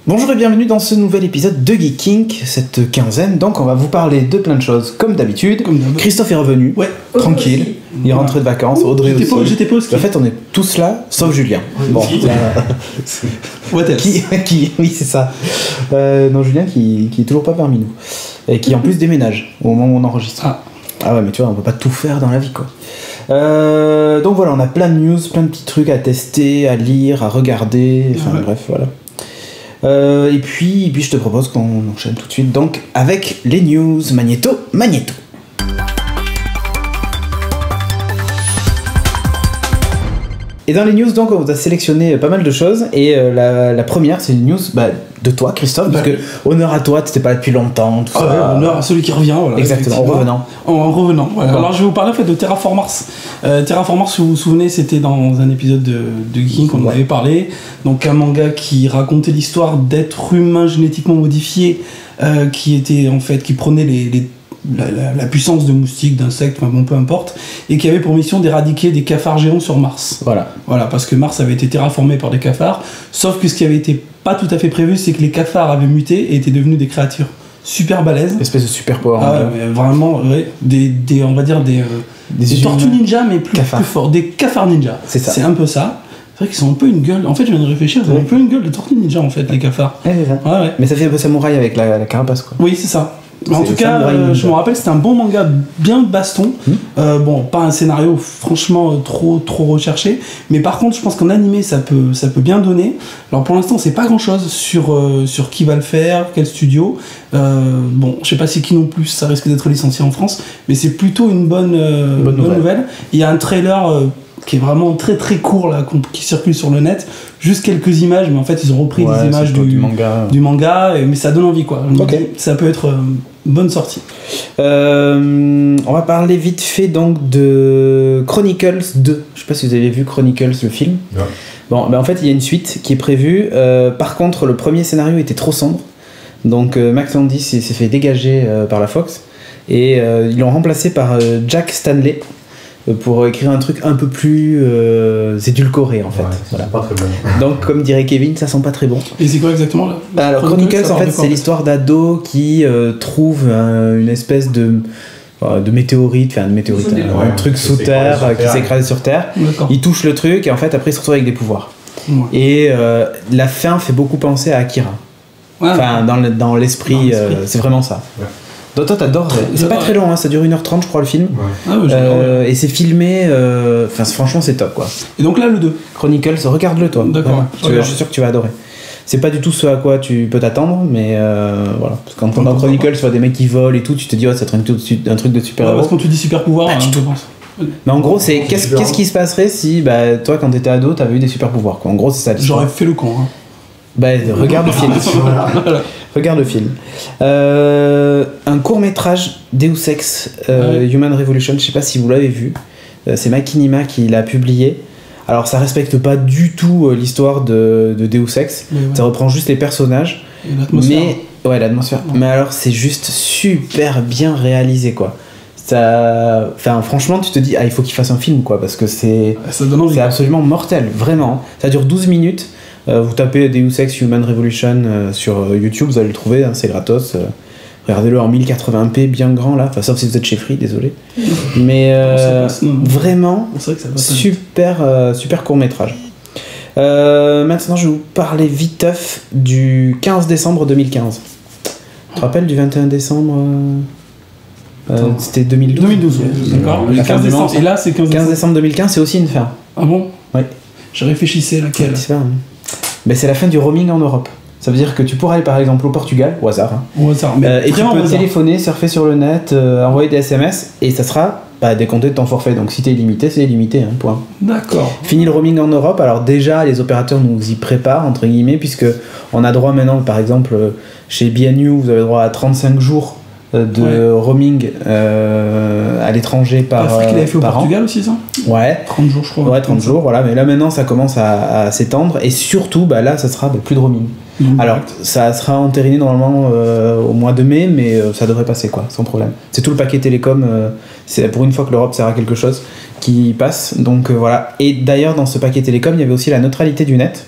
Bonjour et bienvenue dans ce nouvel épisode de Geeking, cette quinzaine. Donc on va vous parler de plein de choses comme d'habitude. Christophe est revenu, ouais, tranquille, il est rentré de vacances, Audrey aussi. J'étais pas au ski. En fait on est tous là, sauf Julien. Bon, oui c'est ça. Non, Julien qui est toujours pas parmi nous. Et qui en plus déménage au moment où on enregistre. Ah ouais, mais tu vois, on peut pas tout faire dans la vie quoi. Donc voilà, on a plein de news, plein de petits trucs à tester, à lire, à regarder, enfin bref, voilà. Et puis je te propose qu'on enchaîne tout de suite donc avec les news Magnéto. Et dans les news donc on a sélectionné pas mal de choses et la première c'est une news de toi Christophe parce que honneur à toi, t'étais pas là depuis longtemps tout ça. Ouais, honneur à celui qui revient voilà, exactement, en revenant voilà. Alors je vais vous parler en fait de Terraform Mars. Terraform Mars, si vous vous souvenez, c'était dans un épisode de Geeking qu'on en avait parlé, donc un manga qui racontait l'histoire d'êtres humains génétiquement modifiés qui prenaient la puissance de moustiques, d'insectes, enfin bon, peu importe, et qui avait pour mission d'éradiquer des cafards géants sur Mars. Voilà, parce que Mars avait été terraformé par des cafards, sauf que ce qui avait été pas tout à fait prévu, c'est que les cafards avaient muté et étaient devenus des créatures super balèzes. Espèce de super power. Mais vraiment, ouais, on va dire des tortues ninja, mais plus forts, des cafards ninja. C'est ça. C'est un peu ça. C'est vrai qu'ils ont un peu une gueule. En fait, je viens de réfléchir, ils ont un peu une gueule de tortues ninja, en fait, les cafards. Ouais, c'est ça. Ouais. Mais ça fait un peu samouraï avec la carapace, quoi. Oui, c'est ça. En tout cas, je me rappelle, c'était un bon manga, bien baston. Bon, pas un scénario franchement trop recherché, mais par contre, je pense qu'en animé, ça peut bien donner. Alors pour l'instant, c'est pas grand chose sur qui va le faire, quel studio. Bon, je sais pas si qui non plus, ça risque d'être licencié en France, mais c'est plutôt une bonne nouvelle. Il y a un trailer qui est vraiment très très court là, qui circule sur le net, juste quelques images, mais en fait ils ont repris des images du manga, mais ça donne envie quoi. Ça peut être bonne sortie. On va parler vite fait donc de Chronicles 2. Je sais pas si vous avez vu Chronicles le film. Non. Bon, en fait il y a une suite qui est prévue. Par contre le premier scénario était trop sombre, donc Max Landis s'est fait dégager par la Fox et ils l'ont remplacé par Jack Stanley pour écrire un truc un peu plus édulcoré en fait. Voilà. Pas très bon. Donc comme dirait Kevin, ça sent pas très bon. Et c'est quoi exactement là? Alors Chronicles en fait c'est l'histoire d'ados qui trouvent une espèce de météorite, un truc sous terre qui s'écrase sur terre. Ils touchent le truc et en fait après ils se retrouvent avec des pouvoirs. Et la fin fait beaucoup penser à Akira. Enfin dans l'esprit, c'est vraiment ça. Donc toi t'adores, c'est pas très long, hein, ça dure 1h30 je crois le film, et c'est filmé, franchement c'est top quoi. Et donc là le 2 Chronicles, regarde-le toi. D'accord. Je suis sûr que tu vas adorer. C'est pas du tout ce à quoi tu peux t'attendre, mais voilà. Parce que quand dans Chronicles tu vois des mecs qui volent et tout, tu te dis ça va être un truc de super héros. Parce que quand tu dis super pouvoir, je pense. Mais en gros c'est qu'est-ce qui se passerait si toi quand t'étais ado t'avais eu des super pouvoirs quoi. En gros c'est ça l'histoire. J'aurais fait le con hein. Regarde le film. Regarde le film. Un court-métrage Deus Ex Human Revolution, je sais pas si vous l'avez vu. C'est Machinima qui l'a publié. Alors ça respecte pas du tout l'histoire de Deus Ex. Ça reprend juste les personnages. Et l'atmosphère. L'atmosphère. Mais alors c'est juste super bien réalisé quoi. Franchement tu te dis il faut qu'il fasse un film quoi parce que c'est absolument mortel, vraiment. Ça dure 12 minutes. Vous tapez Deus Ex Human Revolution sur YouTube, vous allez le trouver, c'est gratos. Regardez-le en 1080p, bien grand là, sauf si vous êtes chez Free, désolé. Mais vraiment, super court métrage. Maintenant, je vais vous parler viteuf du 15 décembre 2015. Tu te rappelles du 21 décembre c'était 2012. 2012, d'accord. Le 15 décembre. Et là, c'est 15 décembre 2015, c'est aussi une fin. Ah bon? Oui. Je réfléchissais laquelle. C'est la fin du roaming en Europe. Ça veut dire que tu pourras aller par exemple au Portugal, au hasard. Et tu peux téléphoner, surfer sur le net, envoyer des SMS et ça sera décompté de ton forfait. Donc si t'es illimité, c'est illimité, point. D'accord. Fini le roaming en Europe. Alors déjà, les opérateurs nous y préparent, entre guillemets, puisque on a droit maintenant, par exemple, chez BNU, vous avez droit à 35 jours de roaming à l'étranger par an. Qu'il avait fait au Portugal aussi, ça? Ouais. 30 jours, je crois. Ouais, 30 jours, voilà. Mais là, maintenant, ça commence à s'étendre. Et surtout, là, ça sera plus de roaming. Alors, ça sera entériné normalement au mois de mai, mais ça devrait passer, quoi, sans problème. C'est tout le paquet télécom. C'est pour une fois que l'Europe sert à quelque chose qui passe. Donc, voilà. Et d'ailleurs, dans ce paquet télécom, il y avait aussi la neutralité du net.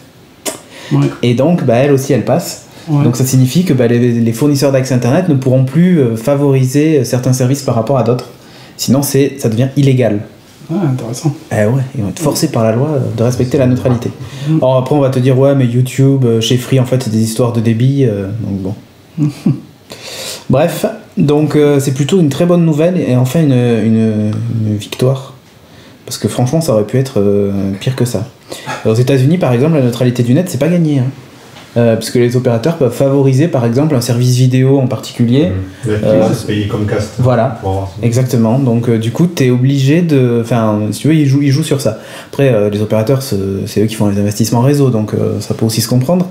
Ouais. Et donc, elle aussi, elle passe. Ouais. Donc ça signifie que les fournisseurs d'accès Internet ne pourront plus favoriser certains services par rapport à d'autres. Sinon, ça devient illégal. Ah, intéressant. Ouais, ils vont être forcés par la loi de respecter la neutralité. Alors après, on va te dire, ouais, mais YouTube, chez Free, en fait, c'est des histoires de débit, donc bon. Bref, donc c'est plutôt une très bonne nouvelle et enfin une victoire. Parce que franchement, ça aurait pu être pire que ça. Aux États-Unis, par exemple, la neutralité du net, c'est pas gagné. Parce que les opérateurs peuvent favoriser, par exemple, un service vidéo en particulier. C'est payé comme Comcast. Voilà, exactement. Donc, du coup, tu es obligé de. Enfin, si tu veux, ils jouent sur ça. Après, les opérateurs, c'est eux qui font les investissements réseau, donc ça peut aussi se comprendre.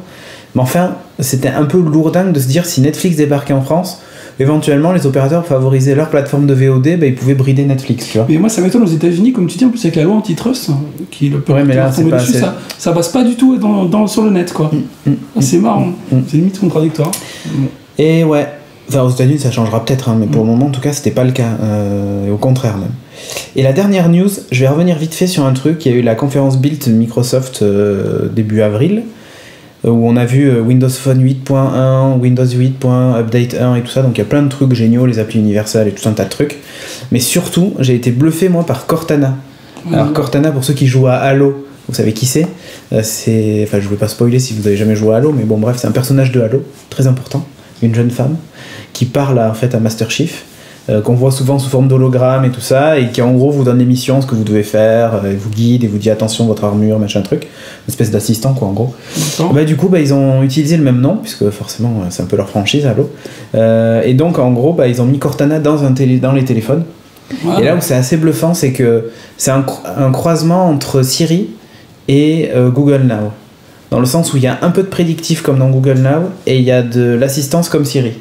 Mais enfin, c'était un peu lourdingue de se dire si Netflix débarquait en France. Éventuellement, les opérateurs favorisaient leur plateforme de VOD, ils pouvaient brider Netflix, tu vois. Mais moi, ça m'étonne aux États-Unis, comme tu dis, en plus avec la loi antitrust, qui le peut tomber dessus, ça passe pas du tout sur le net, quoi. C'est marrant, c'est limite contradictoire. Et ouais, enfin, aux États-Unis, ça changera peut-être, mais pour le moment, en tout cas, c'était pas le cas, et au contraire même. Et la dernière news, je vais revenir vite fait sur un truc. Il y a eu la conférence Build Microsoft début avril. Où on a vu Windows Phone 8.1, Windows 8.update 1 et tout ça, donc il y a plein de trucs géniaux, les applis universelles et tout un tas de trucs. Mais surtout, j'ai été bluffé moi par Cortana. Alors Cortana, pour ceux qui jouent à Halo, vous savez qui c'est. Enfin, je ne vais pas spoiler si vous n'avez jamais joué à Halo, mais bon bref, c'est un personnage de Halo, très important, une jeune femme, qui parle en fait à Master Chief. Qu'on voit souvent sous forme d'hologramme et tout ça, et qui en gros vous donne des missions, ce que vous devez faire, et vous guide et vous dit attention votre armure, machin truc, une espèce d'assistant quoi en gros. Du coup ils ont utilisé le même nom, puisque forcément c'est un peu leur franchise Halo, et donc en gros ils ont mis Cortana dans les téléphones. Et là où c'est assez bluffant, c'est que c'est un croisement entre Siri et Google Now, dans le sens où il y a un peu de prédictif comme dans Google Now, et il y a de l'assistance comme Siri.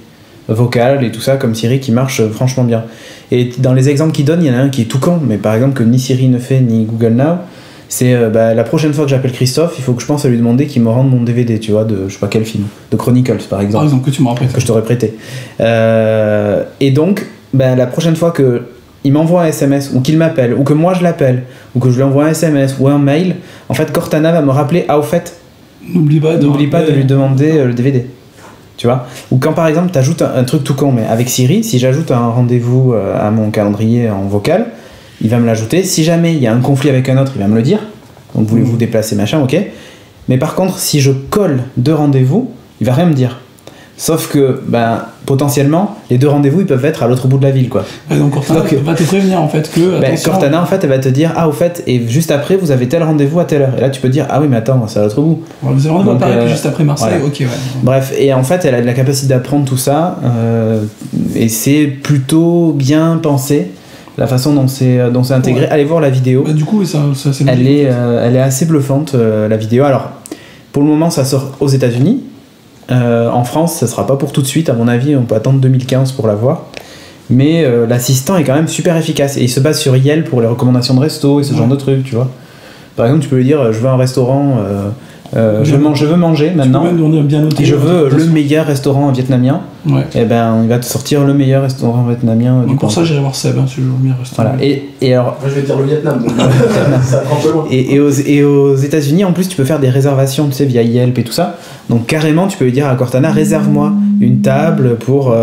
Vocal et tout ça comme Siri qui marche franchement bien. Et dans les exemples qu'il donne, il y en a un qui est tout con, mais par exemple que ni Siri ne fait ni Google Now, c'est la prochaine fois que j'appelle Christophe, il faut que je pense à lui demander qu'il me rende mon DVD, tu vois, de je sais pas quel film, de Chronicles par exemple. Par exemple, que tu m'aurais prêté. Que je t'aurais prêté. Et donc, la prochaine fois que il m'envoie un SMS, ou qu'il m'appelle, ou que moi je l'appelle, ou que je lui envoie un SMS ou un mail, en fait Cortana va me rappeler, au fait, n'oublie pas de lui demander le DVD. Tu vois, ou quand par exemple tu ajoutes un truc tout con, mais avec Siri, si j'ajoute un rendez-vous à mon calendrier en vocal, il va me l'ajouter. Si jamais il y a un conflit avec un autre, il va me le dire. Donc voulez-vous déplacer, machin, ok. Mais par contre, si je colle 2 rendez-vous, il va rien me dire. Sauf que potentiellement les 2 rendez-vous ils peuvent être à l'autre bout de la ville quoi. Et donc Cortana va te prévenir en fait que Cortana en fait elle va te dire au fait et juste après vous avez tel rendez-vous à telle heure, et là tu peux dire oui mais attends c'est à l'autre bout. Vous avez rendez-vous à Paris juste après Marseille, voilà. Ok ouais. Bref, et en fait elle a de la capacité d'apprendre tout ça, et c'est plutôt bien pensé la façon dont c'est intégré. Allez voir la vidéo. Du coup ça c'est elle est assez bluffante la vidéo. Alors pour le moment ça sort aux États-Unis. En France, ça sera pas pour tout de suite, à mon avis, on peut attendre 2015 pour la voir. Mais l'assistant est quand même super efficace et il se base sur Yelp pour les recommandations de resto et ce genre de trucs, tu vois. Par exemple, tu peux lui dire je veux un restaurant, je veux manger maintenant, et je veux le meilleur restaurant vietnamien. Et il va te sortir le meilleur restaurant vietnamien. Donc pour ça, j'irai voir Seb, c'est le meilleur restaurant. Voilà. Et alors, je vais dire le Vietnam. Ça prend peu loin. Et aux États-Unis, en plus, tu peux faire des réservations, tu sais, via Yelp et tout ça. Donc carrément, tu peux lui dire à Cortana réserve-moi une table pour.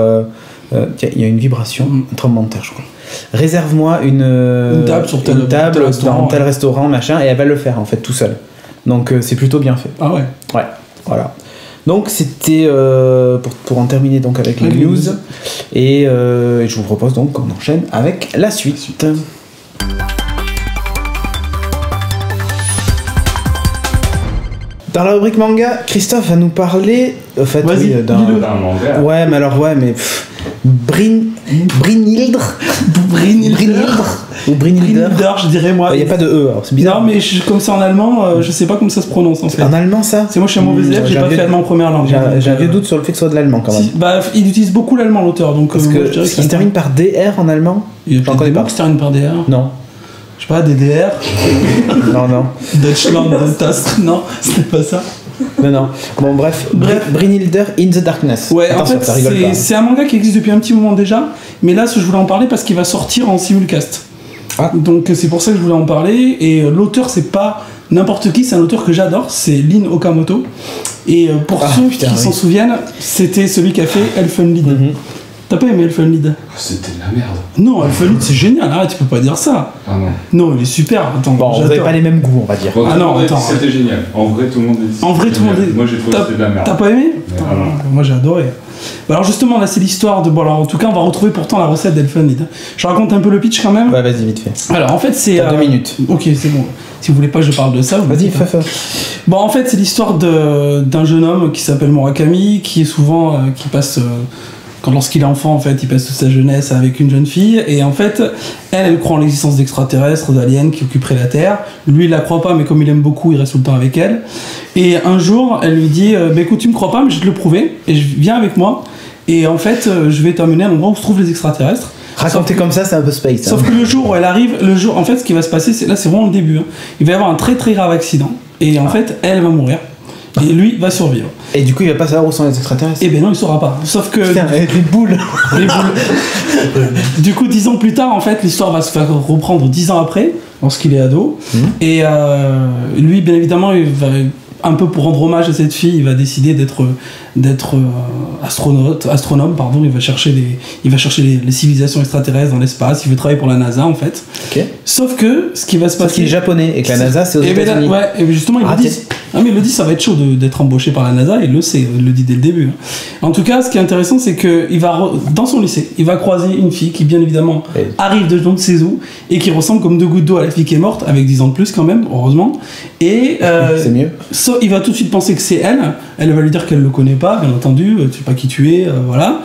Tiens, il y a une vibration, un tremblement de terre, je crois. Réserve-moi une table dans tel restaurant, machin, et elle va le faire en fait tout seul. Donc c'est plutôt bien fait. Ah ouais. Ouais, voilà. Donc c'était pour en terminer donc avec les news, et je vous propose donc qu'on enchaîne avec la suite. Dans la rubrique manga, Christophe va nous parler d'un manga. Ouais, mais alors Brynhildr ou Brynhildr, je dirais moi. Il n'y a pas de E, alors c'est bizarre. Non, mais comme c'est en allemand, je sais pas comment ça se prononce en fait. En allemand, ça c'est moi, je suis un mauvais élève, j'ai pas fait allemand en première langue. J'ai un vieux doute sur le fait que ce soit de l'allemand quand même. Il utilise beaucoup l'allemand, l'auteur. Donc, parce que il se termine par DR en allemand. J'en connais pas. Il se termine par DR. Non. Je sais pas, DDR. Non. Deutschland, Tast. Non, c'était pas ça. Non. Bon, bref. Brynhildr in the Darkness. Ouais, attention, en fait, c'est un manga qui existe depuis un petit moment déjà. Mais là, je voulais en parler parce qu'il va sortir en simulcast. Donc, c'est pour ça que je voulais en parler. Et l'auteur, c'est pas n'importe qui, c'est un auteur que j'adore, c'est Lin Okamoto. Et pour ceux qui s'en souviennent, c'était celui qui a fait Elfen Lied. T'as pas aimé Elfen Lied? C'était de la merde. Non, Elfen Lied c'est génial, arrête, tu peux pas dire ça. Ah non. Non, il est super. Attends, bon, vous avez pas les mêmes goûts, on va dire. Bon, non, attends. C'était génial. En vrai, tout le monde dit. En vrai, tout le monde dit. Moi, j'ai trouvé que c'était de la merde. T'as pas aimé? Moi, j'ai adoré. Alors justement, là, c'est l'histoire de... Bon, alors, en tout cas, on va retrouver pourtant la recette d'Elfen Lied. Je raconte un peu le pitch quand même. Ouais, vas-y, vite fait. Alors, en fait, c'est... 2 minutes. Ok, c'est bon. Si vous voulez pas que je parle de ça... Vas-y, fais. Bon, en fait, c'est l'histoire d'un jeune homme qui s'appelle Murakami, qui est souvent... qui passe... lorsqu'il est enfant, en fait, il passe toute sa jeunesse avec une jeune fille, et en fait, elle croit en l'existence d'extraterrestres, d'aliens qui occuperaient la Terre. Lui, il la croit pas, mais comme il aime beaucoup, il reste tout le temps avec elle. Et un jour, elle lui dit écoute, tu me crois pas, mais je vais te le prouver, et viens avec moi, et en fait, je vais t'emmener à l'endroit où se trouvent les extraterrestres. Raconter comme ça, c'est un peu space. Sauf que le jour où elle arrive, en fait, ce qui va se passer, c'est vraiment le début. Il va y avoir un très très grave accident, et en fait, elle va mourir. Et lui va survivre. Et du coup, il va pas savoir où sont les extraterrestres. Eh ben non, il saura pas. Sauf que... Putain, avec les boules. Du coup, 10 ans plus tard, en fait, l'histoire va se faire reprendre 10 ans après, lorsqu'il est ado. Et lui, bien évidemment, il va... un peu pour rendre hommage à cette fille, il va décider d'être astronome, pardon. Il va chercher les civilisations extraterrestres dans l'espace. Il veut travailler pour la NASA, en fait. Okay. Sauf que ce qui va se passer... Parce qu'il est japonais et que la NASA, c'est aux États-Unis. Ouais, et justement, il le dit. Ah, mais il le dit, ça va être chaud d'être embauché par la NASA. Il le sait, il le dit dès le début. En tout cas, ce qui est intéressant, c'est que dans son lycée, il va croiser une fille qui, bien évidemment, arrive de je ne sais où et qui ressemble comme 2 gouttes d'eau à la fille qui est morte, avec 10 ans de plus quand même, heureusement. Et c'est mieux. Il va tout de suite penser que c'est elle. Elle va lui dire qu'elle le connaît pas, bien entendu, tu sais pas qui tu es, voilà.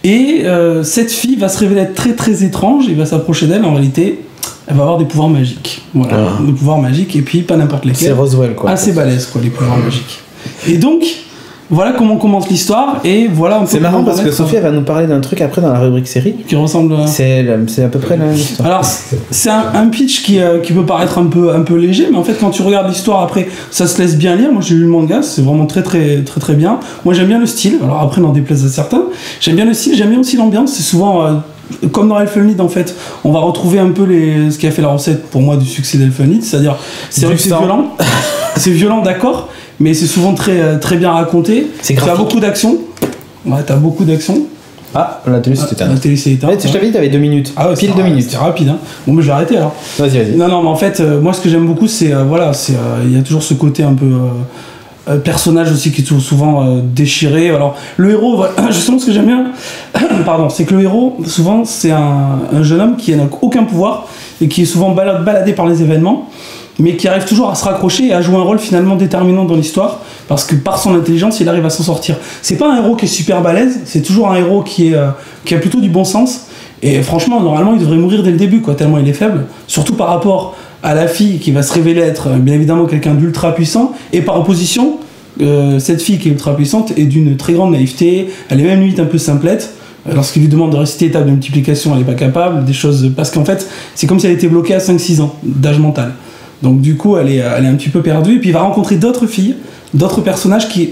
Et cette fille va se révéler être très très étrange. Il va s'approcher d'elle, en réalité, elle va avoir des pouvoirs magiques. Voilà, des pouvoirs magiques, et puis pas n'importe lesquels. C'est Roswell, quoi. Assez balèze, quoi, les pouvoirs magiques. Et donc, voilà comment commence l'histoire, et voilà un peu. C'est marrant parce que Sophie, elle va nous parler d'un truc après dans la rubrique série. Qui ressemble à... C'est à peu près la même histoire. Alors, c'est un pitch qui peut paraître un peu léger, mais en fait, quand tu regardes l'histoire après, ça se laisse bien lire. Moi, j'ai lu le manga, c'est vraiment très très très très bien. Moi, j'aime bien le style. Alors après, n'en déplaise à certains. J'aime bien le style, j'aime bien aussi l'ambiance. C'est souvent... comme dans Elfen Lied, en fait, on va retrouver un peu ce qui a fait la recette pour moi du succès d'Elfen Lied, c'est-à-dire c'est vrai que c'est violent, c'est violent, d'accord, mais c'est souvent très très bien raconté. Tu as beaucoup d'action. Ouais, t'as beaucoup d'action. Ah, la télé s'est éteinte. La télé s'est éteinte. Je t'avais dit, t'avais 2 minutes. Ah ouais, pile 2 minutes. C'est rapide, hein. Bon, mais je vais arrêter alors. Vas-y. Non, mais en fait, moi, ce que j'aime beaucoup, c'est il y a toujours ce côté un peu personnage aussi qui est souvent déchiré. Alors, le héros, justement, ce que j'aime bien, pardon, c'est que le héros, souvent, c'est un jeune homme qui n'a aucun pouvoir et qui est souvent baladé par les événements, mais qui arrive toujours à se raccrocher et à jouer un rôle finalement déterminant dans l'histoire, parce que par son intelligence, il arrive à s'en sortir. C'est pas un héros qui est super balèze, c'est toujours un héros qui a plutôt du bon sens, et franchement, normalement, il devrait mourir dès le début, quoi, tellement il est faible, surtout par rapport à la fille qui va se révéler être bien évidemment quelqu'un d'ultra puissant, et par opposition, cette fille qui est ultra puissante est d'une très grande naïveté, elle est même limite un peu simplette. Lorsqu'il lui demande de réciter étape de multiplication, elle n'est pas capable, des choses, parce qu'en fait, c'est comme si elle était bloquée à 5-6 ans d'âge mental. Donc du coup, elle est un petit peu perdue, et puis il va rencontrer d'autres filles, d'autres personnages qui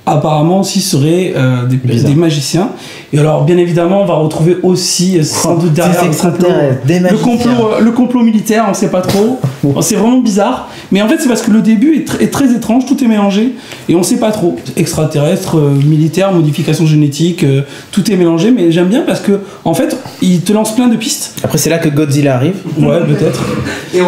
apparemment aussi seraient des magiciens. Et alors, bien évidemment, on va retrouver aussi, sans doute derrière le complot militaire, on sait pas trop. C'est vraiment bizarre. Mais en fait, c'est parce que le début est très étrange, tout est mélangé, et on sait pas trop. Extraterrestre, militaire, modification génétique, tout est mélangé, mais j'aime bien parce que, en fait, il te lance plein de pistes. Après, c'est là que Godzilla arrive. Ouais, peut-être.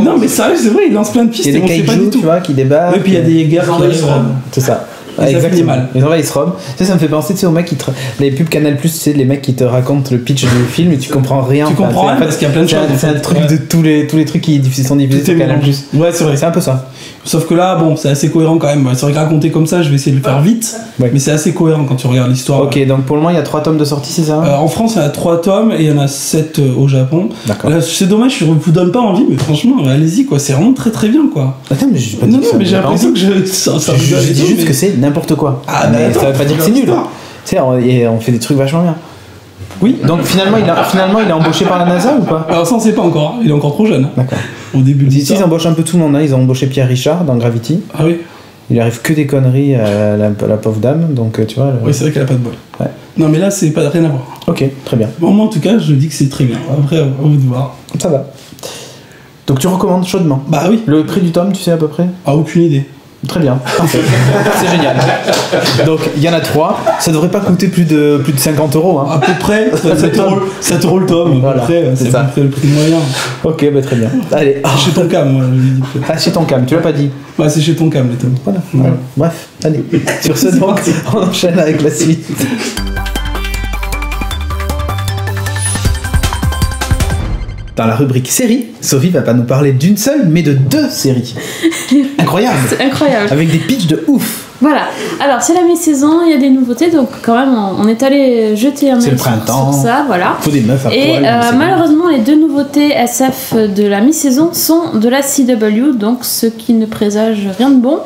Non, mais sérieux, c'est vrai, il lance plein de pistes. Il y a des kaiju, tu vois, qui débarquent. Et puis il y a des guerres qui arrivent. C'est ça. Ouais, exactement. Les envahissent Rome. Ça me fait penser aux mecs les pubs Canal+, tu sais, les mecs qui te racontent le pitch du film et tu comprends rien. Tu comprends rien parce qu'il y a plein de choses. C'est un truc de tous les trucs qui sont diffusés sur Canal+. Ouais, c'est vrai. C'est un peu ça. Sauf que là, bon, c'est assez cohérent quand même. C'est vrai que raconter comme ça, je vais essayer de le faire vite, mais c'est assez cohérent quand tu regardes l'histoire. Ok, donc pour le moment, il y a 3 tomes de sortie, c'est ça? En France, il y en a 3 tomes et il y en a 7 au Japon. D'accord. C'est dommage, je vous donne pas envie, mais franchement, allez-y, quoi. C'est vraiment très très bien, quoi. Attends, mais j'ai pas dit mais j'ai l'impression que je dis juste que c'est n'importe quoi. Ah, mais ça veut pas dire que c'est nul. Tu sais, on fait des trucs vachement bien. Oui. Donc finalement, il est embauché par la NASA ou pas? Alors ça, on sait pas encore. Il est encore trop jeune. D'accord. Au début. Ici, ils embauchent un peu tout le monde. Ils ont embauché Pierre Richard dans Gravity. Ah oui. Il arrive que des conneries à la pauvre dame, donc tu vois. Oui, c'est vrai qu'elle a pas de bol. Ouais. Non, mais là, c'est pas rien à voir. Ok, très bien. Bon, moi, en tout cas, je dis que c'est très bien. Après, on va voir. Ça va. Donc tu recommandes chaudement? Bah oui. Le prix du tome, tu sais à peu près? Ah, aucune idée. Très bien, parfait. C'est génial. Donc il y en a 3, ça devrait pas coûter plus de 50 €. Hein. À peu près, 7 € le tome, voilà, c'est à peu près le prix moyen. Ok, bah très bien. Allez. Chez Tonkam, moi je lui dis. Ah, chez Tonkam, tu l'as pas dit? Ouais, c'est chez Tonkam les tomes. Voilà. Bref, allez. Sur ce, donc, on enchaîne avec la suite. Dans la rubrique série, Sophie va pas nous parler d'une seule, mais de 2 séries. Incroyable. C'est incroyable. Avec des pitchs de ouf. Voilà. Alors, c'est la mi-saison, il y a des nouveautés, donc quand même, on est allé jeter un œil sur ça, voilà. Faut des meufs à poil. Et malheureusement, les 2 nouveautés SF de la mi-saison sont de la CW, donc ce qui ne présage rien de bon.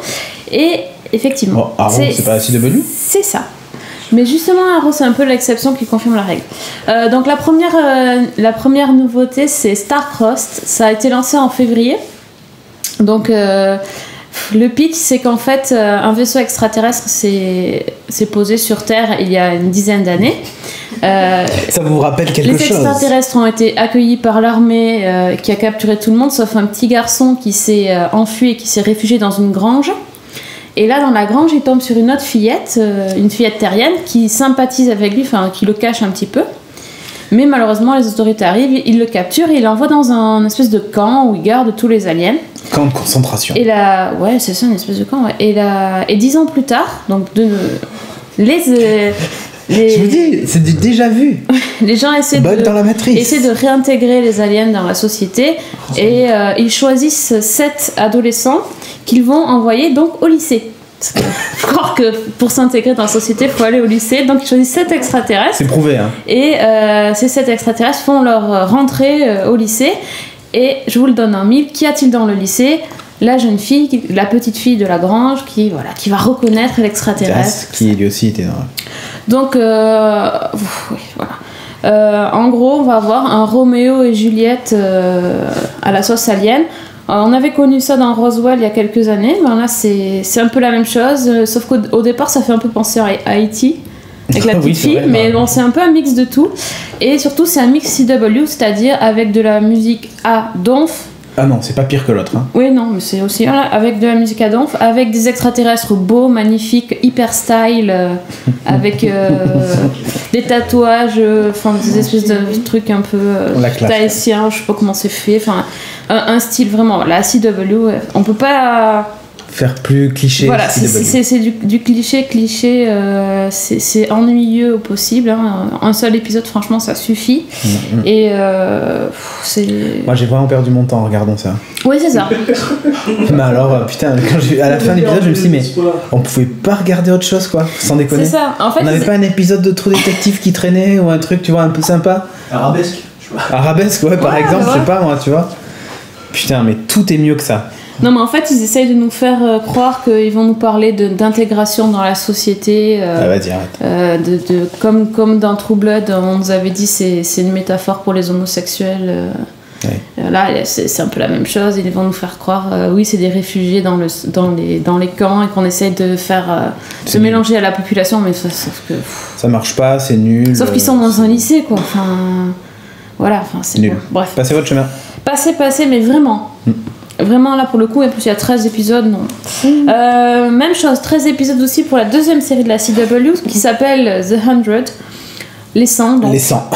Et effectivement, c'est pas la CW? C'est ça. Mais justement, Arrow, c'est un peu l'exception qui confirme la règle. Donc la première nouveauté, c'est Starcrossed. Ça a été lancé en février. Donc le pitch, c'est qu'en fait, un vaisseau extraterrestre s'est posé sur Terre il y a une dizaine d'années. Ça vous rappelle quelque chose? Les extraterrestres ont été accueillis par l'armée qui a capturé tout le monde, sauf un petit garçon qui s'est enfui et qui s'est réfugié dans une grange. Et là, dans la grange, il tombe sur une autre fillette, une fillette terrienne, qui sympathise avec lui, enfin, qui le cache un petit peu. Mais malheureusement, les autorités arrivent, ils le capturent et ils l'envoient dans un espèce de camp où ils gardent tous les aliens. Camp de concentration. Et là, ouais, c'est ça, une espèce de camp. Ouais. Et 10 ans plus tard, donc Je vous dis, c'est du déjà vu. Les gens essaient de réintégrer les aliens dans la société et ils choisissent 7 adolescents qu'ils vont envoyer donc au lycée. Parce que faut croire que pour s'intégrer dans la société, il faut aller au lycée. Donc ils choisissent 7 extraterrestres. C'est prouvé, hein. Et ces 7 extraterrestres font leur rentrée au lycée. Et je vous le donne en mille, qu'y a-t-il dans le lycée? La jeune fille, la petite fille de la grange qui va reconnaître l'extraterrestre. Qui lui aussi était dans... Donc, oui, voilà. En gros, on va avoir un Roméo et Juliette à la sauce alien. On avait connu ça dans Roswell il y a quelques années. Ben là, c'est un peu la même chose, sauf qu'au départ, ça fait un peu penser à Haïti, avec la petite fille, vrai, mais bon, c'est un peu un mix de tout. Et surtout, c'est un mix CW, c'est-à-dire avec de la musique à donf. Ah non, c'est pas pire que l'autre. Hein. Oui, non, mais c'est aussi voilà, avec de la musique à donf, avec des extraterrestres beaux, magnifiques, hyper style, avec des tatouages, enfin des espèces de trucs un peu tahitiens, je sais pas comment c'est fait, enfin un style vraiment. La CW, on peut pas faire plus cliché. Voilà, c'est du cliché, c'est ennuyeux au possible. Hein. Un seul épisode, franchement, ça suffit. Et c'est... Moi, j'ai vraiment perdu mon temps en regardant ça. Oui, c'est ça. Mais alors, putain, à la fin de l'épisode, je me suis dit, mais on pouvait pas regarder autre chose, quoi, sans déconner. C'est ça. En fait, on n'avait pas un épisode de True Detective qui traînait ou un truc, tu vois, un peu sympa. Arabesque. Arabesque, ouais, par exemple, je sais pas, moi, tu vois. Putain, mais tout est mieux que ça. Non, mais en fait, ils essayent de nous faire croire qu'ils vont nous parler d'intégration dans la société. Vas-y, arrête. Comme dans True Blood, on nous avait dit c'est une métaphore pour les homosexuels. Ouais. Là, c'est un peu la même chose. Ils vont nous faire croire, oui, c'est des réfugiés dans les camps et qu'on essaye de faire se mélanger à la population, mais sauf que ça marche pas, c'est nul. Sauf qu'ils sont dans un lycée, quoi. Enfin, voilà. Enfin, c'est nul. Bon. Bref. Passez votre chemin. Passez, mais vraiment. Vraiment, là, pour le coup, et en plus, il y a 13 épisodes, non. Même chose, 13 épisodes aussi pour la deuxième série de la CW, qui s'appelle The 100, les 100. Donc. Les 100.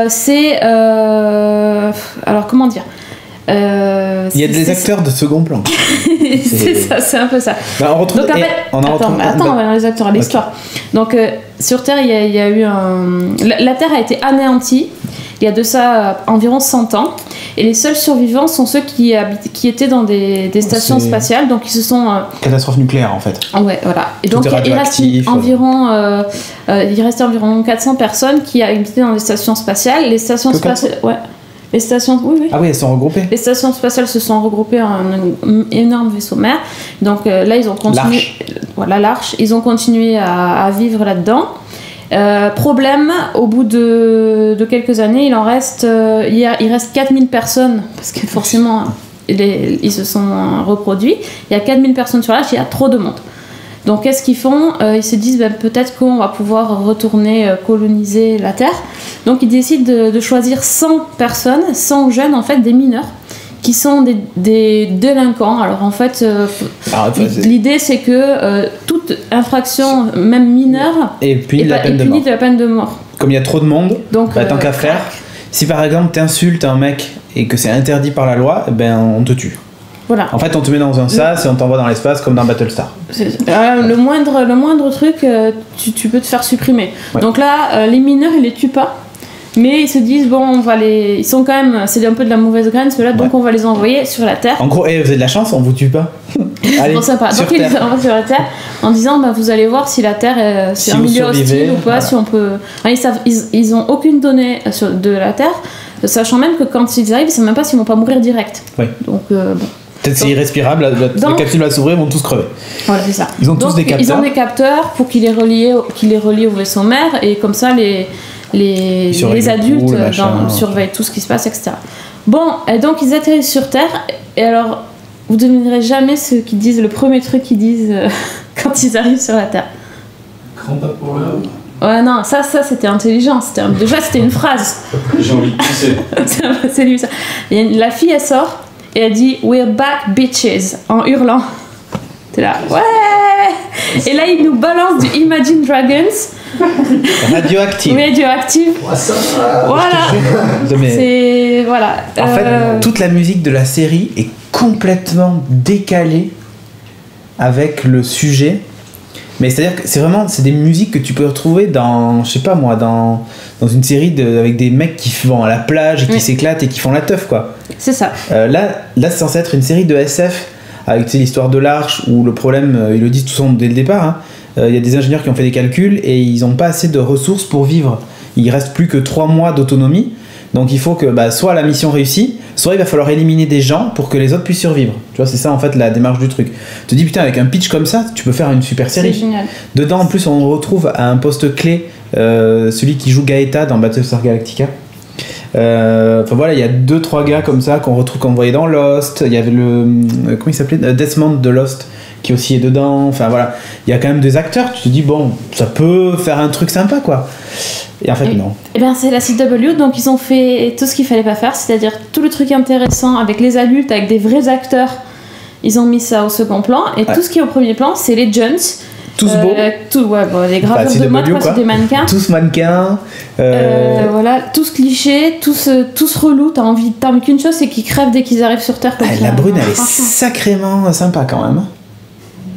C'est... alors, comment dire il y a des acteurs de second plan. C'est ça, c'est un peu ça. Bah, on retrouve... Donc, en fait, on va dans les acteurs, à l'histoire. Okay. Donc, sur Terre, il y a eu un... La Terre a été anéantie. Il y a de ça environ 100 ans. Et les seuls survivants sont ceux qui étaient dans des stations spatiales. Donc ils se sont... Catastrophe nucléaire en fait. Ouais, voilà. Et donc il restait environ 400 personnes qui habitaient dans des stations spatiales. Les stations spatiales... Ouais. Les stations... Oui. Ah oui, elles sont regroupées. Les stations spatiales se sont regroupées en un énorme vaisseau mère. Donc là, ils ont continué... L'Arche. Voilà, l'Arche. Ils ont continué à vivre là-dedans. Problème, au bout de quelques années, il reste 4000 personnes, parce que forcément, ils se sont reproduits. Il y a 4000 personnes sur l'Arche, il y a trop de monde. Donc, qu'est-ce qu'ils font ? Ils se disent, peut-être qu'on va pouvoir retourner coloniser la Terre. Donc, ils décident de choisir 100 personnes, 100 jeunes, en fait, des mineurs, qui sont des délinquants. Alors en fait, l'idée c'est que toute infraction, même mineure, est punie de la peine de mort. Comme il y a trop de monde, donc, tant qu'à faire, si par exemple t'insultes un mec et que c'est interdit par la loi, ben on te tue. Voilà. En fait, on te met dans un sas et on t'envoie dans l'espace comme dans Battlestar. Le moindre truc, tu peux te faire supprimer. Ouais. Donc là, les mineurs, ils les tuent pas. Mais ils se disent, bon, ils sont quand même, c'est un peu de la mauvaise graine ceux-là, donc on va les envoyer sur la Terre. En gros, vous avez de la chance, on vous tue pas. Allez, donc ils les envoient sur la Terre en disant, vous allez voir si la Terre c'est un milieu hostile ou pas, voilà. Si on peut. Ils ont aucune donnée de la Terre, sachant même que quand ils arrivent, ils savent même pas s'ils vont pas mourir direct. Oui. Donc bon. Peut-être c'est irrespirable, la capsule va s'ouvrir, ils vont tous crever. Voilà, c'est ça. Ils ont tous des capteurs. Ils ont des capteurs pour qu'ils les relient au vaisseau mère, et comme ça les adultes surveillent tout ce qui se passe, etc. Bon, et donc ils atterrissent sur Terre, et alors vous ne devinerez jamais le premier truc qu'ils disent quand ils arrivent sur la Terre. Grand pas pour l'heure. Ouais, non, ça c'était intelligent. Déjà, c'était une phrase. J'ai envie de pisser. C'est lui, ça. Et la fille, elle sort et elle dit "We're back, bitches", en hurlant. T'es là, ouais. Et là, il nous balance du Imagine Dragons. Radioactive. Voilà. C'est voilà. En fait, toute la musique de la série est complètement décalée avec le sujet. Mais c'est-à-dire que c'est des musiques que tu peux retrouver dans, je sais pas moi, dans une série avec des mecs qui vont à la plage et qui s'éclatent et qui font la teuf, quoi. C'est ça. Là, c'est censé être une série de SF avec l'histoire de l'arche où le problème, ils le disent tout ça dès le départ, il y a des ingénieurs qui ont fait des calculs et ils n'ont pas assez de ressources pour vivre. Il reste plus que 3 mois d'autonomie, donc il faut que soit la mission réussit, soit il va falloir éliminer des gens pour que les autres puissent survivre. Tu vois, c'est ça en fait la démarche du truc. Tu te dis putain, avec un pitch comme ça, tu peux faire une super série. C'est génial. Dedans en plus on retrouve à un poste clé celui qui joue Gaeta dans Battlestar Galactica. Enfin voilà, il y a 2-3 gars comme ça qu'on voyait dans Lost. Il y avait comment il s'appelait, Desmond de Lost qui aussi est dedans. Enfin voilà, il y a quand même des acteurs. Tu te dis bon, ça peut faire un truc sympa, quoi. Et en fait non. Et ben c'est la CW, donc ils ont fait tout ce qu'il fallait pas faire, c'est-à-dire tout le truc intéressant avec les adultes, avec des vrais acteurs. Ils ont mis ça au second plan, et tout ce qui est au premier plan, c'est les jeunes. Tous beaux. Les gravures de mode, c'est des mannequins. Tous mannequins. Voilà, tous clichés, tous relous. T'as envie qu'une chose, c'est qu'ils crèvent dès qu'ils arrivent sur Terre. La brune, elle est sacrément sympa quand même.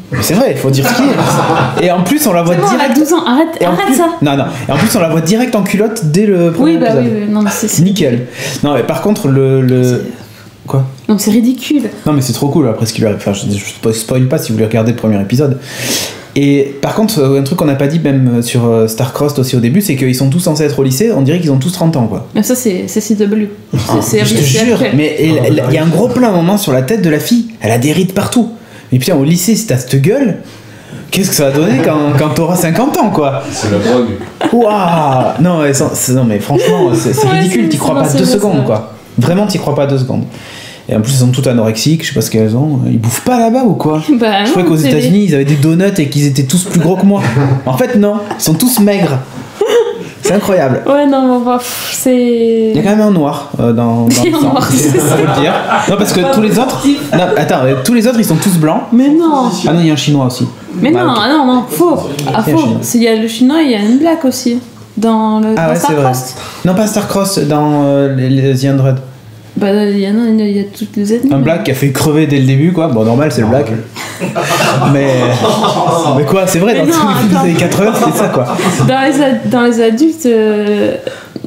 Mais c'est vrai, il faut dire ce qu'il est. Et en plus, on la voit direct. Elle a 12 ans, arrête ça. Non. Et en plus, on la voit direct en culotte dès le premier épisode. Oui, non, mais c'est nickel. Non, mais par contre, Quoi ? Non, c'est ridicule. Non, mais c'est trop cool après ce qu'il lui arrive. Enfin, je spoil pas si vous voulez regarder le premier épisode. Et par contre, un truc qu'on n'a pas dit même sur Starcrossed aussi au début, c'est qu'ils sont tous censés être au lycée, on dirait qu'ils ont tous 30 ans, quoi. Mais ça, c'est CW. Je te jure, mais il y a un gros plan à un moment sur la tête de la fille, elle a des rides partout. Mais putain, au lycée, si t'as cette gueule, qu'est-ce que ça va donner quand t'auras 50 ans, quoi? C'est la drogue. Waouh! Non, mais franchement, c'est ridicule, t'y crois pas 2 secondes, quoi. Vraiment, t'y crois pas 2 secondes. Et en plus, elles sont toutes anorexiques, je sais pas ce qu'elles ont. Ils bouffent pas là-bas ou quoi? Je croyais qu'aux États-Unis, ils avaient des donuts et qu'ils étaient tous plus gros que moi. En fait, non, ils sont tous maigres. C'est incroyable. Ouais, non, c'est. Il y a quand même un noir dans le sang. Noir, c'est ça. Faut le dire. Non, parce que tous les autres. Non, attends, tous les autres, ils sont tous blancs. Mais non. Ah non, il y a un chinois aussi. Mais non, faux. Faux. Il y a le chinois et il y a une black aussi. Dans Starcrossed. Non, pas Starcrossed, dans les The Android. Bah, il y a toutes les ethnies. Un black qui a fait crever dès le début, quoi. Bon, normal, c'est le black. mais quoi, c'est vrai, dans tous les films des années 80, c'est ça, quoi. Dans les adultes,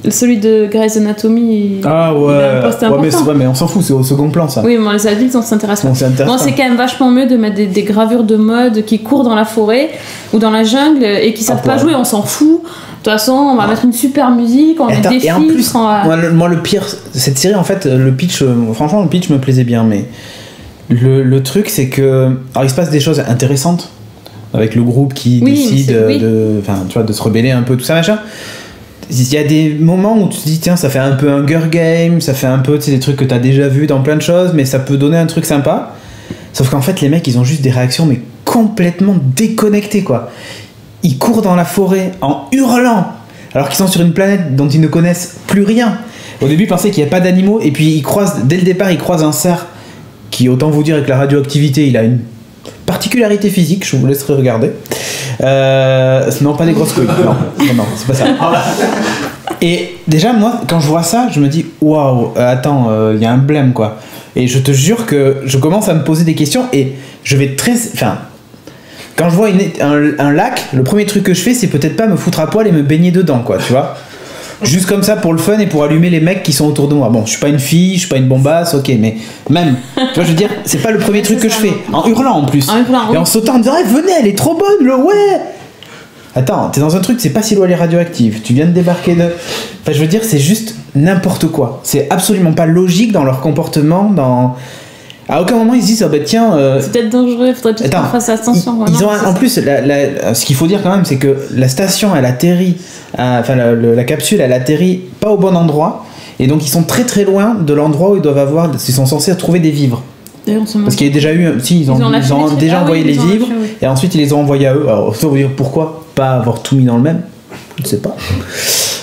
celui de Grey's Anatomy, il a un poste important. Mais on s'en fout, c'est au second plan, ça. Oui, mais les adultes, on s'intéresse pas. Bon, c'est quand même vachement mieux de mettre des gravures de mode qui courent dans la forêt ou dans la jungle et qui savent pas jouer, on s'en fout. De toute façon, on va mettre une super musique, on met des films. Et en plus, moi, le pire, cette série, en fait, le pitch, franchement, le pitch me plaisait bien, mais le truc, c'est que. Alors, il se passe des choses intéressantes avec le groupe qui décide de se rebeller un peu, tout ça, machin. Il y a des moments où tu te dis, tiens, ça fait un peu Hunger Games, ça fait un peu des trucs que t'as déjà vu dans plein de choses, mais ça peut donner un truc sympa. Sauf qu'en fait, les mecs, ils ont juste des réactions, mais complètement déconnectées, quoi. Ils courent dans la forêt en hurlant, alors qu'ils sont sur une planète dont ils ne connaissent plus rien. Au début, il pensait qu'il n'y avait pas d'animaux, et puis dès le départ, il croise un cerf qui, autant vous dire, avec la radioactivité, il a une particularité physique, je vous laisserai regarder. Non, pas des grosses couilles. Non, c'est pas ça. Et déjà, moi, quand je vois ça, je me dis, waouh, attends, il y a un blême, quoi. Et je te jure que je commence à me poser des questions, et je vais quand je vois un lac, le premier truc que je fais, c'est peut-être pas me foutre à poil et me baigner dedans, quoi, tu vois. Juste comme ça pour le fun et pour allumer les mecs qui sont autour de moi. Bon, je suis pas une fille, je suis pas une bombasse, ok, mais même, tu vois, je veux dire, c'est pas le premier truc que je fais. En hurlant en plus. Et en sautant en disant, venez, elle est trop bonne, ouais. Attends, t'es dans un truc, c'est pas si loin, elle est radioactive. Tu viens de débarquer de. Enfin, je veux dire, c'est juste n'importe quoi. C'est absolument pas logique dans leur comportement, À aucun moment ils se disent tiens. C'est peut-être dangereux, il faudrait peut-être qu'on fasse attention. En plus, ce qu'il faut dire quand même, c'est que la station, elle atterrit, la capsule, elle atterrit pas au bon endroit, et donc ils sont très très loin de l'endroit où ils sont censés trouver des vivres. Parce qu'il y a déjà eu, ils ont déjà envoyé les vivres, et ensuite ils les ont envoyés à eux. Alors, ça veut dire pourquoi pas avoir tout mis dans le même, je ne sais pas.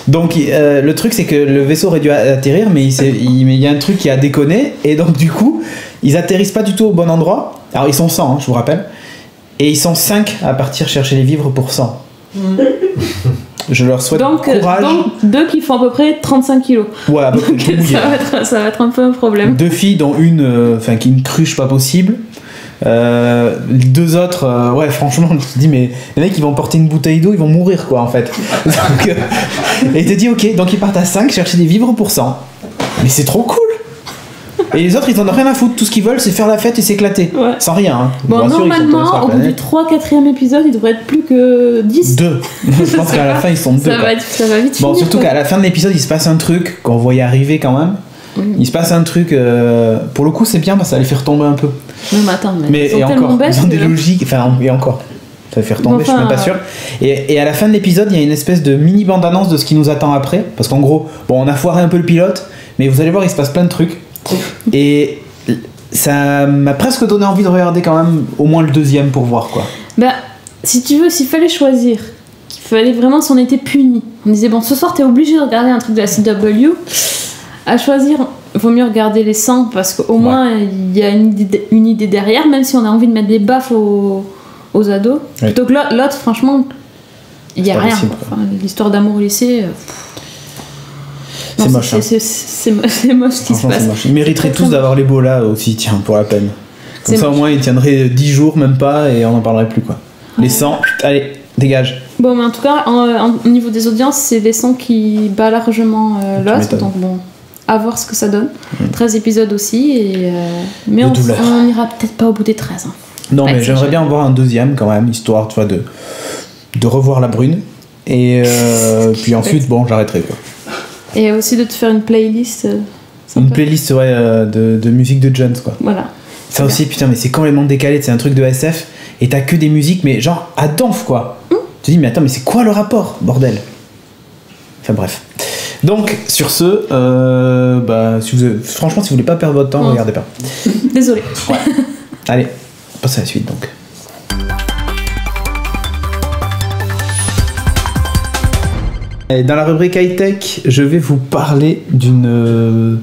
Donc le truc c'est que le vaisseau aurait dû atterrir, mais il y a un truc qui a déconné, et donc du coup ils atterrissent pas du tout au bon endroit. Alors ils sont 100, je vous rappelle, et ils sont 5 à partir chercher les vivres pour 100. Je leur souhaite courage. Donc 2 qui font à peu près 35 kilos. Ouais, à peu près. Ça va être un peu un problème. 2 filles dont une qui une cruche pas possible. 2 autres, ouais, franchement, je te dis, mais les mecs ils vont porter une bouteille d'eau, ils vont mourir, quoi, en fait. Donc, et il te dit, ok, donc ils partent à 5 chercher des vivres pour 100. Mais c'est trop cool! Et les autres ils en ont rien à foutre, tout ce qu'ils veulent c'est faire la fête et s'éclater, sans rien. Hein. Bon, normalement, au bout du 3-4e épisode, il devrait être plus que 10. 2. Je pense qu'à la fin ils sont 2. Ça va vite. Bon, surtout qu'à la fin de l'épisode il se passe un truc qu'on voit y arriver quand même. Il se passe un truc, pour le coup c'est bien parce que ça les fait retomber un peu. Non mais attends, mais et encore, ils ont des logiques, et encore, ça les fait retomber, je suis même pas sûr. Et à la fin de l'épisode il y a une espèce de mini bande-annonce de ce qui nous attend après, parce qu'en gros, bon on a foiré un peu le pilote, mais vous allez voir il se passe plein de trucs. Et ça m'a presque donné envie de regarder quand même au moins le 2e pour voir, quoi. Bah, si tu veux, s'il fallait choisir, qu'il fallait vraiment si on était puni, on disait bon ce soir t'es obligé de regarder un truc de la CW, à choisir, vaut mieux regarder les 100 parce qu'au moins il y a une idée derrière, même si on a envie de mettre des baffes aux ados. Plutôt que l'autre, franchement, il n'y a rien. Enfin, l'histoire d'amour au lycée. C'est moche. C'est moche ce qui se passe. Ils mériteraient tous d'avoir les beaux là aussi, tiens, pour la peine. Comme ça, au moins, ils tiendraient 10 jours, même pas, et on n'en parlerait plus, quoi. Les 100, allez, dégage. Bon, mais en tout cas, au niveau des audiences, c'est les 100 qui bat largement l'autre, donc bon, à voir ce que ça donne. 13 épisodes aussi, mais on n'ira peut-être pas au bout des 13. Hein. Non, mais j'aimerais bien en voir un 2e quand même, histoire, tu vois, de revoir la brune. Et puis ensuite, bon, j'arrêterai, quoi. Et aussi de te faire une playlist. Une playlist, de musique de Jones, quoi. Voilà. Ça aussi, putain, mais c'est complètement décalé, c'est un truc de SF, et t'as que des musiques, mais genre à donf, quoi. Tu te dis, mais attends, mais c'est quoi le rapport, bordel? Enfin bref. Donc, sur ce, franchement, si vous voulez pas perdre votre temps, regardez pas. Désolé. Ouais. Allez, on passe à la suite, donc. Dans la rubrique high-tech, je vais vous parler d'une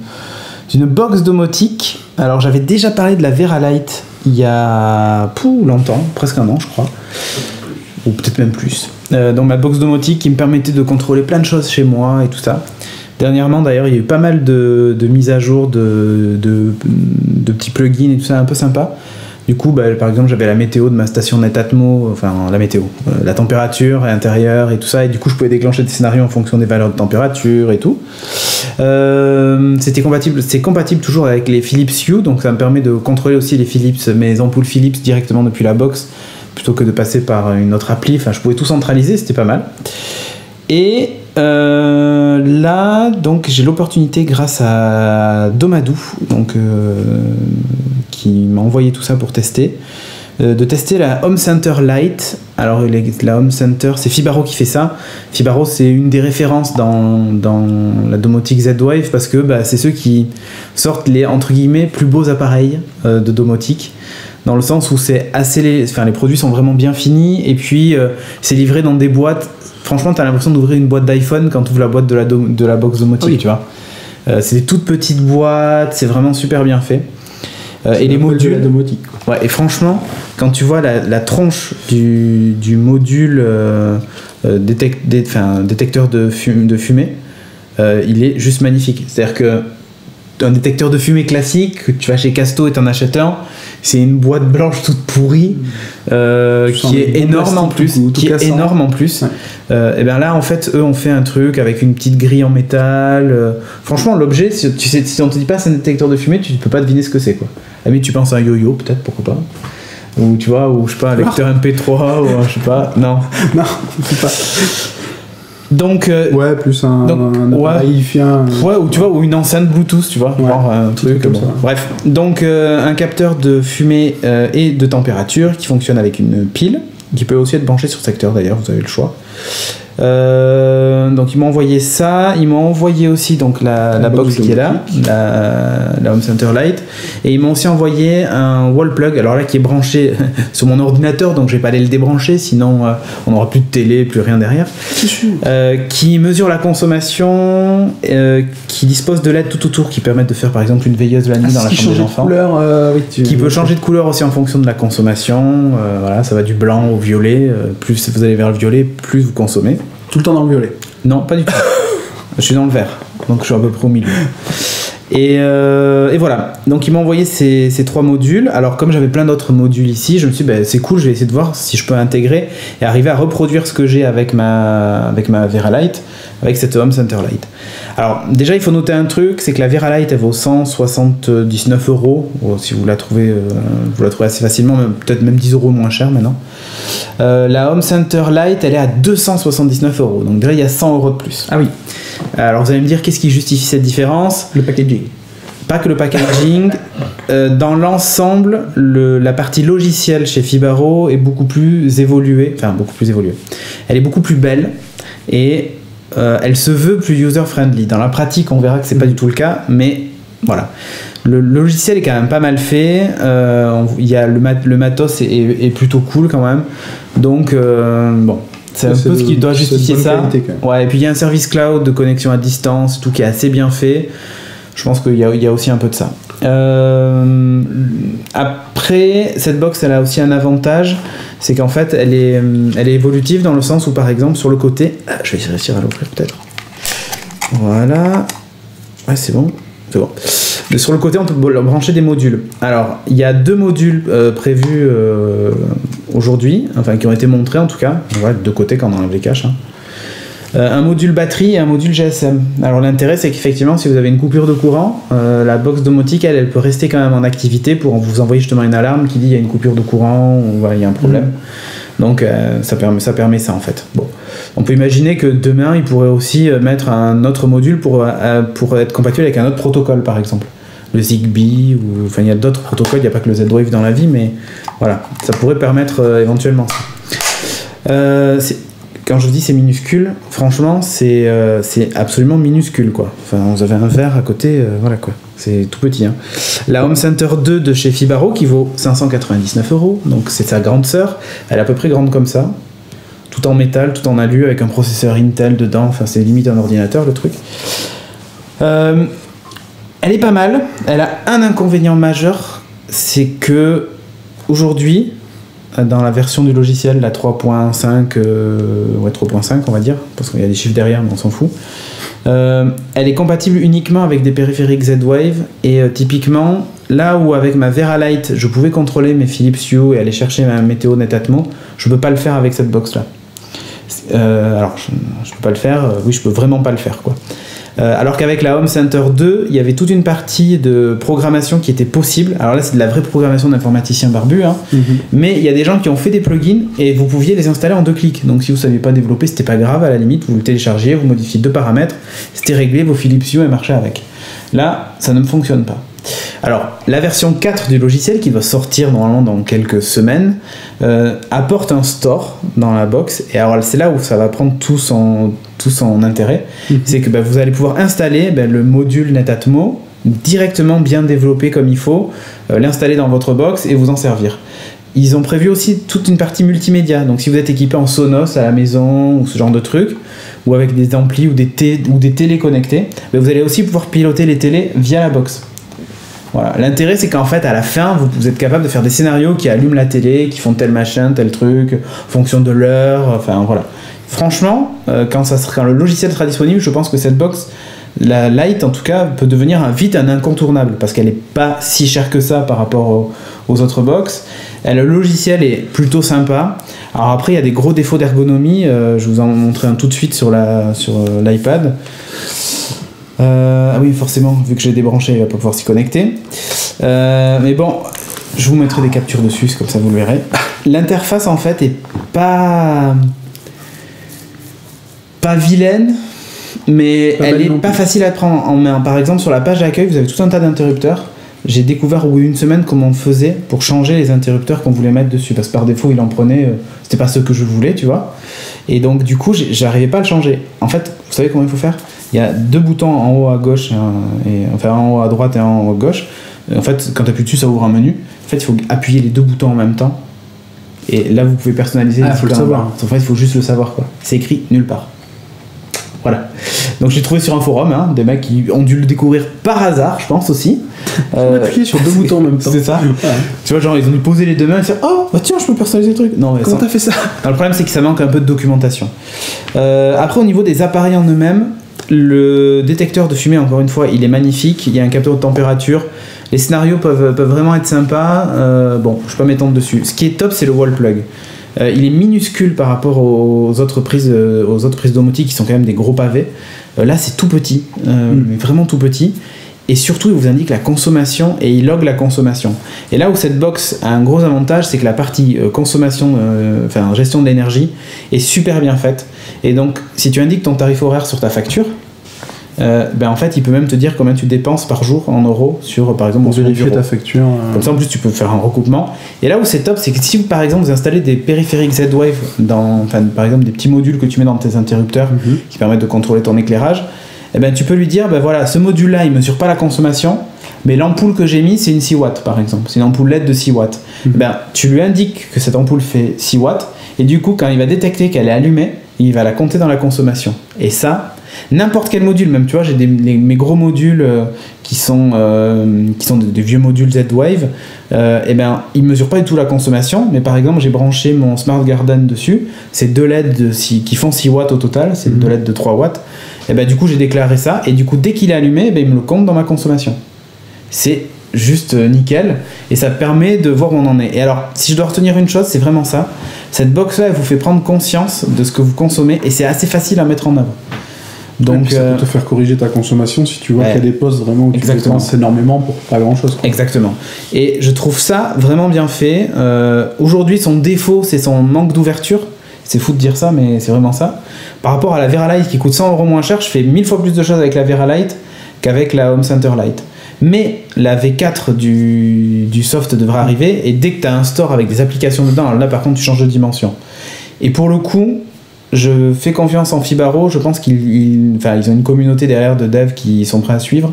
box domotique. Alors j'avais déjà parlé de la Veralite il y a longtemps, presque un an je crois, ou peut-être même plus. Donc ma box domotique qui me permettait de contrôler plein de choses chez moi et tout ça. Dernièrement d'ailleurs il y a eu pas mal de mises à jour de petits plugins et tout ça un peu sympa. Du coup, par exemple, j'avais la météo de ma station Netatmo, enfin la météo, la température intérieure et tout ça, et du coup, je pouvais déclencher des scénarios en fonction des valeurs de température et tout. C'est compatible toujours avec les Philips Hue, donc ça me permet de contrôler aussi mes ampoules Philips directement depuis la box, plutôt que de passer par une autre appli. Enfin, je pouvais tout centraliser, c'était pas mal. Et là, donc, j'ai l'opportunité grâce à Domadou, donc qui m'a envoyé tout ça pour tester, de tester la Home Center Lite. Alors la Home Center, c'est Fibaro qui fait ça. Fibaro, c'est une des références dans la domotique Z-Wave parce que c'est ceux qui sortent les entre guillemets plus beaux appareils de domotique, dans le sens où c'est les produits sont vraiment bien finis et puis c'est livré dans des boîtes. Franchement, t'as l'impression d'ouvrir une boîte d'iPhone quand tu ouvres la boîte de la box domotique, tu vois. C'est des toutes petites boîtes, c'est vraiment super bien fait. Et les modules de la domotique. Ouais, et franchement, quand tu vois la tronche du module détecteur de fumée, il est juste magnifique. C'est-à-dire que un détecteur de fumée classique, que tu vas chez Casto et t'en achètes un, c'est une boîte blanche toute pourrie qui est énorme en plus. Et bien là, en fait, eux ont fait un truc avec une petite grille en métal. Franchement, l'objet, si on te dit pas c'est un détecteur de fumée, tu peux pas deviner ce que c'est, quoi. Ah oui, tu penses à un yo-yo, peut-être, pourquoi pas. Ou tu vois, ou je sais pas, un lecteur MP3, ou je sais pas. Non, je sais pas. Donc ouais, plus un appareil ouais, ou tu vois, ou une enceinte Bluetooth, tu vois, genre un truc comme ça. Bref, donc un capteur de fumée et de température qui fonctionne avec une pile, qui peut aussi être branché sur secteur d'ailleurs, vous avez le choix. Donc ils m'ont envoyé ça, ils m'ont envoyé aussi donc la box qui est là, la Home Center Lite, et ils m'ont aussi envoyé un wall plug, alors là qui est branché sur mon ordinateur, donc je vais pas aller le débrancher, sinon on n'aura plus de télé, plus rien derrière, qui mesure la consommation, qui dispose de LED tout autour qui permettent de faire par exemple une veilleuse la nuit dans la chambre des enfants, qui peut changer de couleur aussi en fonction de la consommation, voilà, ça va du blanc au violet, plus vous allez vers le violet, plus vous consommez. Tout le temps dans le violet? Non, pas du tout. Je suis dans le vert, donc je suis à peu près au milieu. Et voilà, donc ils m'ont envoyé ces 3 modules. Alors comme j'avais plein d'autres modules ici, je me suis dit c'est cool, je vais essayer de voir si je peux intégrer et arriver à reproduire ce que j'ai avec ma Veralight, avec cette Home Center Lite. Alors déjà il faut noter un truc, c'est que la Veralight elle vaut 179 €, si vous la trouvez assez facilement, peut-être même 10 € moins cher maintenant. La Home Center Lite elle est à 279 €, donc déjà il y a 100 € de plus. Ah oui. Alors vous allez me dire qu'est-ce qui justifie cette différence? Le packaging. Pas que le packaging. Dans l'ensemble, la partie logicielle chez Fibaro est beaucoup plus évoluée. Enfin, beaucoup plus évoluée. Elle est beaucoup plus belle et elle se veut plus user-friendly. Dans la pratique, on verra que c'est pas du tout le cas, mais voilà. Le logiciel est quand même pas mal fait. Il y a le matos est plutôt cool quand même. Donc, bon. C'est un peu ce qui doit justifier ça. Ouais, et puis il y a un service cloud de connexion à distance, tout qui est assez bien fait. Je pense qu'il y a aussi un peu de ça. Après, cette box, elle a aussi un avantage, c'est qu'en fait, elle est évolutive dans le sens où, par exemple, sur le côté, je vais réussir à l'ouvrir peut-être. Voilà. Ouais, c'est bon. C'est bon. Sur le côté, on peut brancher des modules. Alors, il y a 2 modules prévus aujourd'hui, enfin qui ont été montrés en tout cas. Voilà, de 2 côtés quand on enlève les caches. Un module batterie et un module GSM. Alors l'intérêt, c'est qu'effectivement, si vous avez une coupure de courant, la box domotique, elle peut rester quand même en activité pour vous envoyer justement une alarme qui dit il y a une coupure de courant ou voilà, il y a un problème. Donc ça permet ça en fait. Bon. On peut imaginer que demain, ils pourraient aussi mettre un autre module pour être compatible avec un autre protocole par exemple. Le Zigbee, enfin il y a d'autres protocoles, il n'y a pas que le Z-Wave dans la vie, mais voilà, ça pourrait permettre éventuellement ça. Quand je vous dis c'est minuscule, franchement c'est absolument minuscule quoi. Enfin vous avez un verre à côté, voilà quoi, c'est tout petit. Hein. La Home Center 2 de chez Fibaro qui vaut 599 €, donc c'est sa grande sœur, elle est à peu près grande comme ça, tout en métal, tout en alu, avec un processeur Intel dedans, enfin c'est limite un ordinateur le truc. Elle est pas mal, elle a un inconvénient majeur, c'est que aujourd'hui, dans la version du logiciel, la 3.5, 3.5 on va dire, parce qu'il y a des chiffres derrière mais on s'en fout, elle est compatible uniquement avec des périphériques Z-Wave et typiquement, là où avec ma Veralight, je pouvais contrôler mes Philips Hue et aller chercher ma météo Netatmo, je peux pas le faire avec cette box là. Alors, je peux pas le faire, oui je peux vraiment pas le faire quoi. Alors qu'avec la Home Center 2, il y avait toute une partie de programmation qui était possible. Alors là, c'est de la vraie programmation d'informaticien barbu, hein. Mais il y a des gens qui ont fait des plugins et vous pouviez les installer en 2 clics. Donc si vous ne saviez pas développer, c'était pas grave, à la limite, vous le téléchargiez, vous modifiez 2 paramètres, c'était réglé, vos Philips Hue et marchaient avec. Là, ça ne fonctionne pas. Alors, la version 4 du logiciel, qui doit sortir normalement dans quelques semaines, apporte un store dans la box. Et alors, c'est là où ça va prendre tout son intérêt. C'est que vous allez pouvoir installer le module Netatmo directement bien développé comme il faut, l'installer dans votre box et vous en servir. Ils ont prévu aussi toute une partie multimédia. Donc, si vous êtes équipé en Sonos à la maison ou ce genre de truc, ou avec des amplis ou des télés connectées, mais vous allez aussi pouvoir piloter les télés via la box. Voilà. L'intérêt, c'est qu'en fait, à la fin, vous êtes capable de faire des scénarios qui allument la télé, qui font tel machin, tel truc, en fonction de l'heure, enfin voilà. Franchement, quand le logiciel sera disponible, je pense que cette box, la Lite en tout cas, peut devenir vite un incontournable, parce qu'elle n'est pas si chère que ça par rapport aux autres box. Le logiciel est plutôt sympa. Alors après, il y a des gros défauts d'ergonomie, je vous en montrerai un tout de suite sur l'iPad. Ah oui, forcément, vu que j'ai débranché, il va pas pouvoir s'y connecter. Mais bon, je vous mettrai des captures dessus, comme ça vous le verrez. L'interface en fait est pas vilaine, mais elle est pas facile à prendre en main. Par exemple, sur la page d'accueil, vous avez tout un tas d'interrupteurs. J'ai découvert au bout d'une semaine comment on faisait pour changer les interrupteurs qu'on voulait mettre dessus, parce que par défaut, il en prenait, c'était pas ce que je voulais, tu vois. Et donc, du coup, j'arrivais pas à le changer. En fait, vous savez comment il faut faire ? Il y a 2 boutons en haut à gauche, enfin en haut à droite et en haut à gauche. En fait, quand tu appuies dessus, ça ouvre un menu. En fait, il faut appuyer les 2 boutons en même temps. Et là, vous pouvez personnaliser. Il faut le savoir. En fait, il faut juste le savoir, quoi. C'est écrit nulle part. Voilà. Donc j'ai trouvé sur un forum, des mecs qui ont dû le découvrir par hasard, je pense aussi. Appuyer sur 2 boutons en même temps. C'est ça. Ouais. Tu vois, genre ils ont dû poser les 2 mains et faire oh bah tiens, je peux personnaliser le truc. Non, mais comment t'as fait ça ? Alors, le problème c'est que ça manque un peu de documentation. Après au niveau des appareils en eux-mêmes, le détecteur de fumée, encore une fois, il est magnifique. Il y a un capteur de température. Les scénarios peuvent vraiment être sympas. Bon, je vais pas m'étendre dessus. Ce qui est top, c'est le wall plug. Il est minuscule par rapport aux autres prises domotiques qui sont quand même des gros pavés. Là, c'est tout petit, mais vraiment tout petit. Et surtout, il vous indique la consommation et il log la consommation. Et là où cette box a un gros avantage, c'est que la partie consommation, gestion de l'énergie, est super bien faite. Et donc, si tu indiques ton tarif horaire sur ta facture, en fait, il peut même te dire combien tu dépenses par jour en euros sur, par exemple, vérifier ta facture. Comme ça, en plus, tu peux faire un recoupement. Et là où c'est top, c'est que si, par exemple, vous installez des périphériques Z-Wave, par exemple, des petits modules que tu mets dans tes interrupteurs qui permettent de contrôler ton éclairage, tu peux lui dire, voilà, ce module-là, il ne mesure pas la consommation, mais l'ampoule que j'ai mis, c'est une 6 watts, par exemple. C'est une ampoule LED de 6 watts. Tu lui indiques que cette ampoule fait 6 watts, et du coup, quand il va détecter qu'elle est allumée, il va la compter dans la consommation. Et ça, n'importe quel module, même, tu vois, j'ai mes gros modules qui sont des vieux modules Z-Wave, ils ne mesurent pas du tout la consommation, mais par exemple, j'ai branché mon Smart Garden dessus, c'est 2 LED qui font 6 watts au total, c'est 2 LED de 3 watts, du coup, j'ai déclaré ça, et du coup, dès qu'il est allumé, il me le compte dans ma consommation. C'est juste nickel, et ça permet de voir où on en est. Et alors, si je dois retenir une chose, c'est vraiment ça. Cette box-là, elle vous fait prendre conscience de ce que vous consommez, et c'est assez facile à mettre en œuvre. Donc, ça peut te faire corriger ta consommation si tu vois qu'il y a des postes vraiment où tu dépenses énormément pour pas grand-chose. Exactement. Et je trouve ça vraiment bien fait. Aujourd'hui, son défaut, c'est son manque d'ouverture. C'est fou de dire ça, mais c'est vraiment ça. Par rapport à la Veralight qui coûte 100 € moins cher, je fais 1000 fois plus de choses avec la Veralight qu'avec la Home Center Lite. Mais la V4 du soft devrait arriver, et dès que tu as un store avec des applications dedans, alors là par contre tu changes de dimension. Et pour le coup, je fais confiance en Fibaro, je pense qu'ils ont une communauté derrière de devs qui sont prêts à suivre.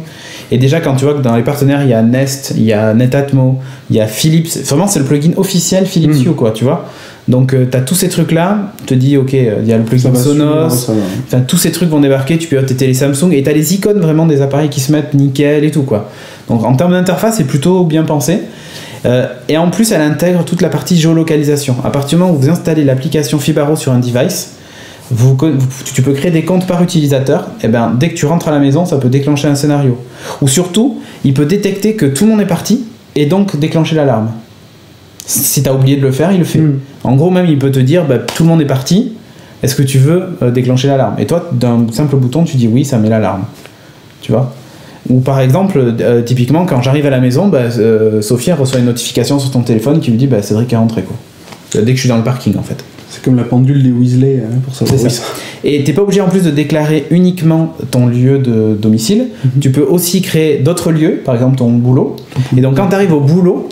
Et déjà quand tu vois que dans les partenaires il y a Nest, il y a Netatmo, il y a Philips, vraiment c'est le plugin officiel Philips Hue, quoi, tu vois. Donc tu as tous ces trucs là, tu te dis ok, il y a le plugin Sonos, tous ces trucs vont débarquer, tu peux avoir tes télé Samsung, et tu as les icônes vraiment des appareils qui se mettent nickel et tout, quoi. Donc en termes d'interface c'est plutôt bien pensé. Et en plus elle intègre toute la partie géolocalisation. À partir du moment où vous installez l'application Fibaro sur un device, tu peux créer des comptes par utilisateur, et dès que tu rentres à la maison, ça peut déclencher un scénario. Ou surtout, il peut détecter que tout le monde est parti, et donc déclencher l'alarme. Si tu as oublié de le faire, il le fait. En gros, même, il peut te dire, tout le monde est parti, est-ce que tu veux déclencher l'alarme ? Et toi, d'un simple bouton, tu dis oui, ça met l'alarme. Tu vois ? Ou par exemple, typiquement, quand j'arrive à la maison, Sophie reçoit une notification sur ton téléphone qui me dit Cédric est rentré, quoi. Dès que je suis dans le parking, en fait. C'est comme la pendule des Weasley pour savoir. C'est ça. Et t'es pas obligé en plus de déclarer uniquement ton lieu de domicile. Tu peux aussi créer d'autres lieux, par exemple ton boulot. Et donc quand tu arrives au boulot,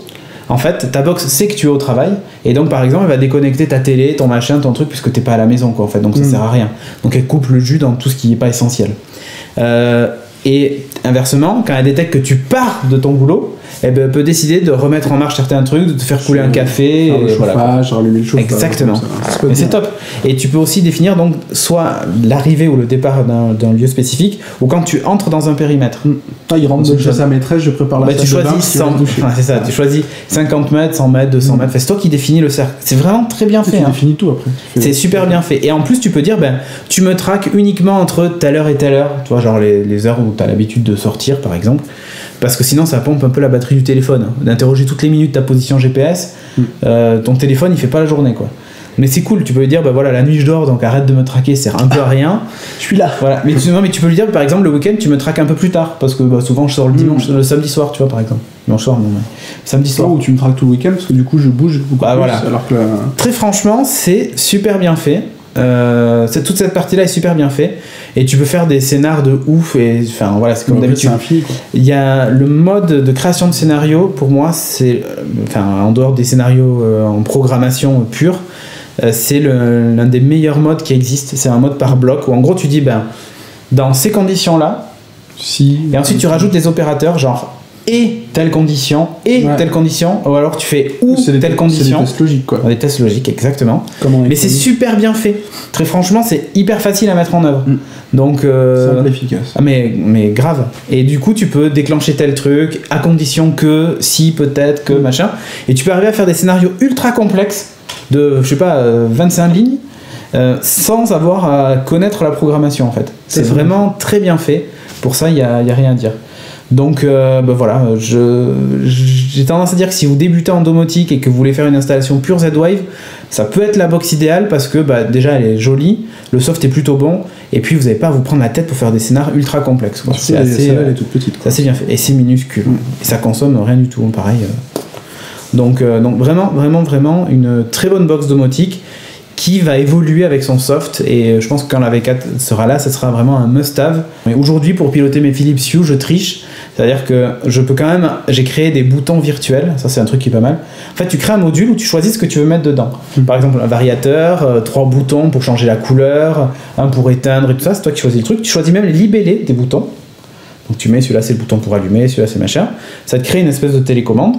en fait, ta box sait que tu es au travail, et donc par exemple elle va déconnecter ta télé, ton machin, ton truc, puisque t'es pas à la maison, quoi, en fait. Donc ça sert à rien. Donc elle coupe le jus dans tout ce qui est pas essentiel. Et inversement, quand elle détecte que tu pars de ton boulot, elle peut décider de remettre en marche certains trucs, de te faire couler un café, le chauffage, rallumer le chauffage. Exactement. Et c'est top. Et tu peux aussi définir donc soit l'arrivée ou le départ d'un lieu spécifique, ou quand tu entres dans un périmètre. Il rentre chez sa maîtresse, je prépare la salle de bain. C'est ça, tu choisis 50 mètres, 100 mètres, 200 mètres. C'est toi qui définis le cercle. C'est vraiment très bien fait. Tu définis tout après. C'est super bien fait. Et en plus, tu peux dire, tu me traques uniquement entre telle heure et telle heure. Tu vois, genre les heures où tu as l'habitude de sortir, par exemple. Parce que sinon, ça pompe un peu la batterie du téléphone. D'interroger toutes les minutes ta position GPS, ton téléphone, il fait pas la journée, quoi. Mais c'est cool, tu peux lui dire, la nuit je dors, donc arrête de me traquer, ça sert un peu à rien. Je suis là. Voilà. Mais tu peux lui dire, par exemple, le week-end, tu me traques un peu plus tard, parce que souvent je sors le dimanche, le samedi soir, tu vois, par exemple. Dimanche soir, non, mais samedi soir. Ou tu me traques tout le week-end, parce que du coup, je bouge beaucoup plus. Voilà. Alors que Très franchement, c'est super bien fait. Toute cette partie-là est super bien fait. Et tu peux faire des scénars de ouf. Et enfin, voilà, c'est comme d'habitude. Il y a le mode de création de scénario, pour moi, c'est. En dehors des scénarios en programmation pure, c'est l'un des meilleurs modes qui existent. C'est un mode par bloc où en gros tu dis dans ces conditions-là, et ensuite tu rajoutes des opérateurs genre et telle condition, et telle condition, ou alors tu fais ou telle condition. C'est des tests logiques, quoi. Des tests logiques, exactement. Mais c'est super bien fait. Très franchement, c'est hyper facile à mettre en œuvre. Donc, simple et efficace. Mais grave. Et du coup, tu peux déclencher tel truc, à condition que, si, peut-être, que, machin. Et tu peux arriver à faire des scénarios ultra complexes de, 25 lignes, sans avoir à connaître la programmation, en fait. C'est vraiment très bien fait. Pour ça, il n'y a rien à dire. Donc voilà, j'ai tendance à dire que si vous débutez en domotique et que vous voulez faire une installation pure Z-Wave, ça peut être la box idéale parce que déjà elle est jolie, le soft est plutôt bon, et puis vous n'avez pas à vous prendre la tête pour faire des scénars ultra complexes. C'est assez, elle est toute petite. C'est assez bien fait, et c'est minuscule, et ça consomme rien du tout, pareil. Donc vraiment une très bonne box domotique qui va évoluer avec son soft, et je pense que quand la V4 sera là, ça sera vraiment un must-have. Mais aujourd'hui, pour piloter mes Philips Hue, je triche, c'est-à-dire que je peux quand même, j'ai créé des boutons virtuels, ça c'est un truc qui est pas mal. En fait, tu crées un module où tu choisis ce que tu veux mettre dedans. Par exemple, un variateur, 3 boutons pour changer la couleur, un pour éteindre et tout ça, c'est toi qui choisis le truc. Tu choisis même les libellés des boutons. Donc tu mets celui-là c'est le bouton pour allumer, celui-là c'est machin. Ça te crée une espèce de télécommande.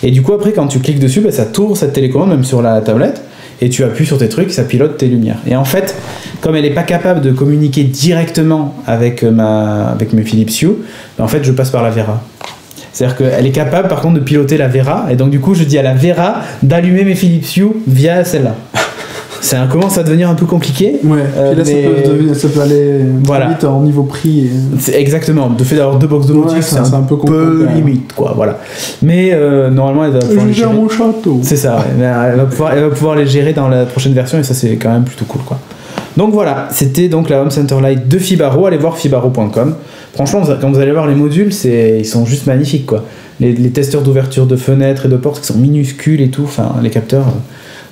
Et du coup, après, quand tu cliques dessus, ça t'ouvre cette télécommande, même sur la tablette. Et tu appuies sur tes trucs, ça pilote tes lumières. Et en fait, comme elle n'est pas capable de communiquer directement avec mes Philips Hue, en fait, je passe par la Vera. C'est-à-dire qu'elle est capable, par contre, de piloter la Vera. Et donc, du coup, je dis à la Vera d'allumer mes Philips Hue via celle-là. Ça commence à devenir un peu compliqué. Ouais, puis là, ça peut aller vite en niveau prix. Exactement. De fait d'avoir 2 box domotiques, c'est un peu limite, quoi. Voilà. Mais normalement, elle va pouvoir les gérer. Mon château. C'est ça, ouais. Elle va pouvoir les gérer dans la prochaine version, et ça, c'est quand même plutôt cool, quoi. Donc voilà, c'était donc la Home Center Lite de Fibaro. Allez voir fibaro.com. Franchement, quand vous allez voir les modules, ils sont juste magnifiques, quoi. Les testeurs d'ouverture de fenêtres et de portes qui sont minuscules et tout, enfin, les capteurs...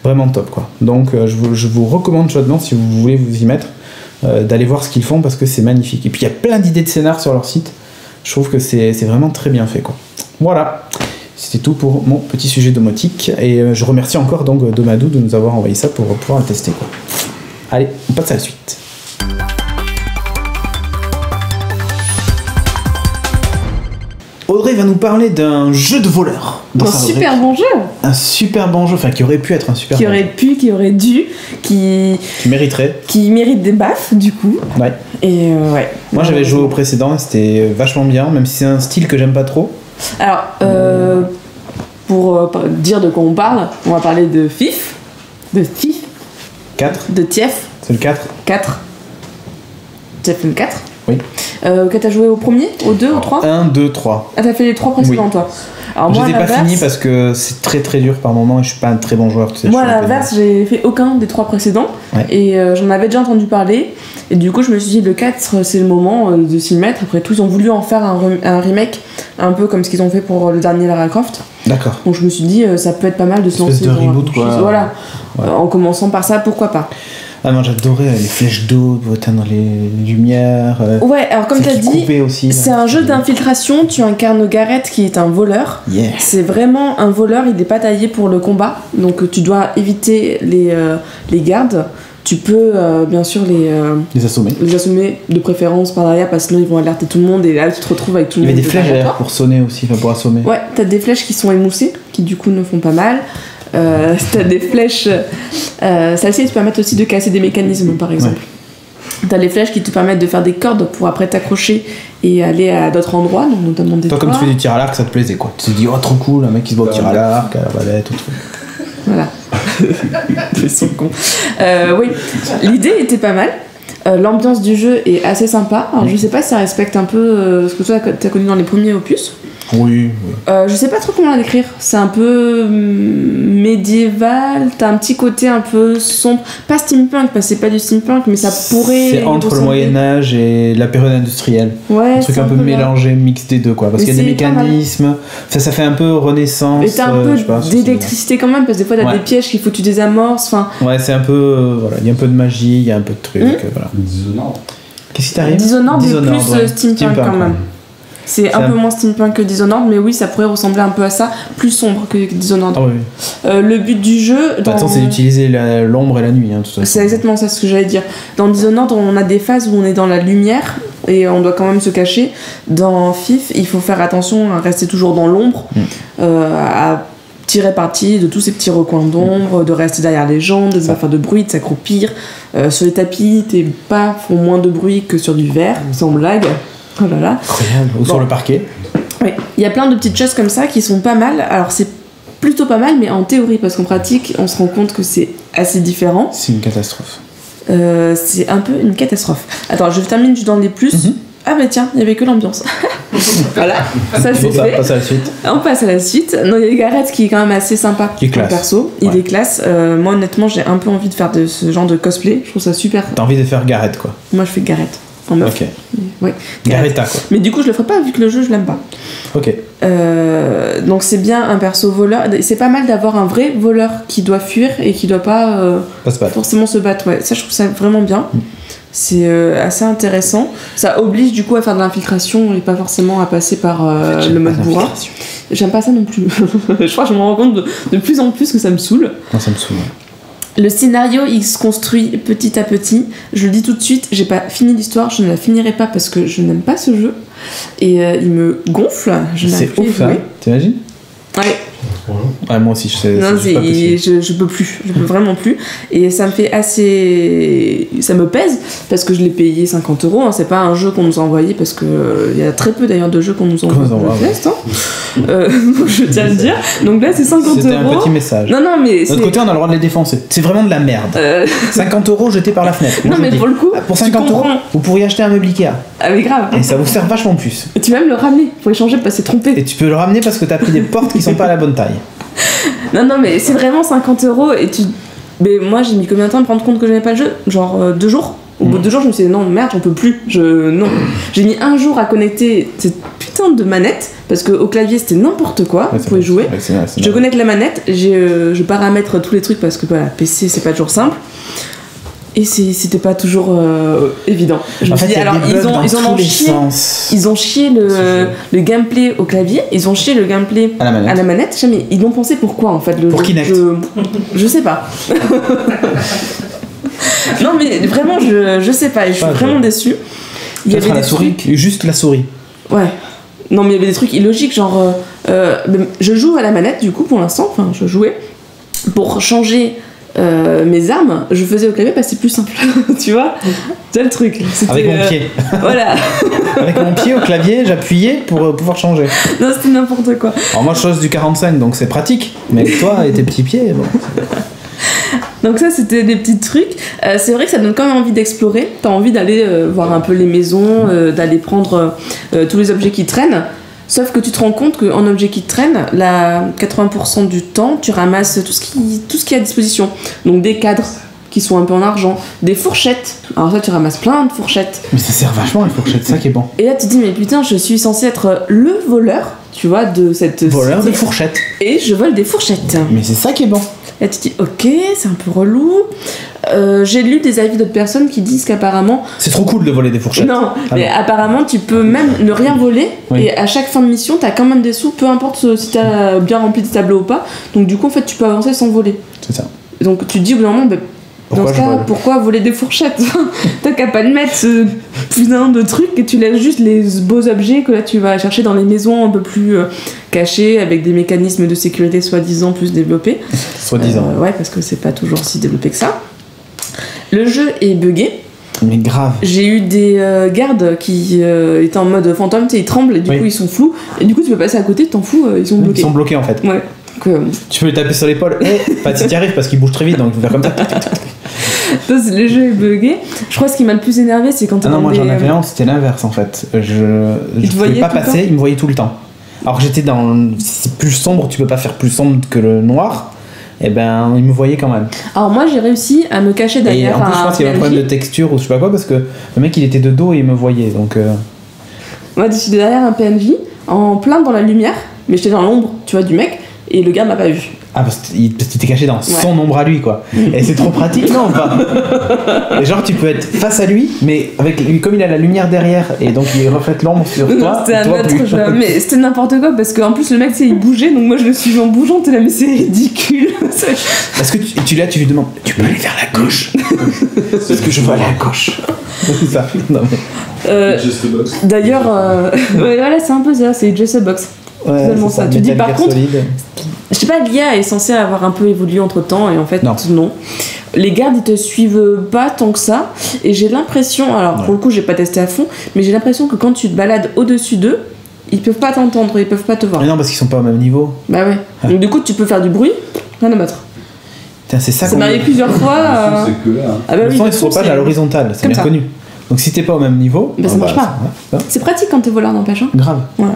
Vraiment top, quoi. Donc je vous recommande chaudement, si vous voulez vous y mettre, d'aller voir ce qu'ils font parce que c'est magnifique. Et puis il y a plein d'idées de scénar sur leur site. Je trouve que c'est vraiment très bien fait, quoi. Voilà, c'était tout pour mon petit sujet domotique. Et je remercie encore donc Domadou de nous avoir envoyé ça pour pouvoir le tester, quoi. Allez, on passe à la suite. Audrey va nous parler d'un jeu de voleur. Un super bon jeu. Un super bon jeu, enfin qui aurait pu être un super bon jeu. Qui aurait dû, qui mériterait. Qui mérite des baffes, du coup. Ouais. Et ouais. Moi j'avais joué au précédent, c'était vachement bien, même si c'est un style que j'aime pas trop. Alors, pour dire de quoi on parle, on va parler de FIF. De TIF. 4. De TIEF. C'est le 4. 4. TIEF le 4. Oui. Que t'as joué au premier, au 2, au 3 1, 2, 3. Ah, t'as fait les 3 précédents, oui. Toi. Alors, je les ai pas finis parce que c'est très très dur par moment et je suis pas un très bon joueur. Tu sais, moi, à l'inverse, j'ai fait aucun des 3 précédents. Ouais. Et j'en avais déjà entendu parler. Et du coup, je me suis dit, le 4, c'est le moment de s'y mettre. Après tout, ils ont voulu en faire un remake, un peu comme ce qu'ils ont fait pour le dernier Lara Croft. D'accord. Donc je me suis dit, ça peut être pas mal de se lancer dans reboot, quoi. Voilà. Ouais. En commençant par ça, pourquoi pas. Ah non, j'adorais les flèches d'eau pour éteindre les lumières. Ouais, alors comme t'as dit, c'est un jeu d'infiltration. Tu incarnes Gareth qui est un voleur. Yeah. C'est vraiment un voleur, il n'est pas taillé pour le combat. Donc tu dois éviter les gardes. Tu peux bien sûr les assommer de préférence par derrière parce que sinon ils vont alerter tout le monde et là tu te retrouves avec tout le monde. Il y avait des flèches derrière pour sonner aussi, enfin pour assommer. Ouais, t'as des flèches qui sont émoussées qui du coup ne font pas mal. T'as des flèches. Celles-ci te permettent aussi de casser des mécanismes par exemple. Ouais. T'as les flèches qui te permettent de faire des cordes pour après t'accrocher et aller à d'autres endroits, donc notamment des toits. Toi, comme tu fais du tir à l'arc, ça te plaisait quoi. Tu te dis, oh trop cool, un mec qui se bat au tir à l'arc, à l'arbalète, tout. Voilà. Ils sont cons. Oui, l'idée était pas mal. L'ambiance du jeu est assez sympa. Alors je sais pas si ça respecte un peu ce que toi t'as connu dans les premiers opus. Oui. Je sais pas trop comment la décrire. C'est un peu médiéval. T'as un petit côté un peu sombre. Pas steampunk, parce que c'est pas du steampunk, mais ça pourrait. C'est entre le Moyen-Âge et la période industrielle. Ouais. Un truc un peu mélangé, mix des deux, quoi. Parce qu'il y a des mécanismes. Ça fait un peu Renaissance. Et t'as un peu d'électricité quand même, parce que des fois t'as des pièges qu'il faut que tu désamorces. Enfin. Ouais, c'est un peu. Voilà, il y a un peu de magie, il y a un peu de trucs. Voilà. Dishonored. Qu'est-ce qui t'arrive? Dishonored, mais plus steampunk quand même. C'est un peu moins steampunk que Dishonored, mais oui, ça pourrait ressembler un peu à ça, plus sombre que Dishonored. Ah oui. Le but du jeu... De toute façon, c'est d'utiliser l'ombre et la nuit. Hein, c'est exactement ça ce que j'allais dire. Dans Dishonored, on a des phases où on est dans la lumière et on doit quand même se cacher. Dans FIF, il faut faire attention à rester toujours dans l'ombre, à tirer parti de tous ces petits recoins d'ombre, de rester derrière les gens, de ne pas faire de bruit, de s'accroupir. Sur les tapis, tes pas font moins de bruit que sur du verre, sans blague. Oh là là. Incroyable. Ou sur le parquet. Oui, il y a plein de petites choses comme ça qui sont pas mal. Alors c'est plutôt pas mal, mais en théorie, parce qu'en pratique, on se rend compte que c'est assez différent. C'est une catastrophe. C'est un peu une catastrophe. Attends, je termine juste dans les plus. Ah bah tiens, il y avait que l'ambiance. Voilà, ça c'est fait. On passe à la suite. On passe à la suite. Non, il y a Gareth qui est quand même assez sympa. Qui est classe. Perso, il est classe. Moi honnêtement, j'ai un peu envie de faire de ce genre de cosplay. Je trouve ça super. T'as envie de faire Gareth quoi? Moi je fais Gareth. En meuf. Ok. Ouais. Garetta quoi. Mais du coup je le ferai pas vu que le jeu je l'aime pas. Ok. Donc c'est bien un perso voleur. C'est pas mal d'avoir un vrai voleur qui doit fuir et qui doit pas forcément se battre. Ouais, ça je trouve ça vraiment bien. C'est assez intéressant. Ça oblige du coup à faire de l'infiltration et pas forcément à passer par le mode bourrin. J'aime pas ça non plus. Je crois que je me rends compte de plus en plus que ça me saoule. Non, ça me saoule. Le scénario, il se construit petit à petit. Je le dis tout de suite, j'ai pas fini l'histoire, je ne la finirai pas parce que je n'aime pas ce jeu. Et il me gonfle. C'est ouf, hein. T'imagines? Ouais. Ouais, moi aussi, je sais. Non, je peux plus, je peux vraiment plus. Et ça me fait assez. Ça me pèse parce que je l'ai payé 50 €. Hein. C'est pas un jeu qu'on nous a envoyé parce que il y a très peu d'ailleurs de jeux qu'on nous envoie pour le test. Hein. Je tiens à le dire. Donc là, c'est 50 €. C'était un petit message. Non, mais. De l'autre côté, on a le droit de les défoncer. C'est vraiment de la merde. 50 € jetés par la fenêtre. Moi, non, mais pour le coup. Pour 50 €, vous pourriez acheter un meuble Ikea. Ah, mais grave. Et ça vous sert vachement plus. Et tu peux même le ramener pour échanger parce que c'est trompé. Et tu peux le ramener parce que t'as pris des portes qui sont pas à la bonne taille. Non, mais c'est vraiment 50 € et tu. Mais moi, j'ai mis combien de temps à me rendre compte que j'aimais pas le jeu? Genre 2 jours. Au bout de 2 jours, je me suis dit non, merde, j'en peux plus. Non. J'ai mis 1 jour à connecter cette putain de manette parce qu'au clavier c'était n'importe quoi. Vous pouvez jouer. Je connecte la manette, je paramètre tous les trucs parce que PC c'est pas toujours simple. Et c'était pas toujours évident. Je me suis dit, alors ils ont chié le gameplay au clavier, ils ont chié le gameplay à la manette. Mais ils l'ont pensé pourquoi en fait pour Kinect. Je sais pas. Non mais vraiment je sais pas, je suis vraiment déçue. Il y avait la souris, juste la souris. Ouais. Non mais il y avait des trucs illogiques genre je joue à la manette du coup pour l'instant, enfin je jouais pour changer mes armes, je faisais au clavier parce que c'est plus simple. Tu vois, c'est le truc. Avec mon pied. Voilà. Avec mon pied au clavier, j'appuyais pour pouvoir changer. Non, c'était n'importe quoi. Alors moi je chose du 45 donc c'est pratique, mais toi et tes petits pieds, bon. Donc ça c'était des petits trucs. C'est vrai que ça donne quand même envie d'explorer. T'as envie d'aller voir un peu les maisons, d'aller prendre tous les objets qui traînent. Sauf que tu te rends compte qu'en objet qui te traîne, 80% du temps, tu ramasses tout ce qui est à disposition. Donc des cadres qui sont un peu en argent, des fourchettes. Alors ça, tu ramasses plein de fourchettes. Mais ça sert vachement les fourchettes, c'est ça qui est bon. Et là, tu te dis, mais putain, je suis censée être le voleur, tu vois, de cette... Voleur de fourchettes. Et je vole des fourchettes. Mais c'est ça qui est bon. Et là, tu te dis, ok, c'est un peu relou. J'ai lu des avis d'autres personnes qui disent qu'apparemment... C'est trop cool de voler des fourchettes. Non, mais apparemment tu peux même ne rien voler, oui. Et à chaque fin de mission t'as quand même des sous, peu importe si t'as bien rempli tes tableaux ou pas. Donc du coup en fait tu peux avancer sans voler. C'est ça. Donc tu te dis au bout d'un moment, Dans ce cas, pourquoi voler des fourchettes? T'as qu'à pas le mettre ce putain de truc et tu laisses juste les beaux objets que là tu vas chercher dans les maisons un peu plus cachées avec des mécanismes de sécurité soi-disant plus développés. Soi-disant. Ouais, parce que c'est pas toujours si développé que ça. Le jeu est buggé. Mais grave. J'ai eu des gardes qui étaient en mode fantôme, tu sais, ils tremblent et du coup ils sont flous. Et du coup tu peux passer à côté, t'en fous, ils sont bloqués. Ils sont bloqués en fait. Ouais. Donc, tu peux les taper sur l'épaule. Enfin, si t'y arrives parce qu'ils bougent très vite, donc tu peux faire comme ça. Le jeu est buggé. Je crois que ce qui m'a le plus énervé, c'est quand non, moi j'en avais un, c'était l'inverse en fait. Je pouvais pas passer, il me voyait tout le temps. Alors que j'étais dans. Si c'est plus sombre, tu peux pas faire plus sombre que le noir. Et ben, il me voyait quand même. Alors moi j'ai réussi à me cacher derrière. Et en plus, je pense qu'il y avait un problème de texture ou je sais pas quoi, parce que le mec il était de dos et il me voyait donc. Moi je suis derrière un PNJ, en plein dans la lumière, mais j'étais dans l'ombre, tu vois, du mec, et le gars m'a pas vu. Ah, parce qu'il était caché dans son ombre à lui, quoi. Et c'est trop pratique, non, pas. Et genre, tu peux être face à lui, mais avec lui, comme il a la lumière derrière, et donc il reflète l'ombre sur toi. C'était un autre jeu, mais c'était n'importe quoi, parce qu'en plus, le mec, il bougeait, donc moi je le suivais en bougeant, t'es là, mais c'est ridicule. Parce que tu lui demandes, tu peux aller vers la gauche. Parce que je veux aller à gauche. C'est ça. Non, mais... Just a box. D'ailleurs, ouais, voilà, c'est un peu ça, c'est Just a box. Ouais, totalement ça. Tu dis par contre, solide. Je sais pas, l'IA est censée avoir un peu évolué entre temps et en fait non. Les gardes ils te suivent pas tant que ça et j'ai l'impression, alors pour le coup j'ai pas testé à fond, mais j'ai l'impression que quand tu te balades au-dessus d'eux, ils peuvent pas t'entendre, ils peuvent pas te voir. Mais non, parce qu'ils sont pas au même niveau. Bah ouais. Donc du coup tu peux faire du bruit, rien à battre. Putain, c'est ça. Ça m'est arrivé plusieurs fois. C'est que là. Ah bah le son il se propage à l'horizontale, c'est bien connu. Donc si t'es pas au même niveau, bah ça marche pas. C'est pratique quand t'es voleur, n'empêche. Grave. Voilà.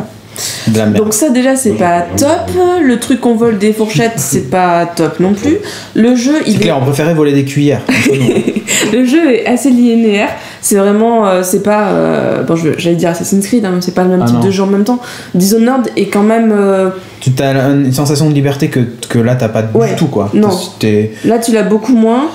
De la merde. Donc ça déjà c'est pas top. Le truc qu'on vole des fourchettes c'est pas top non plus. Le jeu c'est clair, on préférait voler des cuillères. Le jeu est assez linéaire. C'est vraiment c'est pas bon j'allais dire Assassin's Creed hein, c'est pas le même type de jeu en même temps. Dishonored est quand même tu as une sensation de liberté que là t'as pas du tout quoi. Non. Là tu l'as beaucoup moins.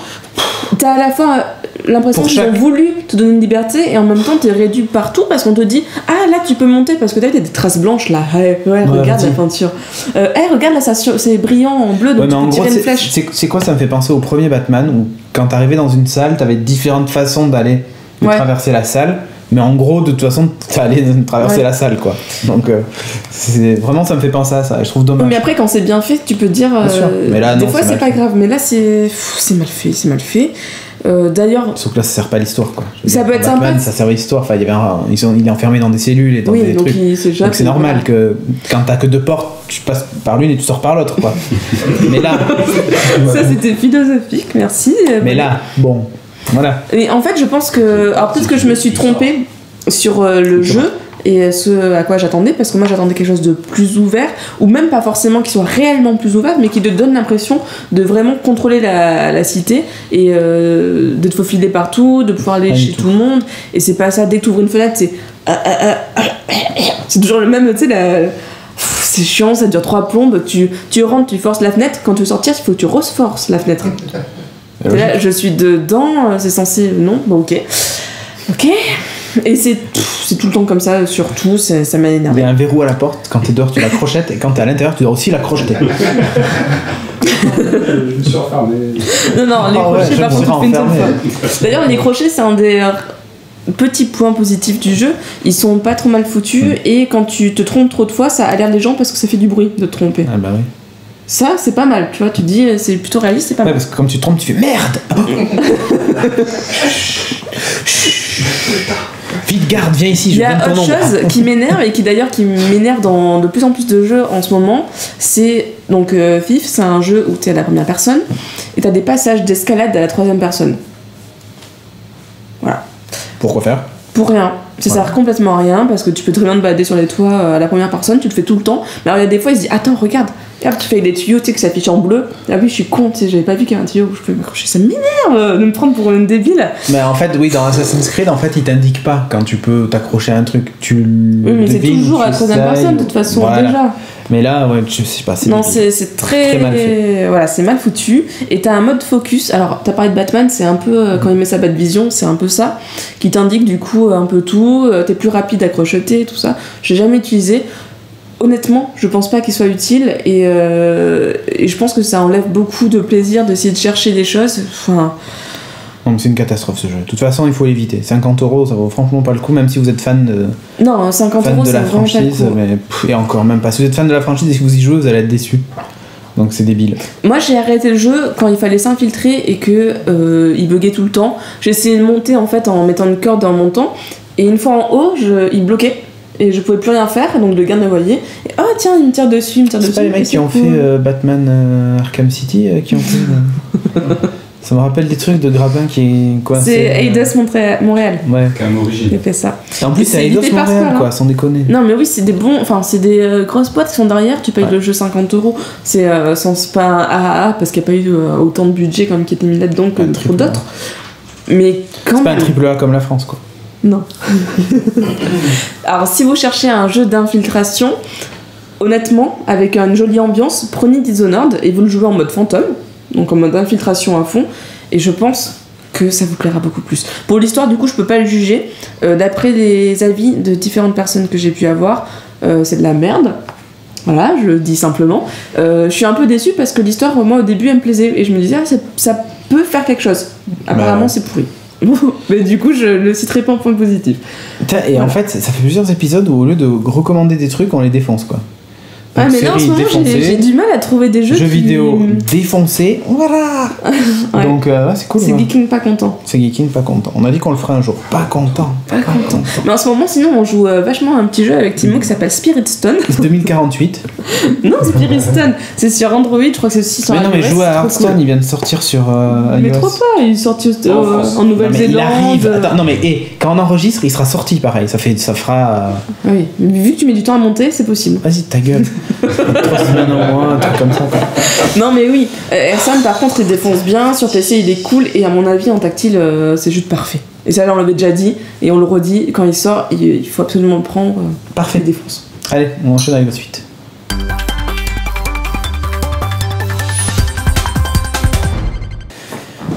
T'as à la fois l'impression qu'ils ont voulu te donner une liberté et en même temps t'es réduit partout parce qu'on te dit ah là tu peux monter parce que t'as des traces blanches là regarde la peinture regarde là c'est brillant en bleu donc tu peux tirer une flèche. C'est quoi, ça me fait penser au premier Batman où quand t'arrivais dans une salle t'avais différentes façons d'aller traverser la salle, mais en gros de toute façon t'allais traverser la salle quoi. Donc c'est vraiment, ça me fait penser à ça et je trouve dommage. Mais après quand c'est bien fait tu peux dire mais là, des fois c'est pas grave, mais là c'est mal fait. D'ailleurs, sauf que là ça sert pas à l'histoire quoi. Ça peut être Batman, sympa. Ça sert à l'histoire. Enfin, il est enfermé dans des cellules et dans des donc trucs. Donc c'est normal que quand t'as que deux portes, tu passes par l'une et tu sors par l'autre quoi. Mais là, ça c'était philosophique, merci. Mais là, bon, voilà. Et en fait, je pense que, alors peut-être que je me suis trompée sur le jeu et ce à quoi j'attendais, parce que moi j'attendais quelque chose de plus ouvert, ou même pas forcément qui soit réellement plus ouvert, mais qui te donne l'impression de vraiment contrôler la cité et de te faufiler partout, de pouvoir aller chez tout le monde. Et c'est pas ça, dès que tu ouvres une fenêtre, c'est toujours le même, tu sais, c'est chiant, ça dure 3 plombes, tu rentres, tu forces la fenêtre, quand tu veux sortir, il faut que tu reforces la fenêtre. Et là, je suis dedans, c'est censé... Non, bon ok. Et c'est tout le temps comme ça, surtout, ça m'a énervé. Il y a un verrou à la porte, quand t'es dehors tu la crochettes, et quand t'es à l'intérieur tu dois aussi la crocheter. Je me suis enfermé. Non, les crochets par contre tu fais une seule fois. D'ailleurs les crochets c'est un des petits points positifs du jeu, ils sont pas trop mal foutus et quand tu te trompes trop de fois ça alerte les gens parce que ça fait du bruit de te tromper. Ah bah oui. Ça c'est pas mal, tu vois, tu te dis c'est plutôt réaliste, c'est pas mal. Parce que comme tu te trompes tu fais merde. Vite garde, viens ici, je donne ton nom. Il y a autre chose qui m'énerve et qui d'ailleurs qui m'énerve dans de plus en plus de jeux en ce moment, c'est donc FIF, c'est un jeu où t'es à la première personne et t'as des passages d'escalade à la troisième personne. Voilà. Pourquoi faire ? Pour rien. Ça sert complètement à rien parce que tu peux très bien te balader sur les toits à la première personne, tu le fais tout le temps. Mais alors il y a des fois, il se dit attends, regarde, là tu fais des tuyaux, tu sais que ça affiche en bleu. Là oui, je suis con, tu sais, j'avais pas vu qu'il y avait un tuyau où je pouvais m'accrocher. Ça m'énerve de me prendre pour une débile. Mais en fait, oui, dans Assassin's Creed, en fait, il t'indique pas quand tu peux t'accrocher à un truc. Oui, mais c'est toujours à la troisième personne de toute façon, déjà. Mais là, ouais, je sais pas. Non, c'est très mal fait. Voilà, c'est mal foutu. Et t'as un mode focus. Alors, t'as parlé de Batman, c'est un peu quand il met sa batte vision, c'est un peu ça, qui t'indique du coup un peu tout. T'es plus rapide à crocheter, tout ça. J'ai jamais utilisé. honnêtement, je pense pas qu'il soit utile et je pense que ça enlève beaucoup de plaisir d'essayer de chercher des choses. Enfin. Non, mais c'est une catastrophe ce jeu. De toute façon, il faut l'éviter. 50 €, ça vaut franchement pas le coup, même si vous êtes fan de. Non, 50 €, c'est vraiment pas le coup. Et encore même pas. Si vous êtes fan de la franchise et que vous y jouez, vous allez être déçus. Donc c'est débile. Moi j'ai arrêté le jeu quand il fallait s'infiltrer et que il buguait tout le temps. J'ai essayé de monter en fait en mettant une corde en montant et une fois en haut il bloquait et je pouvais plus rien faire donc le gars me voyait et tiens il me tire dessus. C'est pas les mecs qui ont fait Batman Arkham City qui ont fait ça me rappelle des trucs de grappin qui est quoi. C'est Eidos Montréal. Ouais. Qui a une origine. J'ai fait ça. Et en plus c'est Eidos Montréal quoi, sans déconner. Non mais oui c'est des bons, enfin c'est des grosses boîtes qui sont derrière. Tu payes le jeu 50 €. C'est pas un AAA parce qu'il n'y a pas eu autant de budget quand même qui était mis là-dedans que trop d'autres. Mais quand c'est pas un triple A comme la France quoi. Non. Alors si vous cherchez un jeu d'infiltration, honnêtement avec une jolie ambiance, prenez Dishonored et vous le jouez en mode fantôme. Donc en mode infiltration à fond, et je pense que ça vous plaira beaucoup plus. Pour l'histoire, du coup, je peux pas le juger. D'après les avis de différentes personnes que j'ai pu avoir, c'est de la merde. Voilà, je le dis simplement. Je suis un peu déçue parce que l'histoire, moi, au début, elle me plaisait, et je me disais, ça peut faire quelque chose. Apparemment, c'est pourri. Mais du coup, je le citerai pas en point positif. Et en fait, ça fait plusieurs épisodes où au lieu de recommander des trucs, on les défonce, quoi. Ah mais là en ce moment j'ai du mal à trouver des jeux vidéo défoncés, voilà. Ouais. Donc c'est cool. C'est Geeking pas content. C'est Geeking pas content. On a dit qu'on le ferait un jour. Pas content. Mais en ce moment sinon on joue vachement à un petit jeu avec Timo qui s'appelle Spirit Stone. 2048. Non Spirit Stone, c'est sur Android, je crois que c'est aussi sur iOS. Mais non mais joue à Hearthstone, il vient de sortir sur mais iOS. trop pas, il est sorti en Nouvelle-Zélande. Il arrive. Attends, non mais quand on enregistre, il sera sorti pareil. Ça fera. Oui, mais vu que tu mets du temps à monter, c'est possible. Vas-y ta gueule. 3 semaines au moins, un truc comme ça quoi. Non mais oui, Hearthstone par contre il défonce bien, sur PC il est cool et à mon avis en tactile c'est juste parfait. Et ça on l'avait déjà dit et on le redit, quand il sort il faut absolument le prendre. Parfait, défonce. Allez, on enchaîne avec la suite.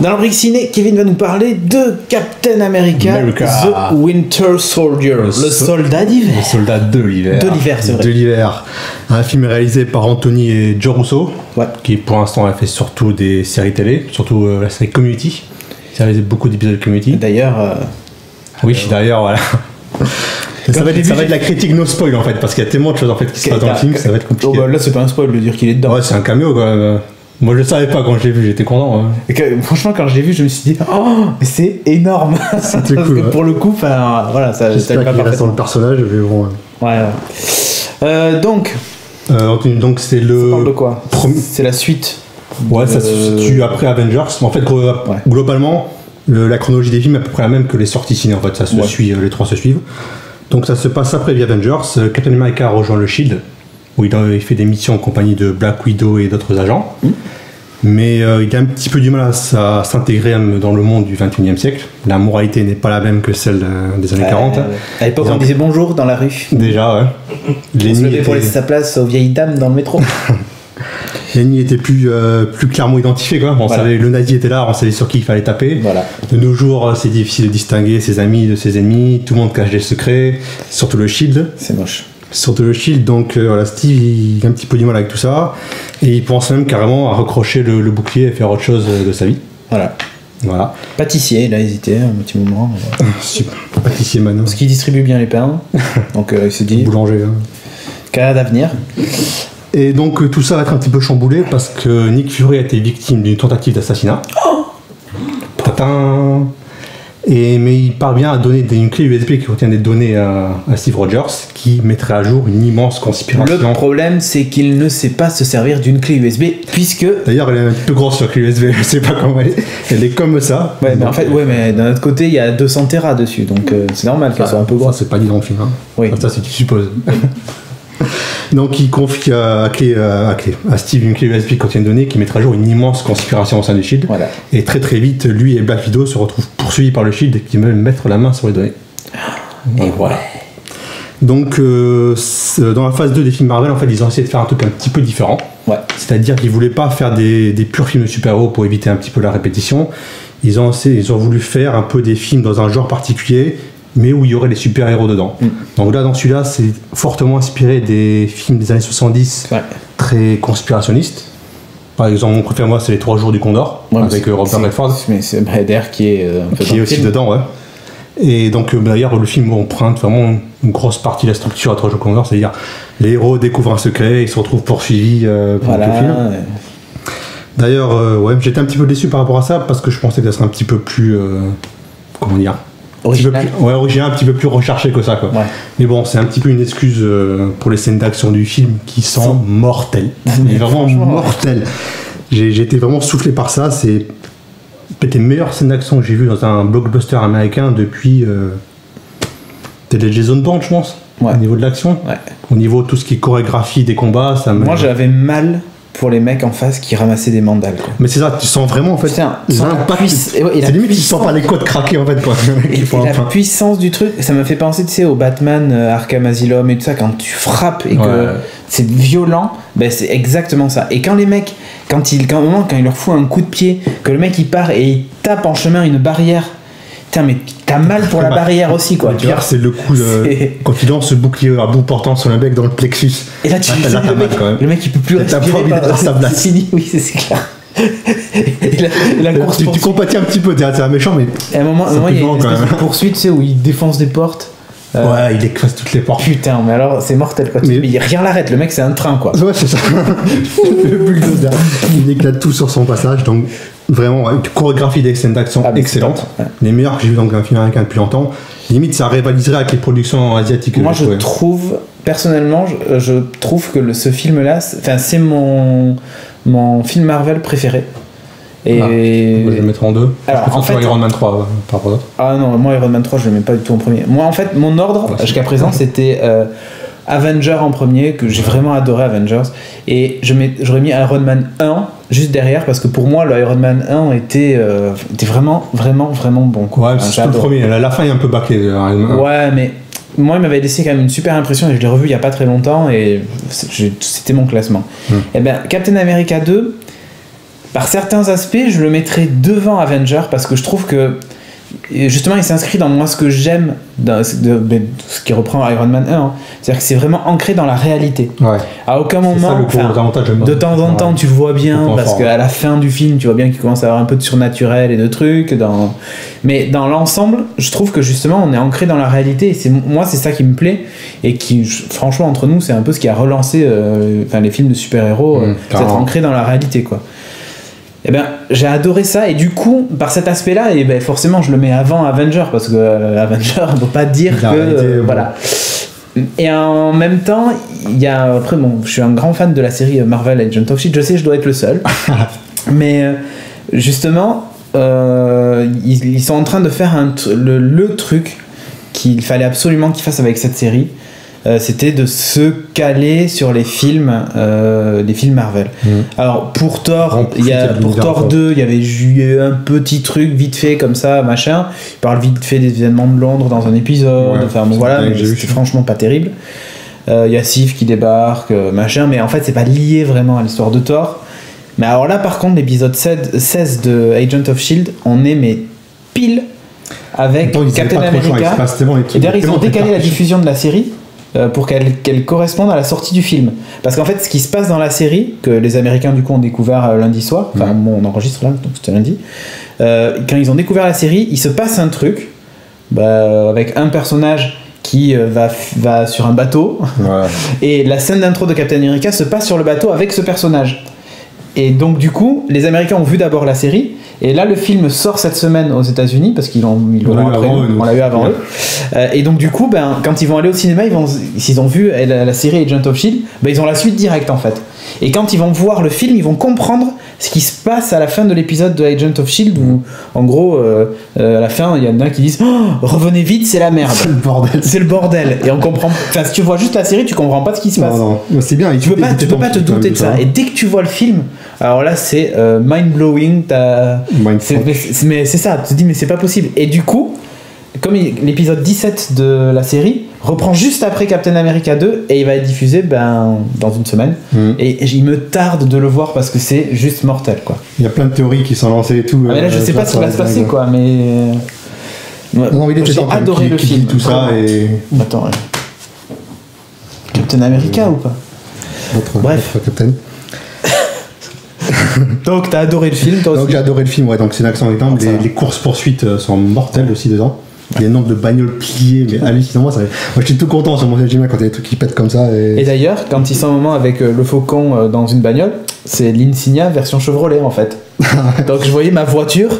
Dans la rubrique ciné, Kevin va nous parler de Captain America. The Winter Soldier, le soldat d'hiver. Le soldat de l'hiver. De l'hiver, c'est vrai. De l'hiver. Un film réalisé par Anthony et Joe Russo, ouais. Qui pour l'instant a fait surtout des séries télé, surtout la série Community. Il a réalisé beaucoup d'épisodes de Community. D'ailleurs. Oui, d'ailleurs, voilà. Ça va être la critique no spoil en fait, parce qu'il y a tellement de choses en fait qui se passent dans le film, ça va être compliqué. Oh, bah, là, c'est pas un spoil de dire qu'il est dedans. Ouais, c'est un caméo quand même. Moi je le savais pas quand je l'ai vu, j'étais content. Hein. Et franchement, quand je l'ai vu, je me suis dit, oh, mais c'est énorme! C'était parce cool. Que pour le coup, voilà, ça. J'espère qu'il reste dans le personnage, mais bon. Ouais. Donc c'est le. Ça parle de quoi? C'est la suite. Ouais, ça se situe après Avengers. En fait, globalement, la chronologie des films est à peu près la même que les sorties ciné. En fait, ça se suit, les trois se suivent. Donc ça se passe après The Avengers. Captain America rejoint le Shield, où il fait des missions en compagnie de Black Widow et d'autres agents. Mais il a un petit peu du mal à s'intégrer dans le monde du 21e siècle. La moralité n'est pas la même que celle des années 40. À l'époque, on disait bonjour dans la rue. Déjà, ouais. On se levait pour laisser sa place aux vieilles dames dans le métro. L'ennemi était plus clairement identifié, quoi. On savait, le nazi était là, on savait sur qui il fallait taper. Voilà. De nos jours, c'est difficile de distinguer ses amis de ses ennemis. Tout le monde cache des secrets, surtout le Shield. C'est moche. Surtout le Shield, donc Steve il a un petit peu du mal avec tout ça et il pense même carrément à recrocher le bouclier et faire autre chose de sa vie. Voilà. Pâtissier, il a hésité un petit moment. Super. Pâtissier Manon. Parce qu'il distribue bien les pains, donc il se dit. Boulanger. Hein. Cas d'avenir. Et donc tout ça va être un petit peu chamboulé parce que Nick Fury a été victime d'une tentative d'assassinat. Tatin. Mais il parvient à donner une clé USB qui contient des données à Steve Rogers qui mettrait à jour une immense conspiration. Le problème, c'est qu'il ne sait pas se servir d'une clé USB puisque. D'ailleurs, elle est un peu grosse sur la clé USB, je sais pas comment elle est. Elle est comme ça. Ouais, mais en fait, mais d'un autre côté, il y a 200 Tera dessus, donc c'est normal qu'elle soit un peu grosse. Ça, c'est pas dit dans le film. Hein. Oui. Ça, c'est tu supposes. Donc il confie à Steve une clé USB qui contient des données qui mettra à jour une immense conspiration au sein du Shield. Voilà. Et très très vite, lui et Black Widow se retrouvent poursuivis par le Shield et qui veulent mettre la main sur les données. Et voilà. Donc dans la phase 2 des films Marvel, en fait, ils ont essayé de faire un truc un petit peu différent. Ouais. C'est-à-dire qu'ils voulaient pas faire des purs films de super-héros pour éviter un petit peu la répétition. Ils ont voulu faire un peu des films dans un genre particulier mais où il y aurait les super-héros dedans. Donc là, dans celui-là, c'est fortement inspiré des films des années 70, très conspirationnistes. Par exemple, mon préféré, moi, c'est Les 3 jours du Condor, avec Robert Redford. Mais c'est Bader qui est aussi dedans, ouais. Et donc, d'ailleurs, le film emprunte vraiment une grosse partie de la structure à 3 jours du Condor, c'est-à-dire les héros découvrent un secret, ils se retrouvent poursuivis pendant le film. D'ailleurs, j'étais un petit peu déçu par rapport à ça, parce que je pensais que ça serait un petit peu plus... comment dire, original, un petit peu plus recherché que ça, quoi. Mais bon, c'est un petit peu une excuse pour les scènes d'action du film qui sont mortelles. Mais vraiment mortelles. J'ai été vraiment soufflé par ça. C'est peut-être les meilleures scènes d'action que j'ai vues dans un blockbuster américain depuis peut-être les Jason Bourne, je pense. Au niveau de l'action, au niveau de tout ce qui est chorégraphie des combats, moi j'avais mal pour les mecs en face qui ramassaient des mandales, quoi. Mais c'est ça, tu sens vraiment en fait l'impact. C'est limite tu sens pas les codes craquer en fait, quoi. Et la puissance du truc, ça me fait penser, tu sais, au Batman Arkham Asylum et tout ça, quand tu frappes et que c'est violent, ben c'est exactement ça. Et quand les mecs, quand il leur fout un coup de pied, que le mec il part et il tape en chemin une barrière, putain, mais t'as mal pour la barrière aussi, quoi. Le pire, c'est le coup quand tu lances ce bouclier à bout portant sur le mec dans le plexus. Et là, le mec il peut plus respirer. T'as pas envie d'être à sa place. Oui, c'est clair. Et la course tu compatis un petit peu, t'es un méchant, mais. Et à un moment, il y a une poursuite, tu sais, où il défonce des portes. Il écrase toutes les portes. Putain, mais alors c'est mortel, quoi. Mais rien l'arrête, le mec c'est un train, quoi. Ouais, c'est ça. Le bulldozer. Il éclate tout sur son passage, donc vraiment, une chorégraphie des scènes d'action excellente. Les meilleures que j'ai vues dans un film américain depuis longtemps. Limite, ça rivaliserait avec les productions asiatiques. Moi, je trouve, personnellement, je trouve que ce film-là, c'est mon film Marvel préféré. Et je vais le mettre en 2. Alors, en fait, Iron Man 3 par rapport à d'autres. Ah non, moi Iron Man 3 je le mets pas du tout en premier. Moi en fait mon ordre jusqu'à présent c'était Avengers en premier, que j'ai vraiment adoré Avengers, et j'aurais mis Iron Man 1 juste derrière, parce que pour moi le Iron Man 1 était vraiment bon, quoi. Ouais, c'est le premier, la fin est un peu bâclée. Ouais, mais moi il m'avait laissé quand même une super impression, et je l'ai revu il y a pas très longtemps et c'était mon classement. Et ben Captain America 2, par certains aspects, je le mettrais devant Avenger, parce que je trouve que justement il s'inscrit dans moi ce que j'aime, ce qui reprend Iron Man 1, hein. C'est-à-dire que c'est vraiment ancré dans la réalité. À aucun moment, de temps en temps tu le vois bien, parce qu'à la fin du film tu vois bien qu'il commence à avoir un peu de surnaturel et de trucs, mais dans l'ensemble je trouve que justement on est ancré dans la réalité, et moi c'est ça qui me plaît, et qui franchement entre nous c'est un peu ce qui a relancé les films de super-héros, c'est être ancré dans la réalité, quoi. Eh ben, j'ai adoré ça, et du coup, par cet aspect-là, et ben, forcément, je le mets avant Avenger, parce que Avenger, on peut pas dire que voilà. Et en même temps, il y a après, bon, je suis un grand fan de la série Marvel Agent of Shield. Je sais, je dois être le seul, mais justement, ils sont en train de faire le truc qu'il fallait absolument qu'ils fassent avec cette série. C'était de se caler sur les films Marvel. Alors pour Thor, Thor 2, il y avait eu un petit truc vite fait comme ça, machin. Il parle vite fait des événements de Londres dans un épisode. Enfin bon, voilà, mais c'était franchement pas terrible. Il y a Sif qui débarque, machin, mais en fait c'est pas lié vraiment à l'histoire de Thor. Mais alors là par contre, l'épisode 16 de Agent of Shield, on est mais pile avec Captain America. Et d'ailleurs ils ont décalé la diffusion de la série pour qu'elle corresponde à la sortie du film, parce qu'en fait ce qui se passe dans la série, que les Américains du coup ont découvert lundi soir, enfin bon, on enregistre là donc c'était lundi, quand ils ont découvert la série, il se passe un truc avec un personnage qui va sur un bateau, et la scène d'intro de Captain America se passe sur le bateau avec ce personnage, et donc du coup les Américains ont vu d'abord la série, et là le film sort cette semaine aux États-Unis, parce qu'ils l'ont après, on l'a eu avant eux, et donc du coup quand ils vont aller au cinéma, s'ils ont vu la série Agent of Shield, ils ont la suite directe en fait, et quand ils vont voir le film, ils vont comprendre ce qui se passe à la fin de l'épisode de Agent of Shield, où en gros à la fin il y en a qui disent revenez vite, c'est la merde, c'est le bordel, et on comprend, enfin si tu vois juste la série tu comprends pas ce qui se passe. Non, c'est bien, tu peux pas te douter de ça, et dès que tu vois le film, alors là c'est mind blowing, mais c'est ça, tu te dis mais c'est pas possible, et du coup comme l'épisode 17 de la série reprend juste après Captain America 2, et il va être diffusé dans une semaine, et il me tarde de le voir parce que c'est juste mortel, quoi. Il y a plein de théories qui sont lancées et tout. Mais là je sais pas ce qui va se passer, quoi, mais Ouais. Non, il était J'ai adoré le film. Tout ça et. Attends, ouais. Captain America ou pas? Bref. Notre Captain. Donc t'as adoré le film, toi aussi? Donc j'ai adoré le film, ouais. Donc c'est une action énorme. Les courses-poursuites sont mortelles aussi dedans. Il y a un nombre de bagnoles pliées, mais hallucinant. Moi j'étais tout content sur mon CGM quand il y a des trucs qui pètent comme ça. Et d'ailleurs, quand ils sont au moment avec le faucon dans une bagnole, c'est l'Insignia version Chevrolet en fait. Donc je voyais ma voiture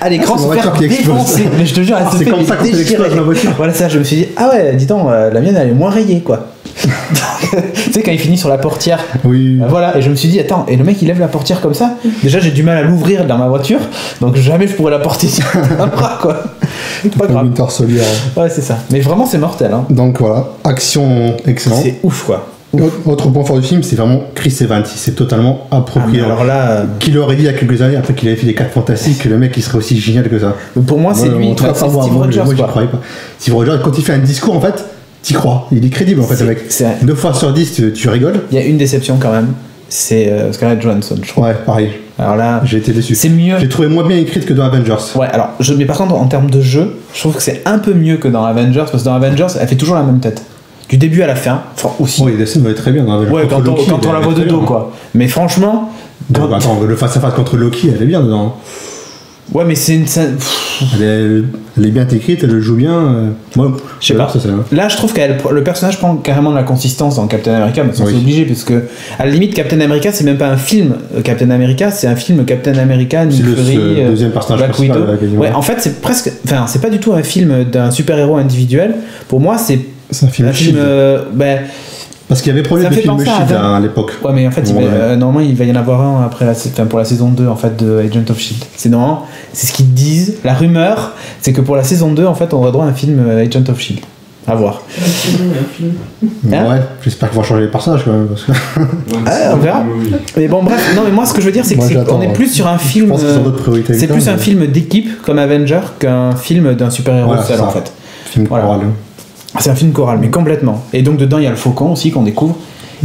à l'écran se faire défoncer. Mais je te jure, elle se fait comme ça quand elle explose la voiture. Voilà ça, je me suis dit, ah ouais, dis donc, la mienne elle est moins rayée quoi. Tu sais, quand il finit sur la portière. Oui. Voilà, et je me suis dit, attends, et le mec il lève la portière comme ça. Déjà j'ai du mal à l'ouvrir dans ma voiture, donc jamais je pourrais la porter sur un bras quoi. Pas grave. Winter Soldier. Ouais, c'est ça. Mais vraiment, c'est mortel. Hein. Donc voilà, action excellente. C'est ouf quoi. Autre point fort du film, c'est vraiment Chris Evans. C'est totalement approprié. Ah, alors là. Qui l'aurait dit il y a quelques années, après qu'il avait fait les 4 Fantastiques, que le mec il serait aussi génial que ça. Pour moi, c'est lui. C'est Steve Rogers. Moi, j'y croyais pas. Steve Rogers, quand il fait un discours, en fait, t'y crois. Il est crédible, en fait, le mec. 9 fois sur 10, tu rigoles. Il y a une déception quand même. C'est Scarlett Johansson, je crois. Ouais, pareil. Alors là, j'ai été déçu. C'est mieux. J'ai trouvé moins bien écrite que dans Avengers. Ouais, alors, mais par contre, en termes de jeu, je trouve que c'est un peu mieux que dans Avengers, parce que dans Avengers, elle fait toujours la même tête. Du début à la fin, aussi. Oui, les scènes vont être très bien dans Avengers. Ouais, quand on la voit de dos, quoi. Mais franchement. Attends, le face-à-face contre Loki, elle est bien dedans. Ouais, mais c'est une scène. Elle est bien écrite, elle le joue bien. Moi, je sais pas. Là, je trouve que le personnage prend carrément de la consistance dans Captain America, mais c'est obligé, parce que à la limite, Captain America, c'est même pas un film Captain America, c'est un film Captain America, Nick Fury, le deuxième personnage principal. Ouais, en fait, c'est presque. Enfin, c'est pas du tout un film d'un super-héros individuel. Pour moi, c'est un film. Parce qu'il y avait problème de film Shield à l'époque. Ouais, mais en fait, normalement, il va y en avoir un après pour la saison 2 en fait, de Agent of Shield. C'est ce qu'ils disent. La rumeur, c'est que pour la saison 2, en fait, on aura droit à un film Agent of Shield. À voir. Ouais, j'espère qu'ils vont changer les personnages quand même. Parce que... on verra. Mais bon, bref, non, mais moi, ce que je veux dire, c'est qu'on est plus sur un film. C'est plus un film d'équipe comme Avenger qu'un film d'un super-héros seul, en fait. Film choral. C'est un film choral, mais complètement. Et donc dedans il y a le faucon aussi qu'on découvre.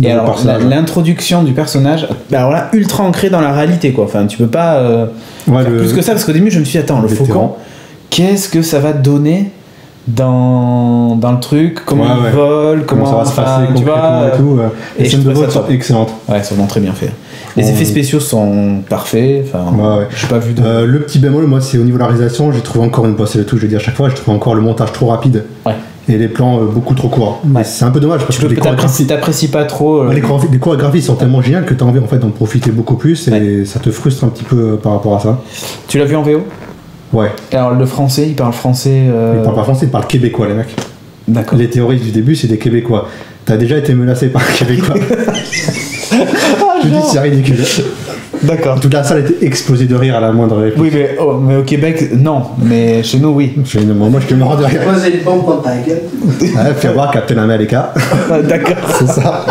Et alors l'introduction du personnage, alors là ultra ancré dans la réalité quoi. Enfin tu peux pas faire plus que ça parce qu'au début je me suis dit attends le faucon, qu'est-ce que ça va donner dans le truc, comment il vole, comment ça va se passer concrètement et tout. Les scènes de vol sont excellentes. Ouais, sont très bien fait. Les effets spéciaux sont parfaits. Enfin, j'ai pas vu de... le petit bémol, moi, c'est au niveau de la réalisation, j'ai trouvé encore une bosse et le tout. Je le dis à chaque fois, je trouve encore le montage trop rapide. Ouais. Et les plans beaucoup trop courts. Ouais. C'est un peu dommage parce que t'apprécies pas trop. Les chorégraphies sont tellement géniales que t'as envie en fait d'en profiter beaucoup plus et ça te frustre un petit peu par rapport à ça. Tu l'as vu en VO? Ouais. Alors le français, il parle français. Il parle pas français, il parle québécois les mecs. D'accord. Les théories du début, c'est des Québécois. T'as déjà été menacé par un Québécois. Je dis c'est ridicule. D'accord. Toute la salle était explosée de rire à la moindre réplique. Oui, mais au Québec, non. Mais chez nous, oui. Moi, je te mords de rire. Posez les bombes contre ta gueule. Ouais, fais voir Captain America. D'accord. C'est ça.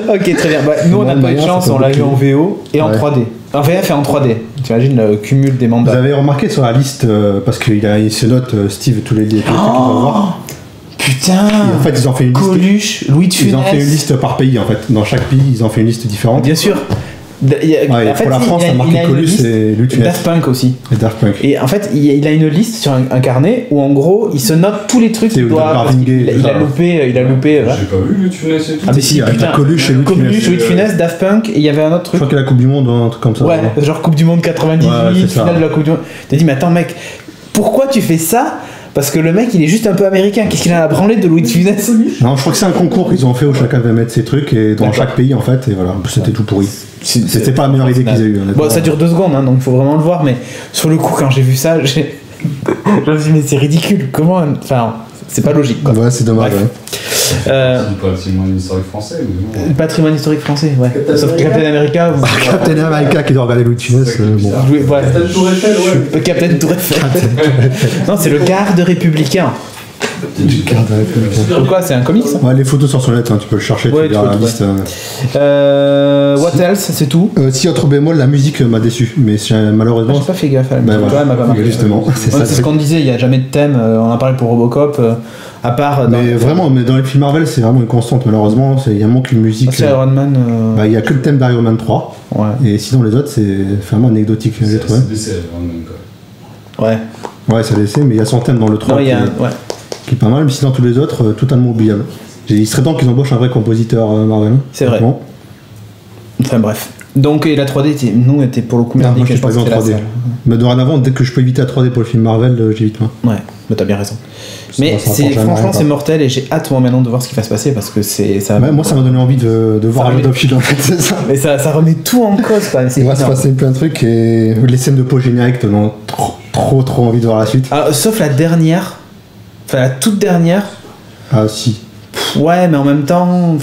Ok, très bien. Nous, on n'a pas eu de chance, on l'a eu en VO et en 3D. En VF et en 3D. Tu imagines le cumul des mandats. Vous avez remarqué sur la liste, parce qu'il se note, Steve, tous les trucs qu'il va voir. Putain! Et en fait, ils ont fait une liste. Coluche, Louis de Funès. Ils ont fait une liste par pays, en fait. Dans chaque pays, ils ont fait une liste différente. Bien sûr. En fait, pour la France, ça a marqué Coluche et Louis de Funès. Daft Punk aussi. Et Daft Punk. Et en fait, il a une liste sur un carnet où, en gros, il se note tous les trucs qu'il doit. Il a loupé. J'ai pas vu Louis de Funès et tout. Ah, mais si, putain. Coluche et Louis de Funès, Daft Punk, et il y avait un autre truc. Je crois qu'il y a la Coupe du Monde, un truc comme ça. Ouais, genre Coupe du Monde 98, finale de la Coupe du Monde. T'as dit, mais attends, mec, pourquoi tu fais ça? Parce que le mec il est juste un peu américain, qu'est-ce qu'il a à branler de Louis de Funès? Non, je crois que c'est un concours qu'ils ont fait où chacun devait mettre ses trucs et dans chaque pays en fait, et voilà, c'était tout pourri. C'était pas la meilleure idée qu'ils aient eue. Bon, ça dure 2 secondes, hein, donc il faut vraiment le voir, mais sur le coup, quand j'ai vu ça, je me suis dit, mais c'est ridicule, comment. Enfin, c'est pas logique quoi. Ouais, c'est dommage, ouais. C'est du patrimoine historique français ou non? Le patrimoine historique français, ouais. Sauf Captain America. Captain America qui doit regarder Louis de Funès. Bon. Captain Tour Eiffel, ouais. Captain Tour Eiffel. Non, c'est le garde républicain. Pourquoi? C'est un comics ça? Ouais, les photos sont sur le net, hein, tu peux le chercher, tu verras la liste. What else? C'est tout? Si autre bémol, la musique m'a déçu, mais malheureusement. J'ai pas fait gaffe à la musique. Voilà. Toi, elle m'a pas marqué. Justement, c'est ce qu'on disait, il n'y a jamais de thème, on en parlait pour Robocop, à part. Mais vraiment, mais dans les films Marvel, c'est vraiment une constante, malheureusement, il y a manque une musique. C'est Iron Man. Il y a que le thème d'Iron Man 3, et sinon les autres, c'est vraiment anecdotique, j'ai trouvé. C'est Iron Man quoi. Ouais. Ouais, ça laissait, mais il y a son thème dans le 3 qui est pas mal, mais sinon tous les autres, totalement oubliables. Il serait temps qu'ils embauchent un vrai compositeur Marvel. C'est vrai. Enfin bref. Donc, et la 3D était pour le coup merdique. Moi, je pas vu en 3D. Mais dorénavant, dès que je peux éviter la 3D pour le film Marvel, j'évite pas. Ouais, mais t'as bien raison. Mais franchement, c'est mortel et j'ai hâte moi maintenant de voir ce qui va se passer parce que ça. Ouais, moi, ça m'a donné envie de voir Agent of Shield en fait, c'est ça. Mais ça remet tout en cause quand même. Il va se passer plein de trucs et les scènes de post-générique te donnent trop envie de voir la suite. Alors, sauf la dernière, enfin la toute dernière. Ah, si. Ouais, mais en même temps.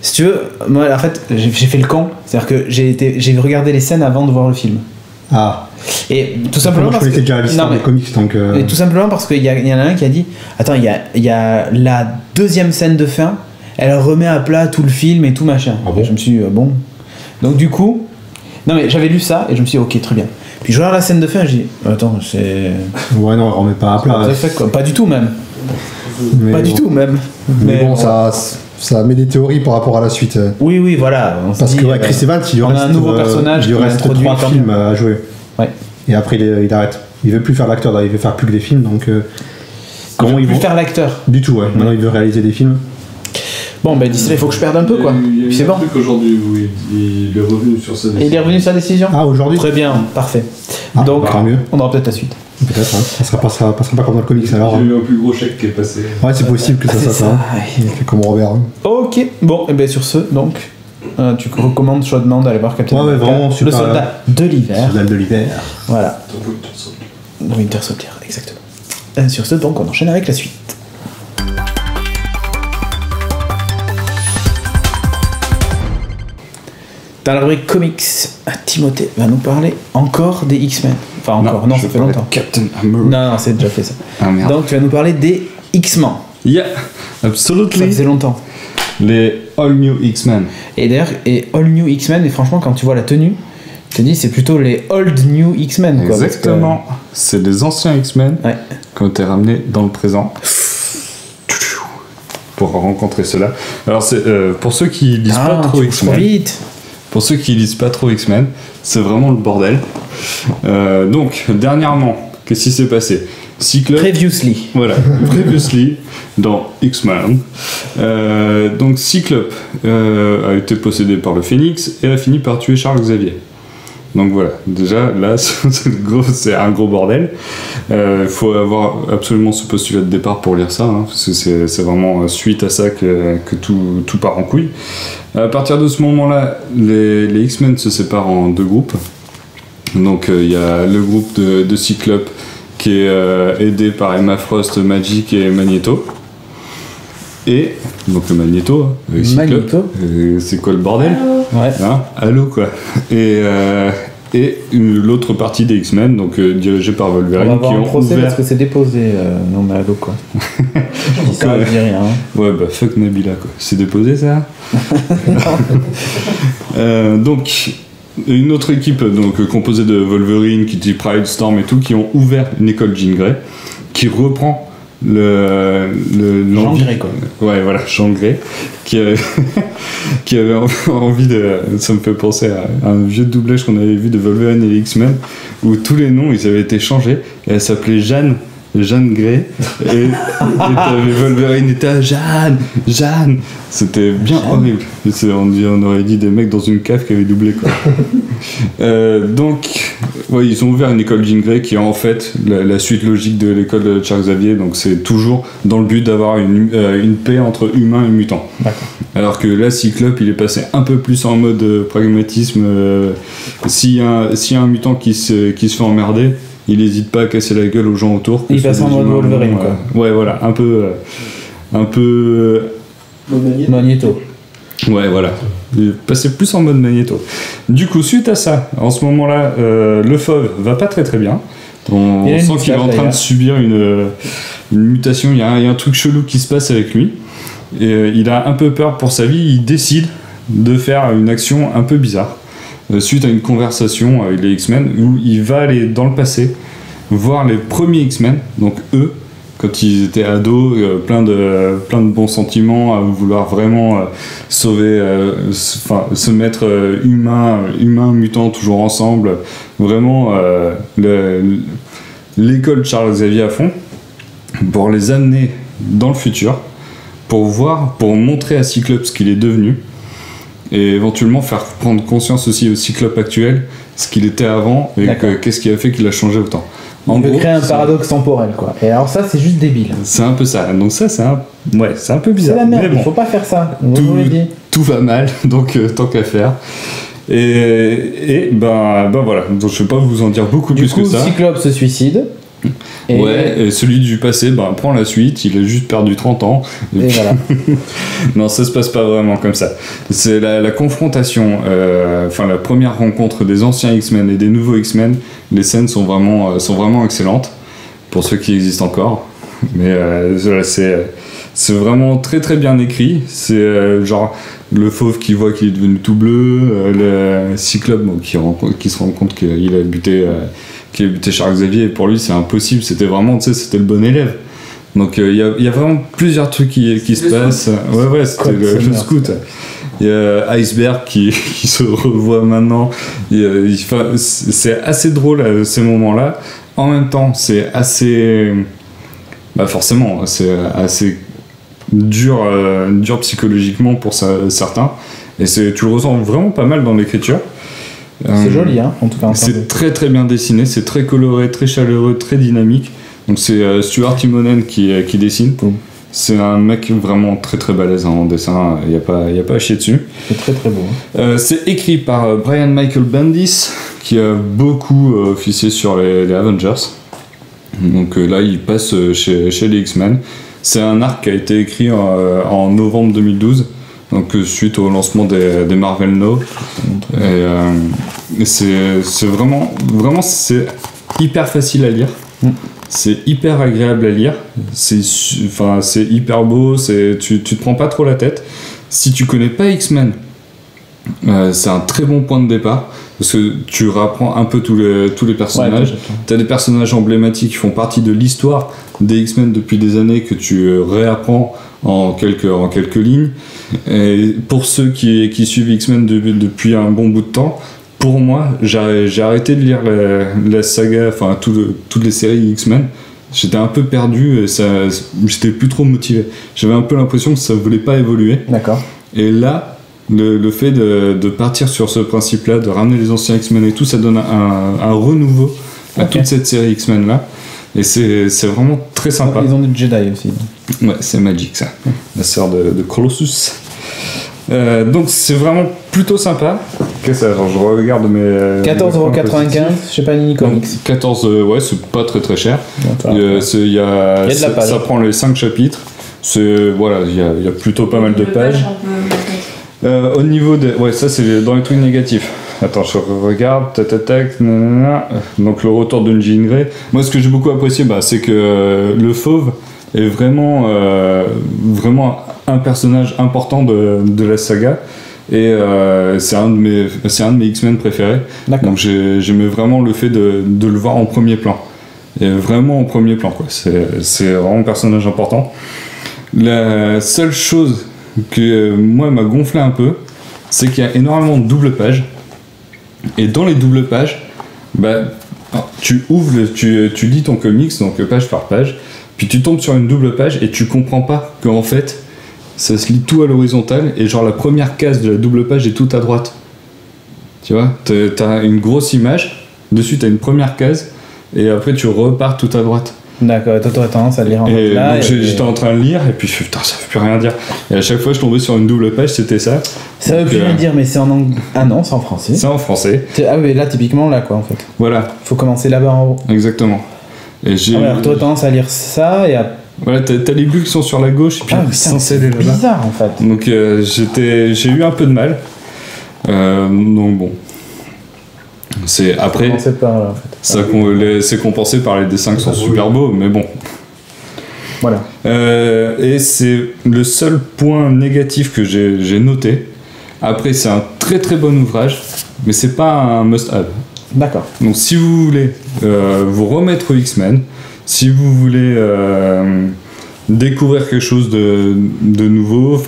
Si tu veux, moi en fait j'ai fait le camp, c'est-à-dire que j'ai regardé les scènes avant de voir le film. Ah. Et tout simplement parce que déjà l'histoire des comics donc. Et tout simplement parce qu'il y en a un qui a dit, attends, il y a la deuxième scène de fin, elle remet à plat tout le film et tout machin. Ah bon. Et je me suis dit, bon. Donc du coup, non mais j'avais lu ça et je me suis dit, ok, très bien. Puis je regarde la scène de fin et je dis, attends, c'est. Ouais, non, on remet pas à plat. Pas du tout même. Pas du tout même. Mais bon, ça met des théories par rapport à la suite. Oui, voilà. Parce que Chris Evans, il lui reste un nouveau personnage, il lui reste 3 films à jouer. Ouais. Et après, il arrête. Il veut plus faire l'acteur, il veut faire plus que des films. Donc, comment il veut faire l'acteur du tout, ouais. Maintenant, il veut réaliser des films. Bon, ben d'ici là, il faut que je perde un peu, quoi. Puis c'est bon. Aujourd'hui, oui, il est revenu sur sa décision. Et il est revenu sur sa décision. Ah, aujourd'hui. Très bien, parfait. Ah, donc, mieux. On aura peut-être la suite. Peut-être, hein. Ça passera pas comme dans le comics alors. J'ai eu un plus gros chèque qui est passé. Ouais, c'est possible que ça soit ça. Il fait comme Robert. Hein. Ok, bon, et bien sur ce, donc, tu recommandes chaudement d'aller voir Captain America. Ouais, vraiment, super. Le soldat de l'hiver. Le soldat de l'hiver. Voilà. Winter Soldier, exactement. Sur ce, donc, on enchaîne avec la suite. Dans la rubrique comics, Timothée va nous parler encore des X-Men. Enfin encore, non ça fait longtemps. Captain America. Non, c'est déjà fait ça. Ah merde. Donc tu vas nous parler des X-Men. Yeah, absolutely. Ça faisait longtemps. Les All New X-Men. Et d'ailleurs, All New X-Men, et franchement quand tu vois la tenue, tu te dis c'est plutôt les Old New X-Men. Quoi, exactement. Que... C'est des anciens X-Men qui ont été ramenés dans le présent. Pour rencontrer cela. Alors c'est pour ceux qui lisent pas trop X-Men. Pour ceux qui lisent pas trop X-Men, c'est vraiment le bordel. Donc, dernièrement, qu'est-ce qui s'est passé? Cyclope. Previously. Voilà, previously, dans X-Men. Donc, Cyclope a été possédé par le Phénix et a fini par tuer Charles Xavier. Donc voilà, déjà là c'est un gros bordel. Il faut avoir absolument ce postulat de départ pour lire ça, hein, parce que c'est vraiment suite à ça que tout part en couille. À partir de ce moment-là, les X-Men se séparent en deux groupes. Donc il y a le groupe de Cyclope qui est aidé par Emma Frost, Magic et Magneto. Et donc le Magneto, Cyclope, c'est quoi le bordel? Ouais. Hein, allô quoi. Et l'autre partie des X-Men, donc dirigée par Wolverine, on va qui ont procès ouvert... parce que c'est déposé. Non mais allô quoi. Je dis ça, je dis rien. Hein. Ouais bah fuck Nabila quoi. C'est déposé ça. Donc une autre équipe donc composée de Wolverine, Kitty Pryde, Storm et tout, qui ont ouvert une école Jean Grey, qui reprend Jean Grey quoi. Ouais voilà, Jean Grey qui avait envie de... Ça me fait penser à un vieux doublage qu'on avait vu de Wolverine et les X-Men où tous les noms ils avaient été changés et elle s'appelait Jeanne Grey et t'avais Wolverine était Jeanne, c'était bien horrible. On aurait dit des mecs dans une cave qui avaient doublé quoi. Donc ouais, ils ont ouvert une école Jean Grey qui est en fait la suite logique de l'école de Charles Xavier, donc c'est toujours dans le but d'avoir une paix entre humains et mutants. D'accord. Alors que là Cyclope il est passé un peu plus en mode pragmatisme. S'il y a un mutant qui se fait emmerder, il n'hésite pas à casser la gueule aux gens autour. Il passe en mode Wolverine quoi. Ouais voilà, un peu Magneto. Ouais voilà, il est passé plus en mode Magneto. Du coup suite à ça, en ce moment-là, le Fauve va pas très très bien. On sent qu'il est en train de subir une mutation, il y a un truc chelou qui se passe avec lui. Et il a un peu peur pour sa vie, il décide de faire une action un peu bizarre. Suite à une conversation avec les X-Men où il va aller dans le passé voir les premiers X-Men, donc eux, quand ils étaient ados, plein de bons sentiments, à vouloir vraiment sauver, se mettre humain, mutant, toujours ensemble, vraiment l'école Charles Xavier à fond pour les amener dans le futur, pour montrer à Cyclope ce qu'il est devenu et éventuellement faire prendre conscience aussi au Cyclope actuel ce qu'il était avant et qu'est-ce qui a fait qu'il a changé autant. On peut créer un paradoxe temporel, quoi. Et alors ça, c'est juste débile. C'est un peu ça. Donc ça, c'est un peu bizarre. C'est la merde, mais bon, faut pas faire ça. Tout va mal, donc tant qu'à faire. Et ben voilà. Donc je vais pas vous en dire beaucoup plus que ça. Du coup, Cyclope se suicide. Et celui du passé prend la suite, il a juste perdu 30 ans. Et voilà. Non, ça se passe pas vraiment comme ça. C'est la confrontation, la première rencontre des anciens X-Men et des nouveaux X-Men. Les scènes sont vraiment excellentes, pour ceux qui existent encore. Mais c'est vraiment très très bien écrit. C'est genre le fauve qui voit qu'il est devenu tout bleu, le Cyclope qui se rend compte qu'il a buté Charles Xavier, et pour lui c'est impossible, c'était vraiment, c'était le bon élève. Donc il y a vraiment plusieurs trucs qui se passent. Ouais, c'était le scout. Il y a Iceberg qui se revoit maintenant. C'est assez drôle à ces moments-là. En même temps, c'est assez... forcément, c'est assez dur psychologiquement pour certains. Et tu le ressens vraiment pas mal dans l'écriture. C'est joli, hein, en tout cas. C'est très très bien dessiné, c'est très coloré, très chaleureux, très dynamique. Donc c'est Stuart Immonen qui dessine. C'est un mec vraiment très très balèze en dessin, il n'y a pas à chier dessus. C'est très très beau. C'est écrit par Brian Michael Bendis, qui a beaucoup officié sur les Avengers. Donc là il passe chez les X-Men. C'est un arc qui a été écrit en novembre 2012. Donc suite au lancement des Marvel Now. Et c'est vraiment c'est hyper facile à lire. C'est hyper agréable à lire. C'est hyper beau. Tu te prends pas trop la tête. Si tu connais pas X-Men, c'est un très bon point de départ. Parce que tu rapprends un peu tous les personnages. Ouais, t'as des personnages emblématiques qui font partie de l'histoire des X-Men depuis des années que tu réapprends en quelques lignes. Et pour ceux qui suivent X-Men depuis un bon bout de temps, pour moi, j'ai arrêté de lire la saga, toutes les séries X-Men. J'étais un peu perdu et j'étais plus trop motivé. J'avais un peu l'impression que ça voulait pas évoluer. D'accord. Et là, le fait de partir sur ce principe-là, de ramener les anciens X-Men et tout, ça donne un renouveau à toute cette série X-Men là. Et c'est vraiment très sympa. Ils ont des Jedi aussi. Ouais, c'est Magic ça. La sœur de Colossus. Donc c'est vraiment plutôt sympa. Qu'est-ce que ça, genre, je regarde mes... 14,95€, je sais pas, Nini Comics. 14, ouais, c'est pas très très cher. Il y a de la page. Ça prend les 5 chapitres. Voilà, il y a plutôt pas mal de pages. Au niveau des... Ouais, ça c'est dans les trucs négatifs. Attends, je regarde, tac, nanana. Donc le retour de Jean Grey. Moi, ce que j'ai beaucoup apprécié, c'est que le fauve est vraiment un personnage important de la saga. Et c'est un de mes X-Men préférés. D'accord. Donc j'aimais vraiment le fait de le voir en premier plan. Et vraiment en premier plan, quoi. C'est vraiment un personnage important. La seule chose que moi m'a gonflé un peu, c'est qu'il y a énormément de doubles pages. Et dans les doubles pages, tu ouvres, tu lis ton comics, donc page par page, puis tu tombes sur une double page et tu comprends pas qu'en fait, ça se lit tout à l'horizontale et genre la première case de la double page est tout à droite. Tu vois, t'as une grosse image, dessus t'as une première case et après tu repars tout à droite. D'accord, toi t'aurais tendance à lire en là. Donc j'étais en train de lire et puis putain, ça veut plus rien dire. Et à chaque fois je tombais sur une double page, c'était ça. Ça veut plus rien dire, mais c'est en anglais. Ah non, c'est en français. C'est en français. Ah mais là typiquement là quoi en fait. Voilà. Faut commencer là-bas en haut. Exactement. Et alors toi tendance à lire ça et à... Voilà, t'as les bulles qui sont sur la gauche et puis c'est bizarre en fait. Donc j'ai eu un peu de mal. Donc bon. C'est après. En fait. C'est compensé par les dessins qui sont super beaux, mais bon. Voilà. Et c'est le seul point négatif que j'ai noté. Après, c'est un très très bon ouvrage, mais c'est pas un must-have. D'accord. Donc si vous voulez vous remettre aux X-Men, si vous voulez découvrir quelque chose de nouveau,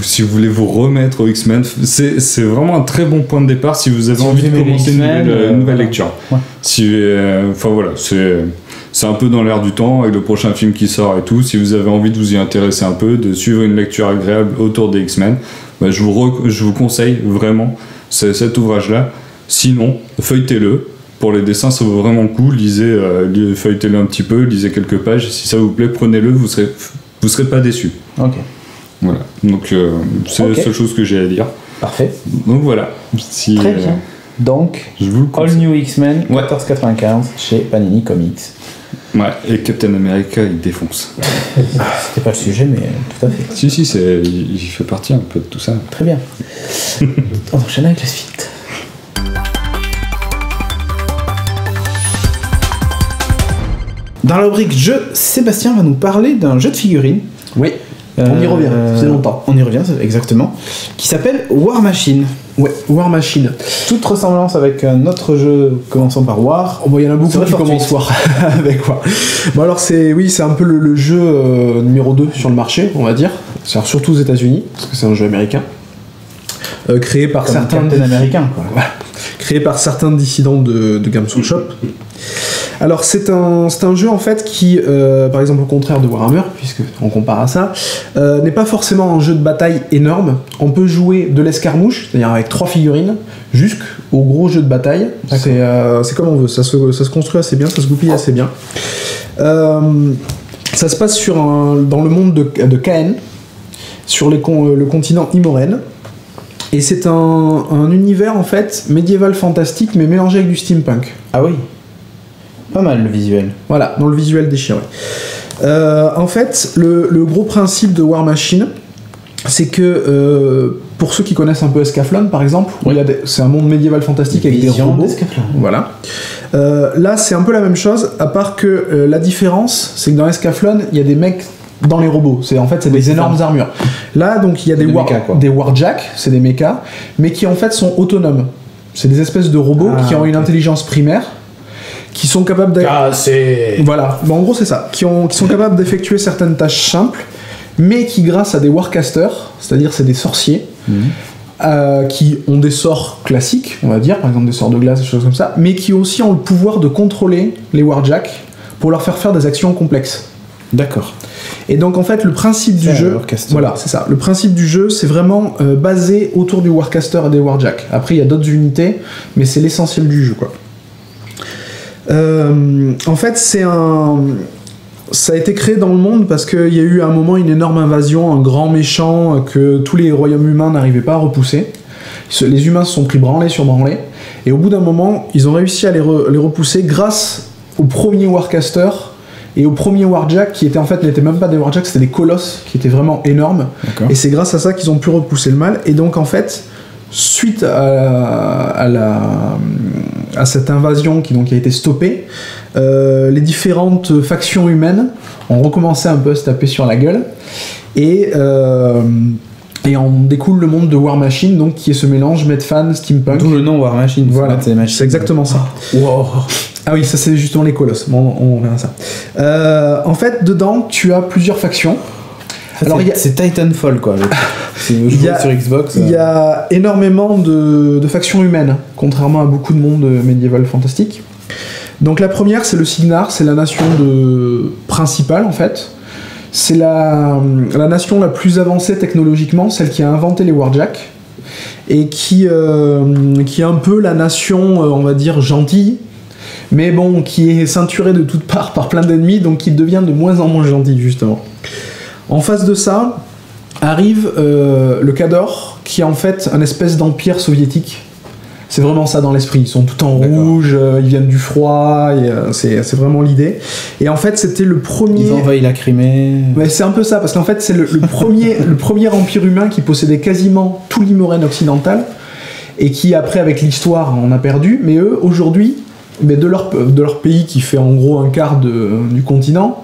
si vous voulez vous remettre aux X-Men, c'est vraiment un très bon point de départ si vous avez envie de commencer une nouvelle lecture. Ouais. Enfin voilà, c'est un peu dans l'air du temps avec le prochain film qui sort et tout. Si vous avez envie de vous y intéresser un peu, de suivre une lecture agréable autour des X-Men, bah, je vous conseille vraiment cet ouvrage-là. Sinon, feuilletez-le. Pour les dessins, ça vaut vraiment le coup. Feuilletez-le un petit peu, lisez quelques pages. Si ça vous plaît, prenez-le, vous serez pas déçus. Ok. Voilà. Donc, c'est la seule chose que j'ai à dire. Parfait. Donc voilà. Très bien. Donc, All New X-Men, 14,95 chez Panini Comics. Ouais, et Captain America, il défonce. C'était pas le sujet, mais tout à fait. Si, il fait partie un peu de tout ça. Très bien. On enchaîne avec la suite. Dans la rubrique jeu, Sébastien va nous parler d'un jeu de figurines. Oui, on y revient, c'est longtemps. On y revient, exactement. Qui s'appelle War Machine. Ouais, War Machine. Toute ressemblance avec un autre jeu commençant par War. Oh, bon, il y en a beaucoup qui commencent War avec War. Bon, alors, c'est un peu le jeu numéro 2 sur le marché, on va dire. C'est surtout aux États-Unis, parce que c'est un jeu américain. Créé par certains. Américains, quoi. Voilà. Créé par certains dissidents de Games Workshop. Alors c'est un jeu en fait qui, par exemple au contraire de Warhammer, puisque on compare à ça, n'est pas forcément un jeu de bataille énorme. On peut jouer de l'escarmouche, c'est-à-dire avec 3 figurines, jusqu'au gros jeu de bataille. C'est comme on veut, ça se construit assez bien, ça se goupille assez bien. Ça se passe dans le monde de Caen, sur le continent Imoren. Et c'est un univers en fait médiéval fantastique mais mélangé avec du steampunk. Ah oui. Pas mal le visuel. Voilà, dans le visuel déchiré. En fait, le gros principe de War Machine, c'est que pour ceux qui connaissent un peu Escaflowne par exemple, oui. C'est un monde médiéval fantastique avec des robots. Voilà. Là, c'est un peu la même chose, à part que la différence, c'est que dans Escaflowne, il y a des mecs dans les robots. C'est des énormes armures. Là, donc, il y a des Warjack, c'est des mechas, mais qui en fait sont autonomes. C'est des espèces de robots qui ont une intelligence primaire, qui sont capables voilà, bon, en gros c'est ça, qui sont capables d'effectuer certaines tâches simples, mais qui grâce à des warcasters, c'est-à-dire c'est des sorciers, qui ont des sorts classiques, on va dire, par exemple des sorts de glace, des choses comme ça, mais qui aussi ont le pouvoir de contrôler les warjacks pour leur faire des actions complexes. D'accord. Et donc en fait le principe du jeu, voilà, c'est ça. Le principe du jeu, c'est vraiment basé autour du warcaster et des warjacks. Après il y a d'autres unités, mais c'est l'essentiel du jeu, quoi. En fait, ça a été créé dans le monde parce qu'il y a eu à un moment une énorme invasion, un grand méchant que tous les royaumes humains n'arrivaient pas à repousser. Les humains se sont pris branlés sur branlés, et au bout d'un moment, ils ont réussi à les repousser grâce au premier Warcaster et au premier Warjack qui n'étaient même pas des Warjacks, c'était des colosses qui étaient vraiment énormes. D'accord. Et c'est grâce à ça qu'ils ont pu repousser le mal. Et donc en fait, suite à cette invasion qui a été stoppée, les différentes factions humaines ont recommencé un peu à se taper sur la gueule, et en découle le monde de War Machine, donc qui est ce mélange Medfan, steampunk. D'où le nom War Machine. Voilà, c'est exactement ça. Wow. Ah oui, ça c'est justement les colosses. Bon, on verra ça. En fait, dedans, tu as plusieurs factions. Alors, c'est Titanfall, quoi. Si vous jouez sur Xbox. Il y a énormément de factions humaines, contrairement à beaucoup de mondes médiéval fantastique. Donc la première, c'est le Cygnar, c'est la nation principale en fait. C'est la nation la plus avancée technologiquement, celle qui a inventé les Warjack, et qui est un peu la nation, on va dire, gentille, mais bon, qui est ceinturée de toutes parts par plein d'ennemis, donc qui devient de moins en moins gentille, justement. En face de ça, arrive le Khador, qui est en fait un espèce d'empire soviétique. C'est vraiment ça dans l'esprit. Ils sont tout en rouge, ils viennent du froid, et, c'est vraiment l'idée. Et en fait, c'était le premier... Ils envahissent la Crimée... Ouais, c'est un peu ça, parce qu'en fait, c'est le premier empire humain qui possédait quasiment tout l'Imoren occidental, et qui, après, avec l'histoire, on a perdu. Mais eux, aujourd'hui, de leur pays, qui fait en gros un quart du continent,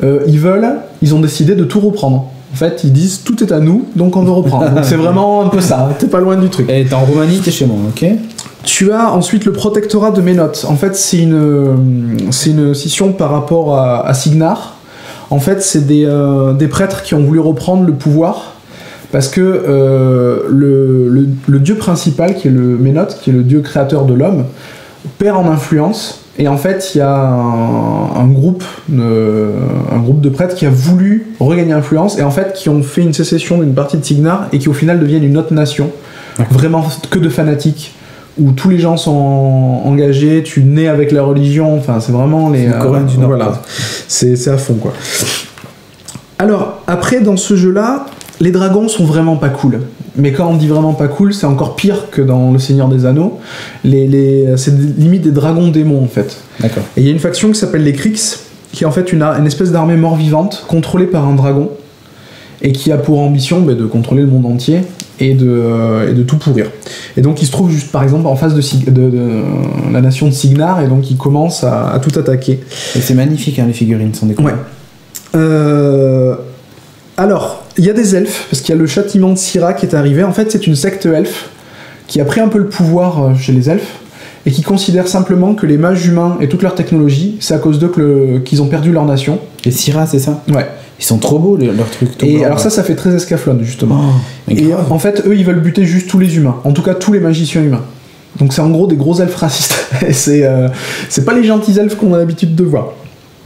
ils ont décidé de tout reprendre. En fait, ils disent tout est à nous, donc on veut reprendre. Donc c'est vraiment un peu ça, t'es pas loin du truc. Et t'es en Roumanie, t'es chez moi, ok. Tu as ensuite le protectorat de Ménote. En fait, c'est une scission par rapport à Cygnar. En fait, c'est des prêtres qui ont voulu reprendre le pouvoir parce que le dieu principal, qui est le Ménote, qui est le dieu créateur de l'homme, perd en influence, et en fait il y a un groupe de prêtres qui a voulu regagner influence, et en fait qui ont fait une sécession d'une partie de Cygnar, et qui au final deviennent une autre nation, vraiment que de fanatiques, où tous les gens sont engagés, tu nais avec la religion, enfin c'est vraiment les Corée du Nord. Voilà, c'est à fond quoi. Alors après dans ce jeu là, les dragons sont vraiment pas cool. Mais quand on dit vraiment pas cool, c'est encore pire que dans Le Seigneur des Anneaux. C'est limite des dragons démons en fait. D'accord. Et il y a une faction qui s'appelle les Krix, qui est en fait une espèce d'armée mort-vivante contrôlée par un dragon, et qui a pour ambition de contrôler le monde entier et de tout pourrir. Et donc il se trouve juste par exemple en face de la nation de Cygnar, et donc il commence à tout attaquer. Et c'est magnifique, hein, les figurines sont décorées. Ouais. Alors, il y a des elfes, parce qu'il y a le châtiment de Syrah qui est arrivé. En fait, c'est une secte elfe qui a pris un peu le pouvoir chez les elfes, et qui considère simplement que les mages humains et toute leur technologie, c'est à cause d'eux qu'ils ont perdu leur nation. Et Syrah, c'est ça? Ouais. Ils sont trop beaux, leurs trucs. Et blanc, alors ça fait très escaflonne, justement. Et en fait, eux, ils veulent buter juste tous les humains. En tout cas, tous les magiciens humains. Donc c'est en gros des gros elfes racistes. Et c'est pas les gentils elfes qu'on a l'habitude de voir.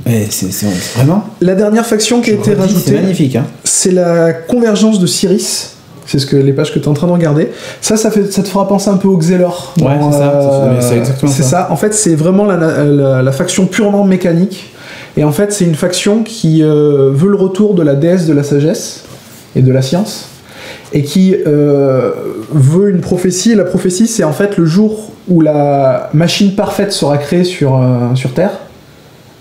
Et c'est vraiment... La dernière faction qui a été rajoutée, c'est magnifique, hein. C'est la convergence de Cyrus. C'est les pages que tu es en train de regarder. Ça te fera penser un peu au Xelor. Ouais, c'est ça. C'est exactement ça. C'est ça. En fait, c'est vraiment la faction purement mécanique. Et en fait, c'est une faction qui veut le retour de la déesse de la sagesse et de la science. Et qui veut une prophétie. Et la prophétie, c'est en fait le jour où la machine parfaite sera créée sur Terre,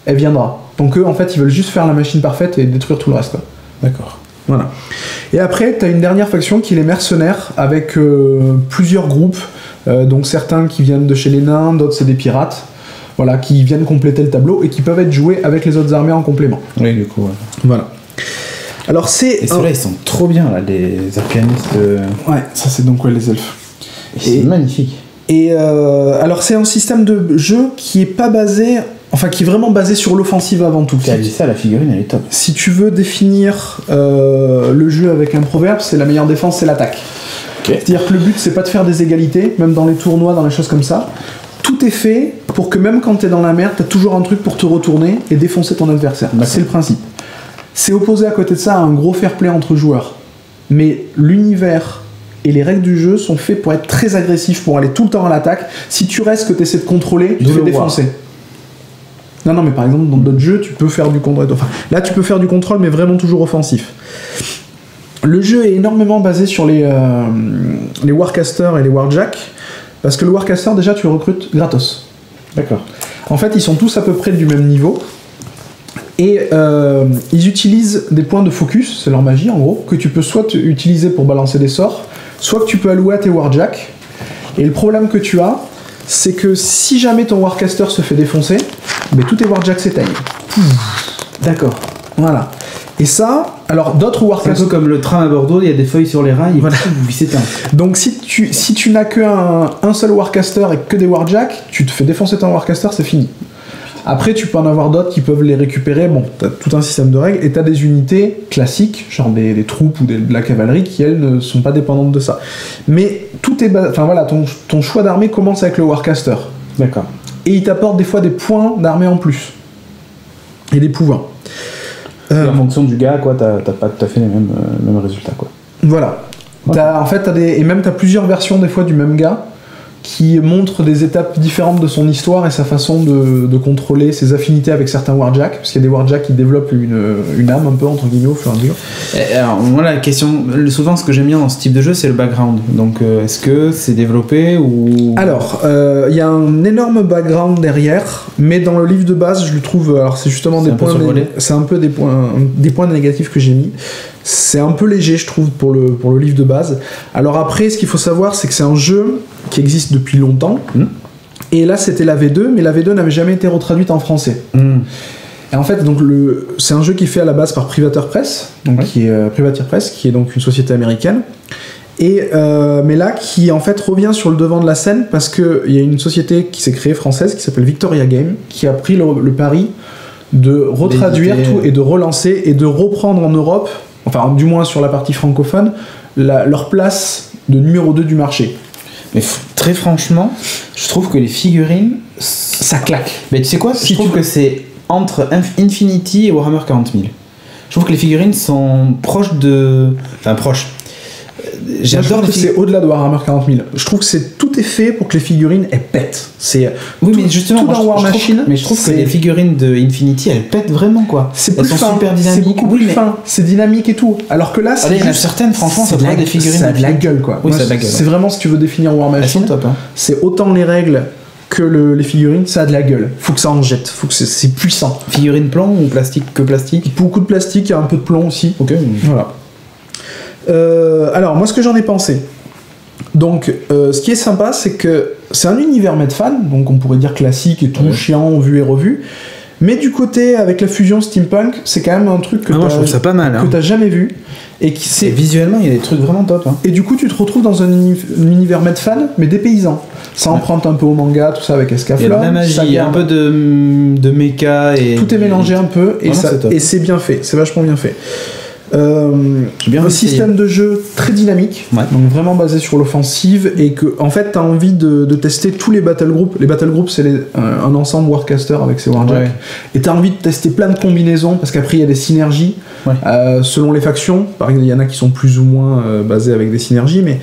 elle viendra. Donc eux, en fait, ils veulent juste faire la machine parfaite et détruire tout le reste. D'accord. Voilà. Et après, t'as une dernière faction qui est les mercenaires, avec plusieurs groupes, donc certains qui viennent de chez les nains, d'autres c'est des pirates, voilà, qui viennent compléter le tableau et qui peuvent être joués avec les autres armées en complément. Oui, du coup. Ouais. Voilà. Alors et ceux-là, ils sont trop bien, là, les arcanistes. Ouais, ça c'est donc les elfes. C'est magnifique. Et alors c'est un système de jeu qui est pas basé... Enfin, qui est vraiment basé sur l'offensive avant tout. C'est ça, la figurine, elle est top. Si tu veux définir le jeu avec un proverbe, c'est la meilleure défense, c'est l'attaque. Okay. C'est-à-dire que le but, c'est pas de faire des égalités, même dans les tournois, dans les choses comme ça. Tout est fait pour que même quand t'es dans la merde, t'as toujours un truc pour te retourner et défoncer ton adversaire. C'est le principe. C'est opposé à côté de ça à un gros fair play entre joueurs. Mais l'univers et les règles du jeu sont faits pour être très agressifs, pour aller tout le temps à l'attaque. Si tu restes que t'essaies de contrôler, tu te fais défoncer. Non, mais par exemple, dans d'autres jeux, tu peux faire du contrôle. Enfin, là, tu peux faire du contrôle, mais vraiment toujours offensif. Le jeu est énormément basé sur les Warcasters et les Warjacks, parce que le Warcaster, déjà, tu le recrutes gratos. D'accord. En fait, ils sont tous à peu près du même niveau, et ils utilisent des points de focus, c'est leur magie, en gros, que tu peux soit utiliser pour balancer des sorts, soit que tu peux allouer à tes Warjacks. Et le problème que tu as, c'est que si jamais ton Warcaster se fait défoncer, mais tous tes Warjacks s'éteignent. D'accord. Voilà. Et ça, alors d'autres Warcasters... C'est un peu comme le train à Bordeaux, il y a des feuilles sur les rails, voilà. Il s'éteint. Donc si tu n'as qu'un seul Warcaster et que des Warjacks, tu te fais défoncer ton Warcaster, c'est fini. Après, tu peux en avoir d'autres qui peuvent les récupérer. Bon, t'as tout un système de règles, et t'as des unités classiques, genre des troupes ou de la cavalerie, qui, elles, ne sont pas dépendantes de ça. Mais tout est... Enfin voilà, ton choix d'armée commence avec le Warcaster. D'accord. Et il t'apporte des fois des points d'armée en plus. Et des pouvoirs. Et en fonction du gars, quoi, t'as pas tout à fait les mêmes résultats, quoi. Voilà. Okay. En fait, et même t'as plusieurs versions des fois du même gars, qui montre des étapes différentes de son histoire et sa façon de contrôler ses affinités avec certains Warjacks, parce qu'il y a des Warjacks qui développent une âme un peu, entre guillemets, au fur et à mesure. Alors, moi, la question, souvent, ce que j'aime bien dans ce type de jeu, c'est le background. Donc, est-ce que c'est développé ou... Alors, il y a un énorme background derrière, mais dans le livre de base, je le trouve... Alors, c'est justement c'est un peu des points négatifs que j'ai mis. C'est un peu léger, je trouve, pour le livre de base. Alors après, ce qu'il faut savoir, c'est que c'est un jeu qui existe depuis longtemps. Et là, c'était la V2, mais la V2 n'avait jamais été retraduite en français. Et en fait, donc, c'est un jeu qui est fait à la base par Privateer Press, donc Privateer Press, qui est donc une société américaine. Et mais là, qui en fait revient sur le devant de la scène, parce qu'il y a une société qui s'est créée française, qui s'appelle Victoria Game, qui a pris le pari de retraduire tout et de relancer et de reprendre en Europe, enfin du moins sur la partie francophone, leur place de numéro 2 du marché. Mais très franchement, je trouve que les figurines, ça claque. Mais tu sais quoi, je trouve que c'est entre Infinity et Warhammer 40 000. Je trouve que les figurines sont proches de... Enfin, proches. J'adore les figurines. C'est au-delà de Warhammer 40 000. Je trouve que tout est fait pour que les figurines, elles pètent. Oui, mais justement, dans War Machine, mais je trouve que les figurines de Infinity, elles pètent vraiment, quoi. C'est plus fin, super dynamique. C'est beaucoup plus fin. C'est dynamique et tout. Alors que là, il y en a certaines, franchement, ça a des figurines. Ça a de la gueule, quoi. Oui, ça a de la gueule. C'est vraiment, si tu veux définir War Machine, c'est autant les règles que les figurines, ça a de la gueule. Faut que ça en jette, faut que c'est puissant. Figurine plomb ou plastique que plastique? Beaucoup de plastique, il y a un peu de plomb aussi. Ok. Voilà. Alors, moi, ce que j'en ai pensé. Donc, ce qui est sympa, c'est que c'est un univers Medfan, donc on pourrait dire classique et tout, chiant, vu et revu. Mais du côté, avec la fusion steampunk, c'est quand même un truc que t'as jamais vu. Et visuellement, il y a des trucs vraiment top. Hein. Et du coup, tu te retrouves dans un univers Medfan, mais des paysans. Ça emprunte un peu au manga, tout ça avec Escaflowne. Il y a de la magie, il y a un peu de méca. Tout est mélangé un peu, et c'est bien fait, c'est vachement bien fait. Un système de jeu très dynamique, donc vraiment basé sur l'offensive, et que en fait t'as envie de tester tous les battle groups. Les battle groups, c'est un ensemble Warcaster avec ses Warjack, et t'as envie de tester plein de combinaisons parce qu'après il y a des synergies selon les factions. Par exemple, il y en a qui sont plus ou moins basés avec des synergies, mais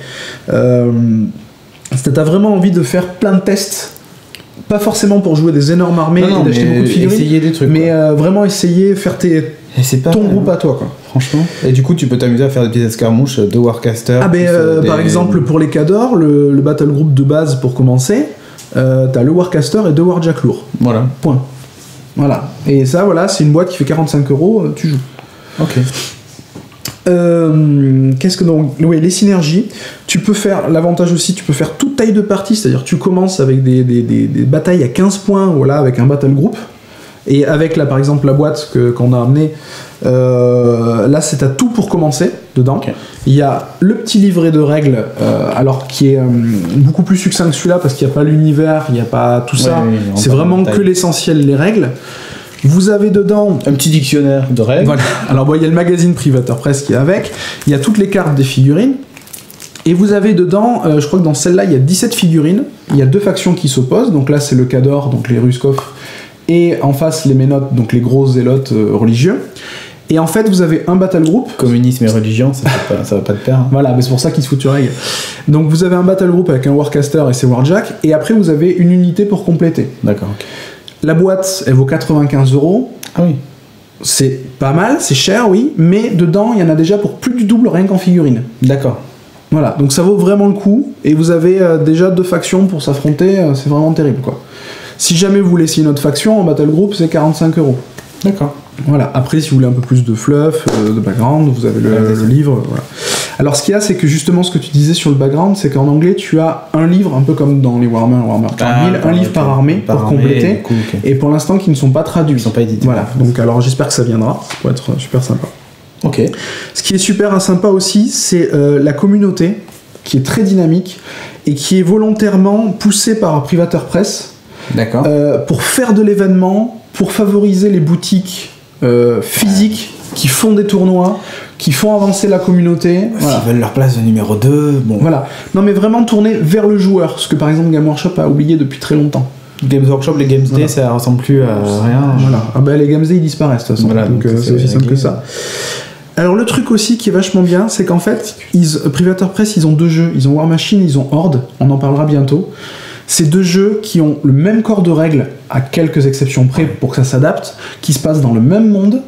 t'as vraiment envie de faire plein de tests. Pas forcément pour jouer des énormes armées et d'acheter beaucoup de figurines, essayer des trucs, mais vraiment essayer faire ton groupe à toi, quoi. Franchement. Et du coup, tu peux t'amuser à faire des petites escarmouches de Warcaster. Par exemple, pour les Cador, le battle group de base pour commencer, t'as le Warcaster et 2 Warjack lourds. Voilà. Point. Voilà. Et ça, voilà, c'est une boîte qui fait 45€, tu joues. Ok. Qu'est-ce que donc, les synergies, tu peux faire, l'avantage aussi, tu peux faire toute taille de partie, c'est-à-dire tu commences avec des batailles à 15 points, voilà, avec un battle group, et avec là par exemple la boîte qu'on a amenée, là c'est à tout pour commencer dedans. Okay. Il y a le petit livret de règles, alors qui est beaucoup plus succinct que celui-là parce qu'il n'y a pas l'univers, il n'y a pas tout ça, c'est vraiment que l'essentiel, les règles. Vous avez dedans un petit dictionnaire de règles. Voilà. Alors il y a le magazine Privateur Press qui est avec, il y a toutes les cartes des figurines, et vous avez dedans, je crois que dans celle-là il y a 17 figurines, il y a 2 factions qui s'opposent, donc là c'est le Cador, donc les Ruskov, et en face les Ménotes, donc les gros zélotes religieux. Et en fait, vous avez un battle group. Communisme et religion, ça va pas de pair. Hein. Voilà, mais c'est pour ça qu'ils se foutent sur règle. Donc vous avez un battle group avec un Warcaster et ses Warjack, et après vous avez une unité pour compléter. D'accord, ok. La boîte, elle vaut 95€. Ah oui. C'est pas mal, c'est cher, oui, mais dedans, il y en a déjà pour plus du double rien qu'en figurine. D'accord. Voilà, donc ça vaut vraiment le coup, et vous avez déjà 2 factions pour s'affronter, c'est vraiment terrible, quoi. Si jamais vous voulez essayer une autre faction, en battle group, c'est 45€. D'accord. Voilà, après si vous voulez un peu plus de fluff, de background, vous avez le livre, voilà. Alors ce qu'il y a, c'est que justement ce que tu disais sur le background, c'est qu'en anglais tu as un livre, un peu comme dans les Warhammer 40 000, un livre par armée pour compléter, et pour l'instant qui ne sont pas traduits. Ils sont pas édités. Voilà, donc alors j'espère que ça viendra, ça pourrait être super sympa. Ok. Ce qui est super sympa aussi, c'est la communauté, qui est très dynamique, et qui est volontairement poussée par Privateur Press. D'accord. Pour faire de l'événement, pour favoriser les boutiques physiques qui font des tournois, qui font avancer la communauté. Voilà. S'ils veulent leur place de numéro 2, bon. Voilà. Non mais vraiment tourner vers le joueur, ce que par exemple Game Workshop a oublié depuis très longtemps. Games Workshop, les Games Day, ça ressemble plus à rien. Voilà. Ah bah les Games Day ils disparaissent de toute façon, voilà, donc c'est aussi simple que ça. Alors le truc aussi qui est vachement bien, c'est qu'en fait, Privateur Press, ils ont 2 jeux. Ils ont War Machine, ils ont Horde, on en parlera bientôt. C'est 2 jeux qui ont le même corps de règles, à quelques exceptions près pour que ça s'adapte, qui se passent dans le même monde,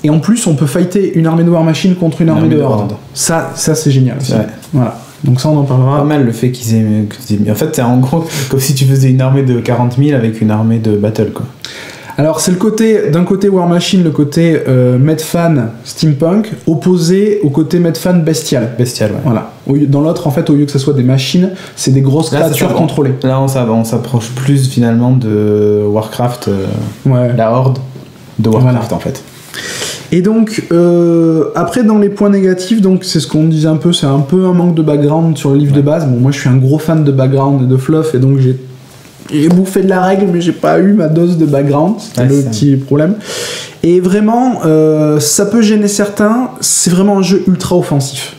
et en plus on peut fighter une armée de War Machine contre une armée de Horde. Ça c'est génial. C'est vrai. Voilà. Donc ça on en parlera. Pas mal le fait qu'ils aient... En fait c'est en gros comme si tu faisais une armée de 40 000 avec une armée de battle, quoi. Alors c'est d'un côté War Machine, le côté Medfan Steampunk, opposé au côté Medfan Bestial. Bestial, ouais. Voilà. Dans l'autre, en fait, au lieu que ce soit des machines, c'est des grosses créatures contrôlées. Là on s'approche plus finalement de Warcraft, la Horde de Warcraft, en fait. Et donc, après dans les points négatifs, donc c'est ce qu'on disait un peu, c'est un peu un manque de background sur le livre de base. Bon, moi je suis un gros fan de background et de fluff, et donc j'ai bouffé de la règle, mais j'ai pas eu ma dose de background, c'était le petit problème. Et vraiment, ça peut gêner certains, c'est vraiment un jeu ultra offensif.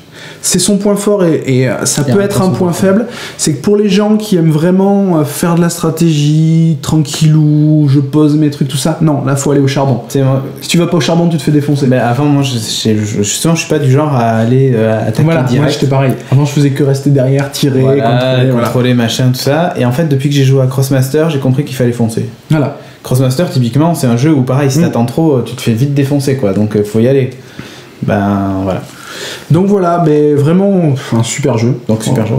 c'est son point fort et ça peut être un point faible. C'est que pour les gens qui aiment vraiment faire de la stratégie, tranquillou, je pose mes trucs, tout ça, non, là faut aller au charbon. Si tu vas pas au charbon, tu te fais défoncer. Avant, moi, justement, je suis pas du genre à aller attaquer direct. Moi j'étais pareil. Avant, je faisais que rester derrière, tirer, contrôler, machin, tout ça. Et en fait, depuis que j'ai joué à Crossmaster, j'ai compris qu'il fallait foncer. Voilà. Crossmaster, typiquement, c'est un jeu où pareil, si t'attends trop, tu te fais vite défoncer, quoi. Donc faut y aller. Voilà. Donc voilà, mais vraiment un super jeu.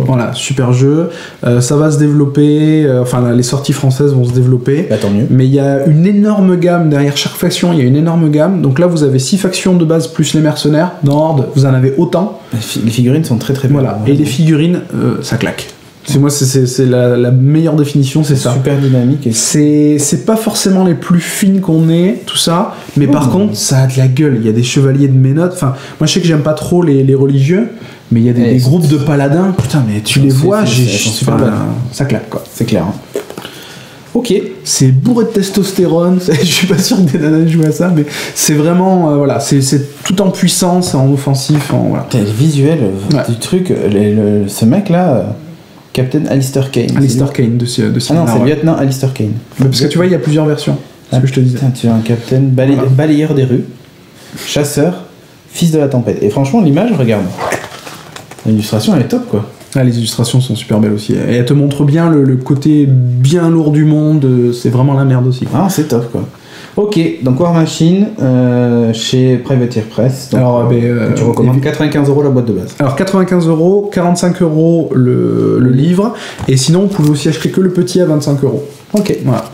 Voilà, super jeu. Ça va se développer. Les sorties françaises vont se développer. Tant mieux. Mais il y a une énorme gamme derrière chaque faction. Il y a une énorme gamme. Donc là, vous avez 6 factions de base plus les mercenaires. Dans Horde, vous en avez autant. Les figurines sont très très belles. Voilà. Et les figurines, ça claque. C'est la meilleure définition, c'est ça. Super dynamique. C'est pas forcément les plus fines qu'on ait, tout ça, mais par contre, ça a de la gueule. Il y a des chevaliers de Ménote. Enfin, moi, je sais que j'aime pas trop les religieux, mais il y a des groupes de paladins. Putain, mais tu les vois, ça claque, quoi. C'est clair. Hein. Ok. C'est bourré de testostérone. Je suis pas sûr que des nanas jouent à ça, mais c'est vraiment, c'est tout en puissance, en offensif, voilà. T'as le visuel du truc. Ce mec-là. Captain Alistair Kane. Alistair Kane de non, c'est lieutenant Alistair Kane. Mais parce que tu vois, il y a plusieurs versions. C'est ce que je te disais. Tu es un capitaine balayeur des rues, chasseur, fils de la tempête. Et franchement, l'image, regarde. L'illustration, elle est top, quoi. Les illustrations sont super belles aussi. Et elle te montre bien le côté bien lourd du monde. C'est vraiment la merde aussi. C'est top, quoi. Ok, donc War Machine chez Privateer Press. Donc, alors, tu recommandes 95€ la boîte de base. Alors 95€, 45€ le livre, et sinon vous pouvez aussi acheter que le petit à 25€. Ok, voilà.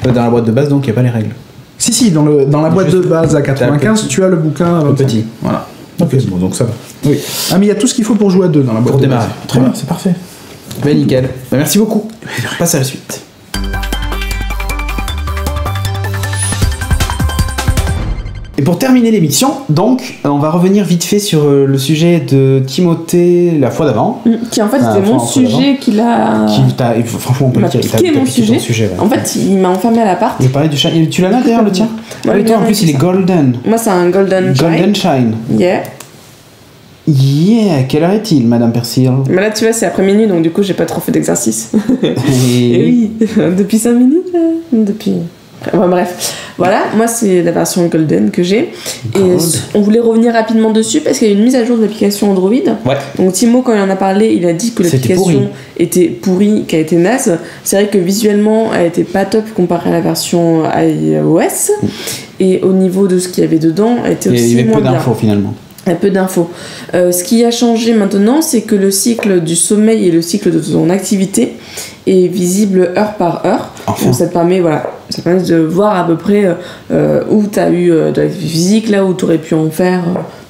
Dans la boîte de base, donc il n'y a pas les règles. Si, dans la boîte de base à 95, tu as le bouquin à 25. Le petit. Voilà. Ok, bon, donc ça va. Oui. Mais il y a tout ce qu'il faut pour jouer à 2 dans la boîte pour de démarrer. base. Très bien, c'est parfait. Nickel. Merci beaucoup. On passe à la suite. Et pour terminer l'émission, donc, on va revenir vite fait sur le sujet de Timothée la fois d'avant. Qui en fait était mon sujet qu'il a... Franchement, on peut le dire, il m'a piqué mon sujet. En fait, il m'a enfermé à l'appart. Il parlait du chat. Tu l'as là d'ailleurs, le tien? Ouais, toi, en plus, il est golden. Moi, c'est un golden shine. Golden shine. Yeah, quelle heure est-il, Madame Persil? Mais là, tu vois, c'est après minuit, donc du coup, j'ai pas trop fait d'exercice. Et oui, depuis 5 minutes, depuis... bref, voilà, moi c'est la version Golden que j'ai. Et on voulait revenir rapidement dessus parce qu'il y a une mise à jour de l'application Android. Ouais. Donc Timo, quand il en a parlé, il a dit que l'application était pourrie, qu'elle était naze. C'est vrai que visuellement, elle était pas top comparée à la version iOS. Et au niveau de ce qu'il y avait dedans, elle était aussi moins bien. Il y avait peu d'infos finalement. Un peu d'infos. Ce qui a changé maintenant, c'est que le cycle du sommeil et le cycle de ton activité est visible heure par heure. Donc ça te permet de voir à peu près où tu as eu de l'activité physique, là où tu aurais pu en faire.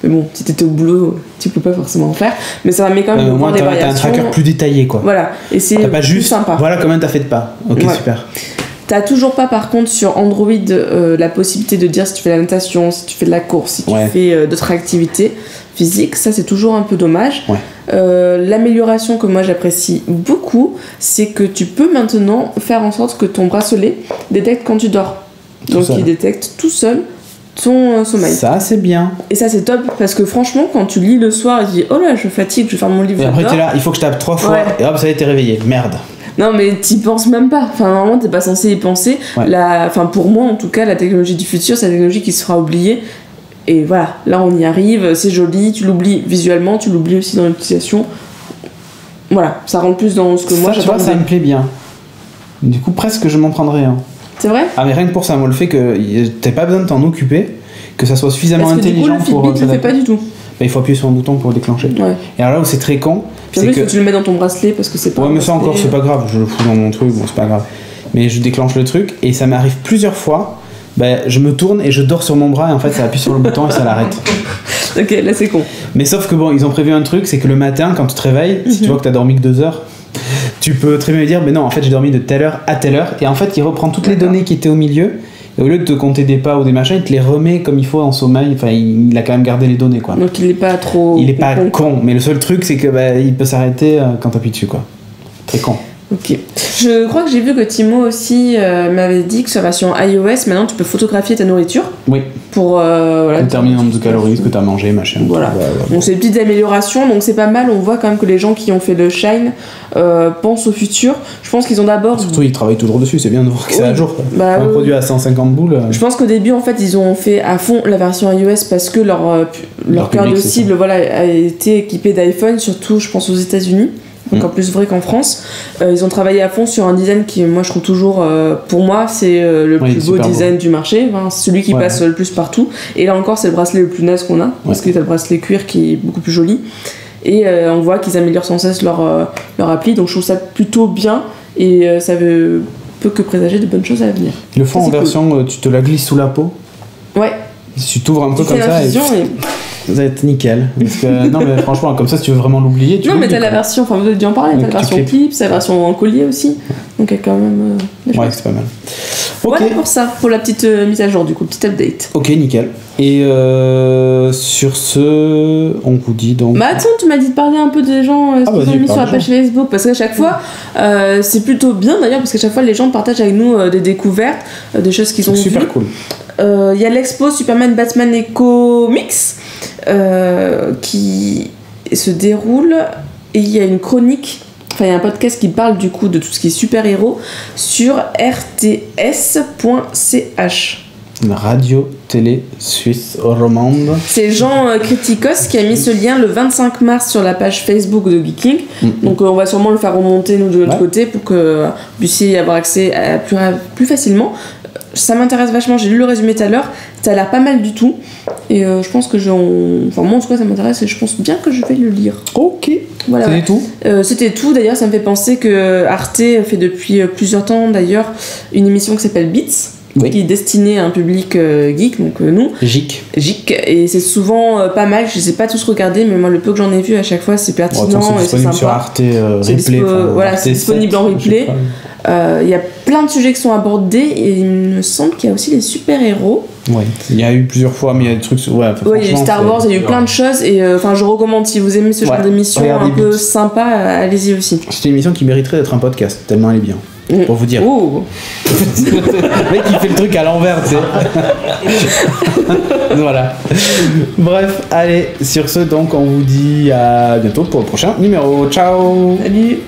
Mais bon, si tu étais au boulot, tu peux pas forcément en faire. Mais ça permet quand même de voir des variations. T'as un tracker plus détaillé, quoi. Voilà. Et c'est pas plus juste sympa. Voilà combien t'as fait de pas. Ok, super. T'as toujours pas par contre sur Android la possibilité de dire si tu fais la natation, si tu fais de la course, si tu fais d'autres activités physiques. Ça c'est toujours un peu dommage. L'amélioration que moi j'apprécie beaucoup, c'est que tu peux maintenant faire en sorte que ton bracelet détecte quand tu dors. Donc il détecte tout seul ton sommeil. Ça c'est bien. Et ça c'est top parce que franchement quand tu lis le soir et tu dis oh là je fatigue, je vais faire mon livre. Et après t'es là, il faut que je tape 3 fois et hop ça y est t'es réveillé. Merde. Non mais t'y penses même pas, enfin normalement t'es pas censé y penser. Pour moi en tout cas la technologie du futur c'est la technologie qui sera oubliée. Et voilà, là on y arrive, c'est joli, tu l'oublies visuellement, tu l'oublies aussi dans l'utilisation. Voilà, ça rentre plus dans ce que moi j'attends. Ça me plaît bien. Du coup presque je m'en prendrais un. C'est vrai? Ah mais rien que pour ça, moi le fait que t'aies pas besoin de t'en occuper, que ça soit suffisamment intelligent du coup, le Fitbit le fait pas du tout. Il faut appuyer sur un bouton pour le déclencher. Et alors là où c'est très con, c'est que tu le mets dans ton bracelet parce que c'est pas. Ouais mais ça encore c'est pas grave, je le fous dans mon truc, bon c'est pas grave. Mais je déclenche le truc et ça m'arrive plusieurs fois. Je me tourne et je dors sur mon bras et en fait ça appuie sur le bouton et ça l'arrête. Ok, là c'est con. Mais sauf que bon, ils ont prévu un truc, c'est que le matin quand tu te réveilles, si tu vois que t'as dormi que 2 heures, tu peux très bien lui dire mais non en fait j'ai dormi de telle heure à telle heure et en fait il reprend toutes les données qui étaient au milieu et au lieu de te compter des pas ou des machins, il te les remet comme il faut en sommeil, enfin il a quand même gardé les données quoi. Donc il est pas trop... Il est pas con, mais le seul truc c'est que il peut s'arrêter quand t'appuies dessus quoi. Très con. Ok. Je crois que j'ai vu que Timo aussi m'avait dit que sur la version iOS, maintenant tu peux photographier ta nourriture. Oui. Pour déterminer le nombre de calories, ce que tu as mangé, machin. Voilà. Donc c'est des petites améliorations, donc c'est pas mal. On voit quand même que les gens qui ont fait le Shine pensent au futur. Je pense qu'ils ont d'abord. Surtout, ils travaillent toujours dessus, c'est bien de voir que c'est à jour. Un produit à 150 boules. Je pense qu'au début, en fait, ils ont fait à fond la version iOS parce que leur cœur de cible a été équipé d'iPhone, surtout, je pense, aux États-Unis. Encore plus vrai qu'en France. Ils ont travaillé à fond sur un design qui, moi, je trouve toujours, pour moi, c'est le plus beau design du marché. Enfin, c'est celui qui passe le plus partout. Et là encore, c'est le bracelet le plus naze qu'on a, parce que t'as le bracelet cuir qui est beaucoup plus joli. Et on voit qu'ils améliorent sans cesse leur appli, donc je trouve ça plutôt bien. Et ça peut que présager de bonnes choses à venir. Ils le font en version, tu te la glisses sous la peau. Ouais. Tu t'ouvres un peu comme ça. Ça va être nickel. Parce que, non, mais franchement, comme ça, si tu veux vraiment l'oublier, tu non, mais t'as la version, enfin, vous avez dû en parler, t'as la version clip, t'as la version en collier aussi. Donc, il y a quand même. Ouais, c'est pas mal. Voilà pour ça, pour la petite mise à jour, du coup, petite update. Ok, nickel. Et sur ce, on vous dit donc. Bah, attends, tu m'as dit de parler un peu des gens qui ont mis sur la page Facebook. Parce qu'à chaque fois, c'est plutôt bien d'ailleurs, parce qu'à chaque fois, les gens partagent avec nous des découvertes, des choses qu'ils ont vues. Super cool. Il y a l'expo Superman Batman et Comics qui se déroule et il y a une chronique, enfin il y a un podcast qui parle du coup de tout ce qui est super-héros sur rts.ch. Une radio télé suisse romande. C'est Jean Criticos qui a mis ce lien le 25 mars sur la page Facebook de Geeking. Donc on va sûrement le faire remonter nous de notre côté pour que vous puissiez y avoir accès plus facilement. Ça m'intéresse vachement, j'ai lu le résumé tout à l'heure, ça a l'air pas mal du tout. Et je pense que enfin moi en tout cas ça m'intéresse et je pense bien que je vais le lire. Ok. Voilà. C'était tout C'était tout, d'ailleurs ça me fait penser que Arte fait depuis plusieurs temps d'ailleurs une émission qui s'appelle Beats. Qui est destinée à un public geek, donc nous. Geek. Et c'est souvent pas mal, je les ai pas tous regardés, mais moi le peu que j'en ai vu à chaque fois c'est pertinent et c'est sympa. Sur Arte Replay. Voilà, c'est disponible en replay. Il y a plein de sujets qui sont abordés et il me semble qu'il y a aussi les super-héros. Ouais, il y a eu plusieurs fois, mais il y a des trucs. Ouais, il y a eu Star Wars, il y a eu plein de choses et enfin je recommande si vous aimez ce genre d'émission un peu sympa, allez-y aussi. C'est une émission qui mériterait d'être un podcast, tellement elle est bien. Pour vous dire. Oh. Le mec il fait le truc à l'envers, tu sais. Voilà. Bref, allez, sur ce donc on vous dit à bientôt pour le prochain numéro. Ciao. Salut.